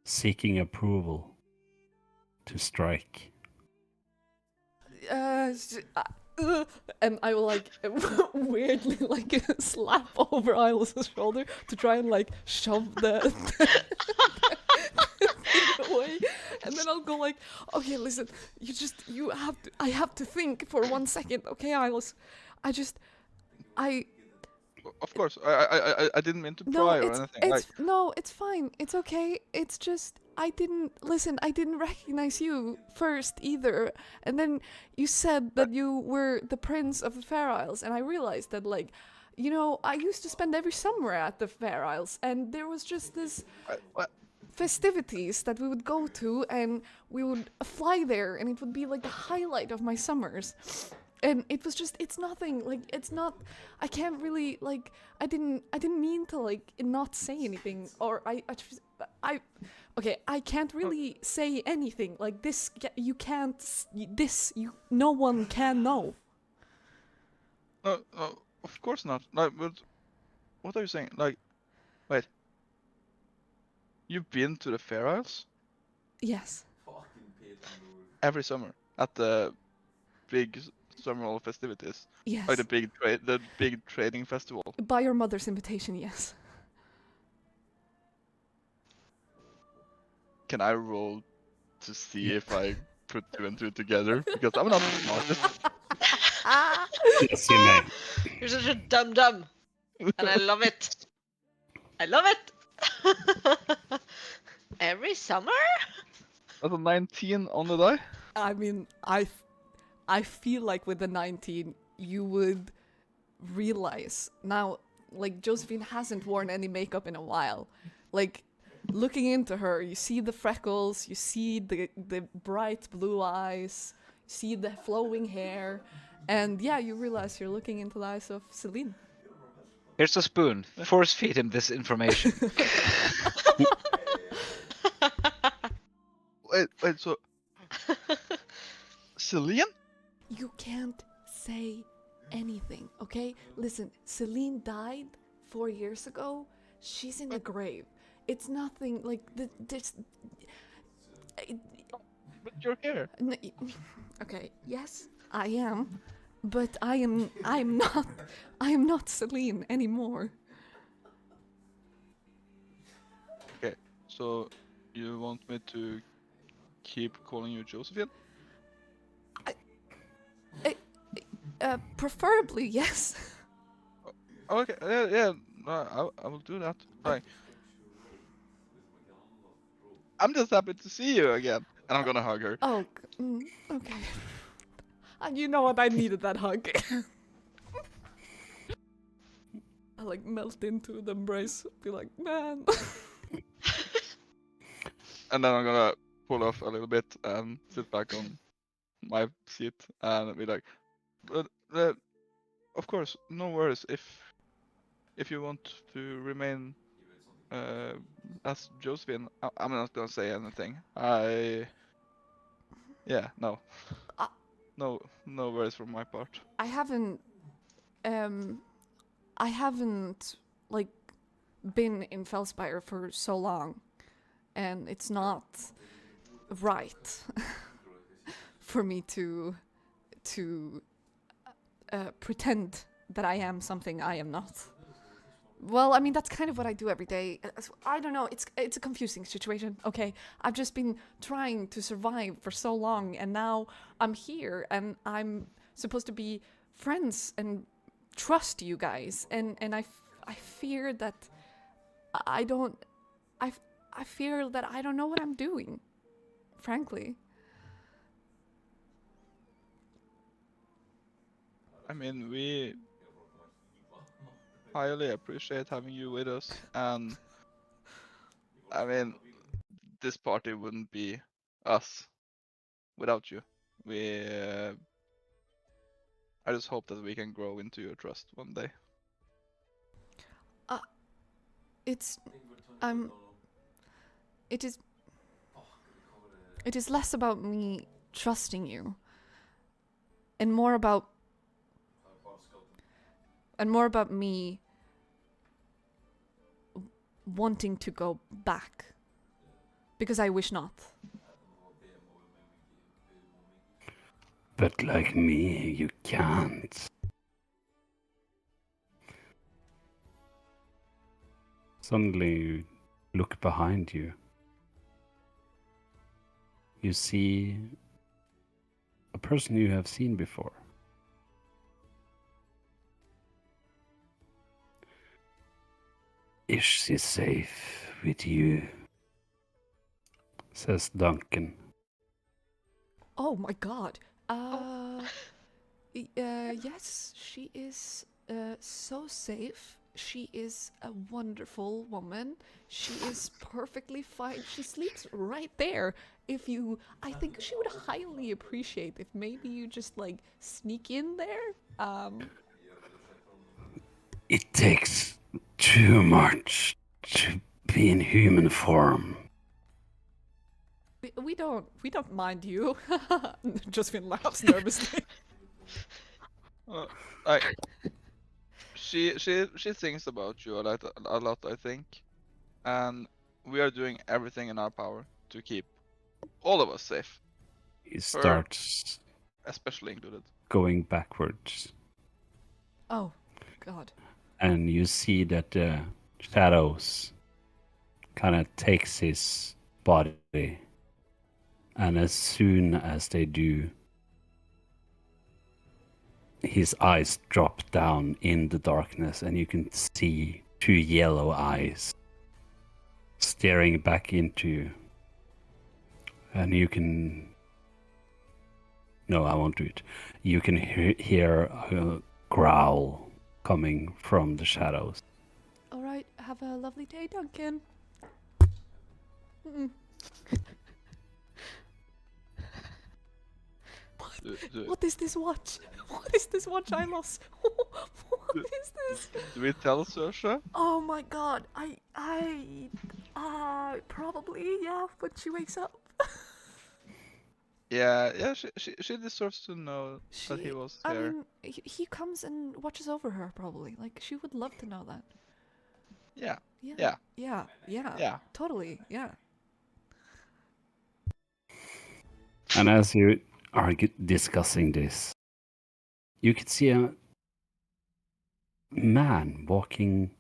seeking approval to strike. And I will like weirdly like slap over Isles' shoulder to try and like shove the thing away, and then I'll go like, okay, listen, I have to think for 1 second, okay, Isles, I Of course, I didn't mean to no, pry or anything. it's fine. It's okay. It's just I didn't recognize you first either. And then you said that you were the prince of the Fair Isles, and I realized that like, I used to spend every summer at the Fair Isles, and there was just this festivities that we would go to, and we would fly there, and it would be like the highlight of my summers. And it was just, it's nothing, like, it's not, I can't really, like, I didn't mean to, like, not say anything, or okay, I can't really say anything, like, you can't, no one can know. No, of course not. Like, but what are you saying? Like, wait, you've been to the Fair Isles Yes. every summer at the big summer festivities, Yes. like the big trading festival. By your mother's invitation, yes. Can I roll to see if I put 2 and 2 together? Because I'm not the smartest. Yes, you may. You're such a dum-dum. And I love it. I love it. Every summer? That's a 19 on the die. I mean, I feel like with the 19, you would realize now, like, Josephine hasn't worn any makeup in a while. Like, looking into her, you see the freckles, you see the bright blue eyes, you see the flowing hair, and yeah, you realize you're looking into the eyes of Celine. Here's a spoon. Force feed him this information. Wait, so Celine? You can't say anything, okay? Listen, Celine died 4 years ago. She's in the grave. It's nothing like this. But you're here. Okay, yes, I am, but I'm not Celine anymore. Okay, so you want me to keep calling you Josephine? Preferably, yes. Okay, yeah, I will do that. Like, I'm just happy to see you again, and I'm gonna hug her. Oh, okay. You know what? I needed that hug. I like melt into the embrace, be like, man. And then I'm gonna pull off a little bit and sit back on my seat and be like, but of course, no worries. If you want to remain as Josephine, I'm not gonna say anything. Yeah, no. Uh, No worries from my part. I haven't like been in Felspire for so long, and it's not right for me to pretend that I am something I am not. Well, I mean that's kind of what I do every day. I don't know. It's a confusing situation. Okay, I've just been trying to survive for so long, and now I'm here, and I'm supposed to be friends and trust you guys, and I fear that I don't. I fear that I don't know what I'm doing. Frankly. I mean, we highly appreciate having you with us, and I mean, this party wouldn't be us without you. We, I just hope that we can grow into your trust one day. It's it is less about me trusting you and more about me wanting to go back because I wish not. But like me, you can't. Suddenly you look behind you. You see a person you have seen before. Is she safe with you? Says Duncan. Oh my god. Yes, she is so safe. She is a wonderful woman. She is perfectly fine. She sleeps right there. I think she would highly appreciate if maybe you just like sneak in there. It takes too much to be in human form. We don't mind you. Josephine laughs nervously. I she thinks about you a lot, I think, and we are doing everything in our power to keep all of us safe, He her starts especially included. going backwards, Oh, God. and you see that the shadows kind of takes his body, and as soon as they do, his eyes drop down in the darkness, and you can see two yellow eyes staring back into you. And you can... No, I won't do it. You can hear a growl coming from the shadows. All right, have a lovely day, Duncan. Mm-mm. What is this watch? What is this watch I lost? What is this? Do we tell Saoirse? Oh my god, probably, yeah, when she wakes up. Yeah, she deserves to know that he was I here. mean, he comes and watches over her, probably. Like, she would love to know that. Yeah, Yeah. yeah, Yeah. yeah. Totally, yeah. And as you are discussing this, you can see a man walking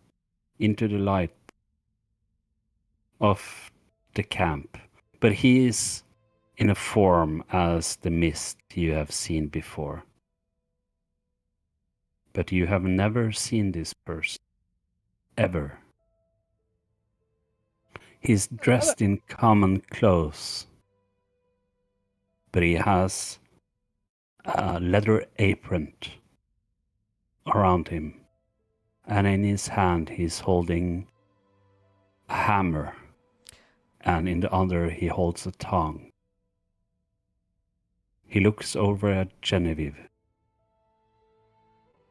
into the light of the camp, but he is in a form as the mist you have seen before. But you have never seen this person, ever. He's dressed in common clothes, but he has a leather apron around him, and in his hand he's holding a hammer, and in the other he holds a tongue. He looks over at Genevieve,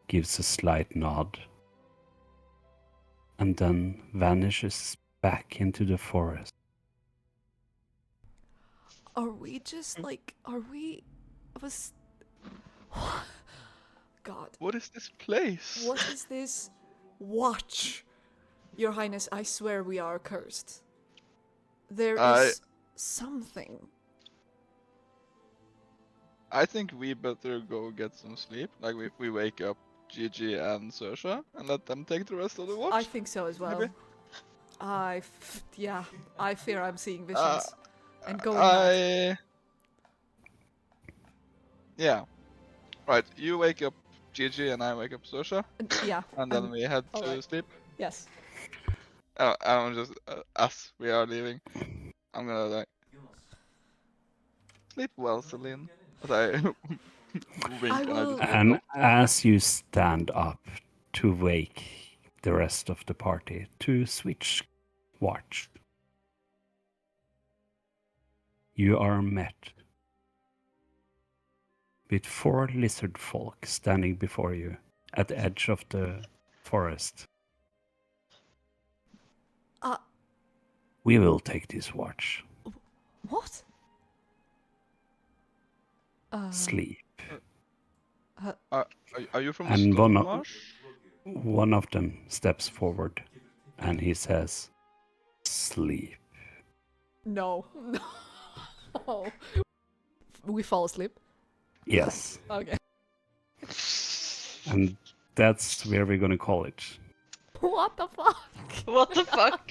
gives a slight nod, and then vanishes back into the forest. Are we just like? Are we? Was. God. What is this place? What is this? Watch, Your Highness. I swear we are cursed. There is something. I think we better go get some sleep. Like we wake up Gigi and Sersha and let them take the rest of the watch. I think so as well. Maybe? Yeah. I fear I'm seeing Uh, visions and going mad. Yeah. Right, you wake up Gigi and I wake up Sersha, Yeah. and then we head to alright. sleep. Yes. I'm just as we are leaving. I'm gonna like sleep well, Celine. But I wink I and I will- just wake And up. as you stand up to wake the rest of the party to switch watch, you are met with 4 lizard folk standing before you at the edge of the forest. Uh, We will take this watch. what? Sleep. Are you from the And Stone Marsh? one of them steps forward and he says, sleep. No. No. We fall asleep. Yes. Okay. And that's where we're gonna call it. What the fuck? What the fuck?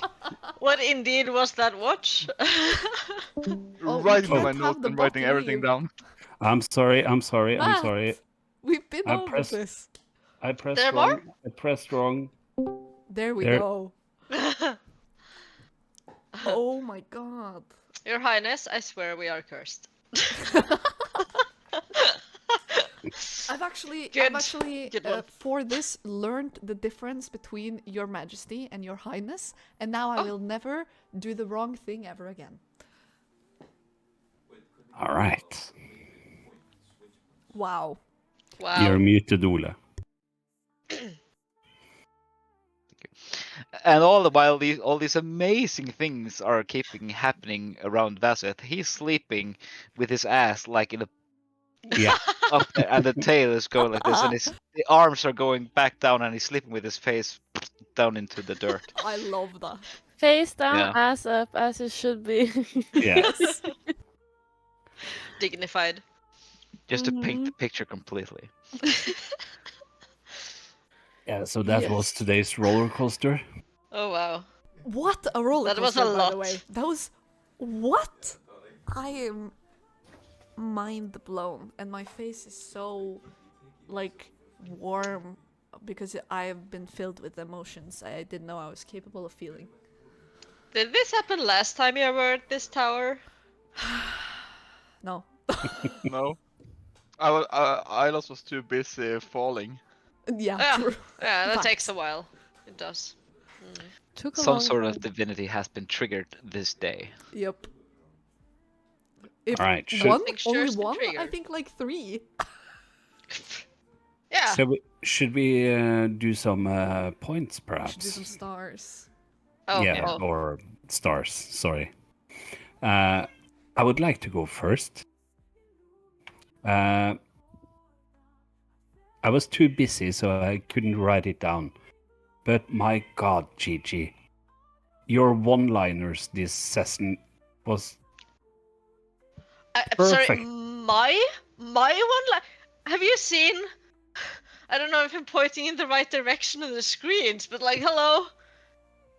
What indeed was that watch? Oh, Writing we on my can't notes have the and writing bot everything leave. down. I'm sorry. Matt, we've been I over pressed- this. I pressed There are wrong. I pressed wrong. There we There- go. Oh my god. Your Highness, I swear we are cursed. I've actually Good one. for this learned the difference between Your Majesty and Your Highness, and now I Oh. will never do the wrong thing ever again. All right. Wow. Wow. You're muted, Ola. And all the while, all these amazing things are keeping happening around Vaseth. He's sleeping with his ass like in a Yeah. up there, and the tail is going like this, and the arms are going back down, and he's sleeping with his face down into the dirt. I love that. Face down, Yeah. ass up, as it should be. Yeah. Yes. Dignified. Just to paint the picture completely. Yeah. So that was Yes. today's roller coaster. Oh wow. What a roller That was coaster, a by the lot. way. That was what? I am mind blown, and my face is so like warm because I have been filled with emotions I didn't know I was capable of feeling. Did this happen last time you were at this tower? No. No. Ilos was too busy falling. Yeah, Yeah. true. Yeah, that Facts. takes a while. It does. Took a Some long sort time. of divinity has been triggered this day. Yep. If All right. one, Something only sure's been one, I triggered. think like 3. Yeah. Should we do some points, We perhaps? should do some stars. Oh, Yeah, oh. or stars. Sorry. I would like to go first. I was too busy, so I couldn't write it down. But my God, Gigi, your one-liners this season was I'm sorry, perfect. my one. Have you seen? I don't know if I'm pointing in the right direction on the screens, but like, hello,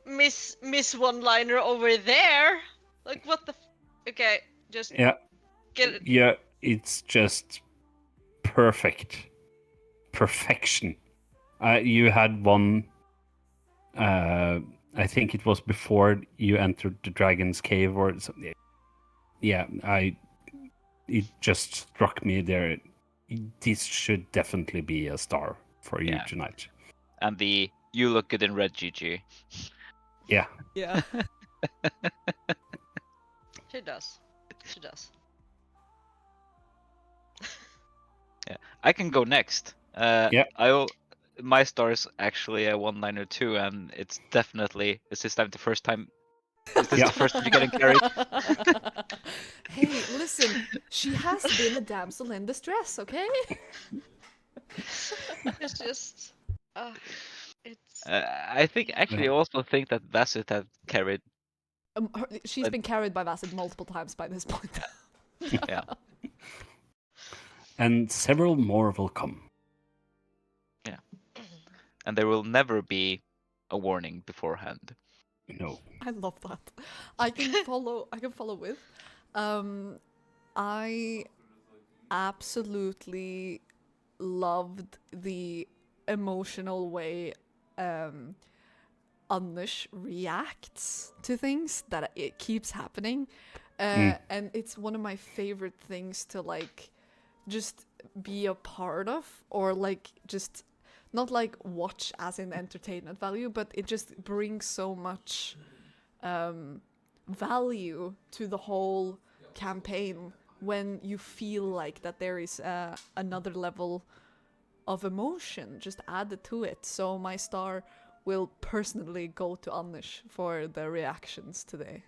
Miss One-liner over there. Like, what the? Okay, just Yeah, get it. yeah, it's just perfect. Perfection. You had one. I think it was before you entered the dragon's cave, or something. Yeah, it just struck me there. This should definitely be a star for you Yeah. tonight. And the "you look good in red" GG. Yeah. Yeah. She does. She does. I can go next. Yeah. My star is actually a one-liner too, and it's definitely this time the first time Is this the first time you're getting carried? Hey, listen, she has been a damsel in distress, okay? It's just, uh, it's. I think actually I Yeah. also think that Bassett had carried. She's been carried by Bassett multiple times by this point. Yeah. And several more will come. And there will never be a warning beforehand. No. I love that. I can follow. I can follow with. I absolutely loved the emotional way Anders reacts to things, that it keeps happening. And it's one of my favorite things to like just be a part of, or like just not like watch as in entertainment value, but it just brings so much value to the whole campaign when you feel like that there is another level of emotion just added to it. So my star will personally go to Anish for the reactions today.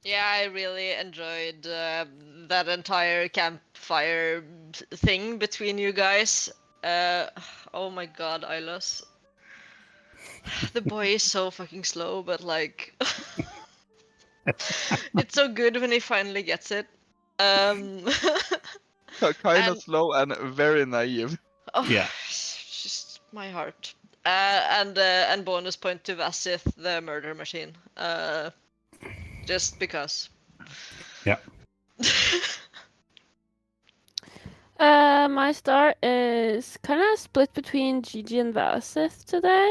Yeah, I really enjoyed that entire campfire thing between you guys. Uh, oh my god, Ilos. The boy is so fucking slow, but like, it's so good when he finally gets it. Um, Kind of and slow and very naive. oh, Yeah. just my heart. And bonus point to Vasith, the murder machine. Just because. Yeah. My star is kind of split between Gigi and Vasith today.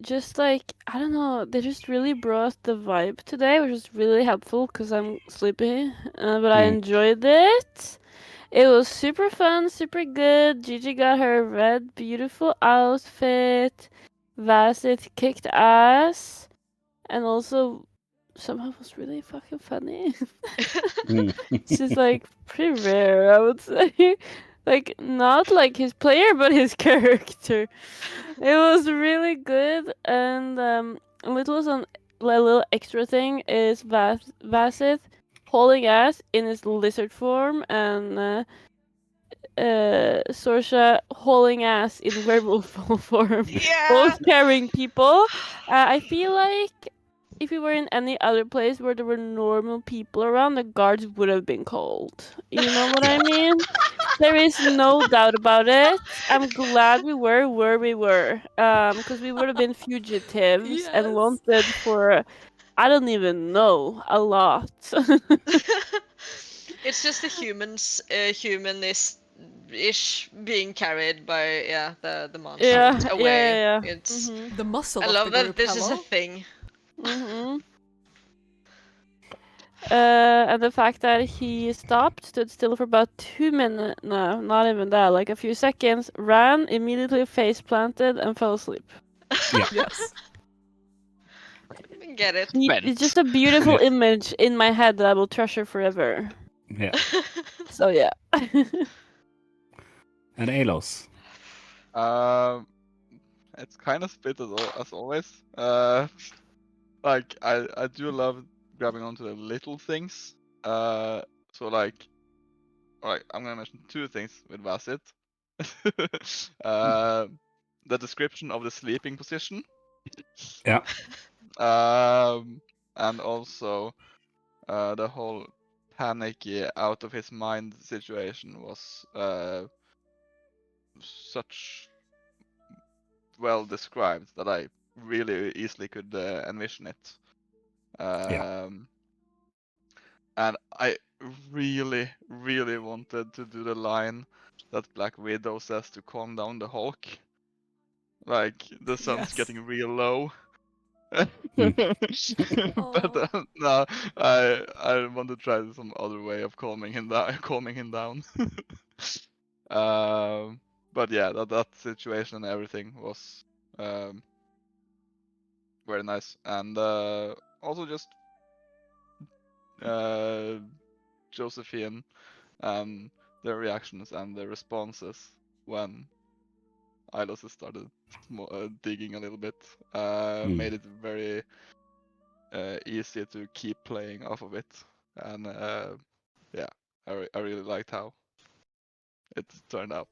Just like, I don't know, they just really brought the vibe today, which was really helpful because I'm sleepy. But I enjoyed it. It was super fun, super good. Gigi got her red, beautiful outfit. Vasith kicked ass. And also, somehow was really fucking funny. It's just like pretty rare, I would say. Like, not like his player, but his character. It was really good, and a little extra thing is Vasith holding ass in his lizard form, and Sorsha hauling ass in werewolf form, Yeah. both carrying people. I feel like if we were in any other place where there were normal people around, the guards would have been called. You know what I mean? There is no doubt about it. I'm glad we were where we were, because we would have been fugitives and Yes. wanted for I don't even know a lot. It's just the humans, humanist ish being carried by the monster Yeah, yeah, away. yeah. It's Mhm. The I muscle of the love that group, this is a hello? thing. Mhm. And the fact that he stood still for about 2 minutes, no, not even that, like a few seconds, ran, immediately face planted, and fell asleep. Yeah. Yes. Get it. It's Bent. just a beautiful Yes. image in my head that I will treasure forever. Yeah. So yeah. And Alos. Um, it's kind of split as always. Like I do love grabbing onto the little things. So like, alright, I'm gonna mention two things with Vasit. The description of the sleeping position. Yeah. And also the whole panicky out of his mind situation was such well described that I really easily could envision it. And I really, really wanted to do the line that Black Widow says to calm down the Hulk. Like the sun's Yes. getting real low. Aw. But no, I want to try some other way of calming him down. Calming him down. But yeah, that situation and everything was very nice, and also just uh, Josephine and the reactions and the responses when Ilos started digging a little bit. Hmm. Made it very easy to keep playing off of it, and yeah, I really liked how it turned out.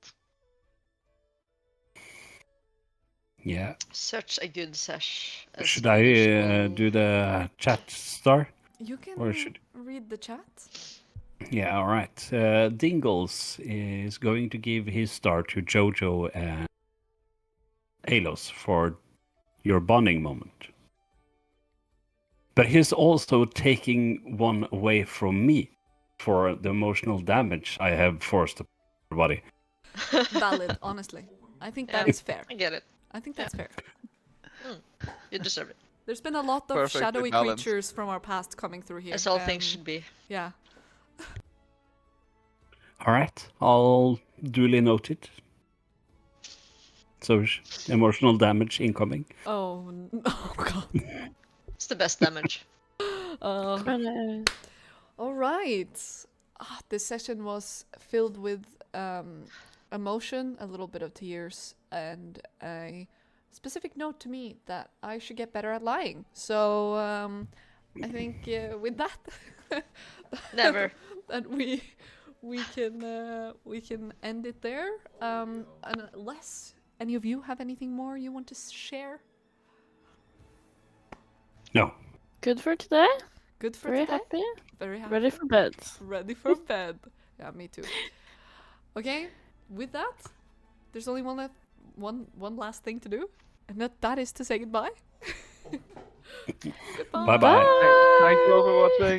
Yeah. Such a good sesh, as Should I usual. do the chat star? You can Or should- read the chat. Yeah, all right. Dingles is going to give his star to Jojo and Alos for your bonding moment. But he's also taking one away from me for the emotional damage I have forced upon everybody. Valid, honestly. I think that Yeah. is fair. I get it. I think that's fair. You deserve it, There's been a lot of Perfectly shadowy balanced. creatures from our past coming through here. as all things should be. Yeah. All right, I'll duly note it. So emotional damage incoming. Oh, oh god. It's the best damage. And, All right. This session was filled with emotion, a little bit of tears, and a specific note to me that I should get better at lying. So I think with that, Never. that we can end it there. Unless any of you have anything more you want to share. No. good for today. Good for Very today. happy. Very happy. Ready for bed. Ready for bed. Yeah, me too. Okay, with that, there's only one last thing to do, and that is to say goodbye. Goodbye. Bye bye. Thank you all for watching.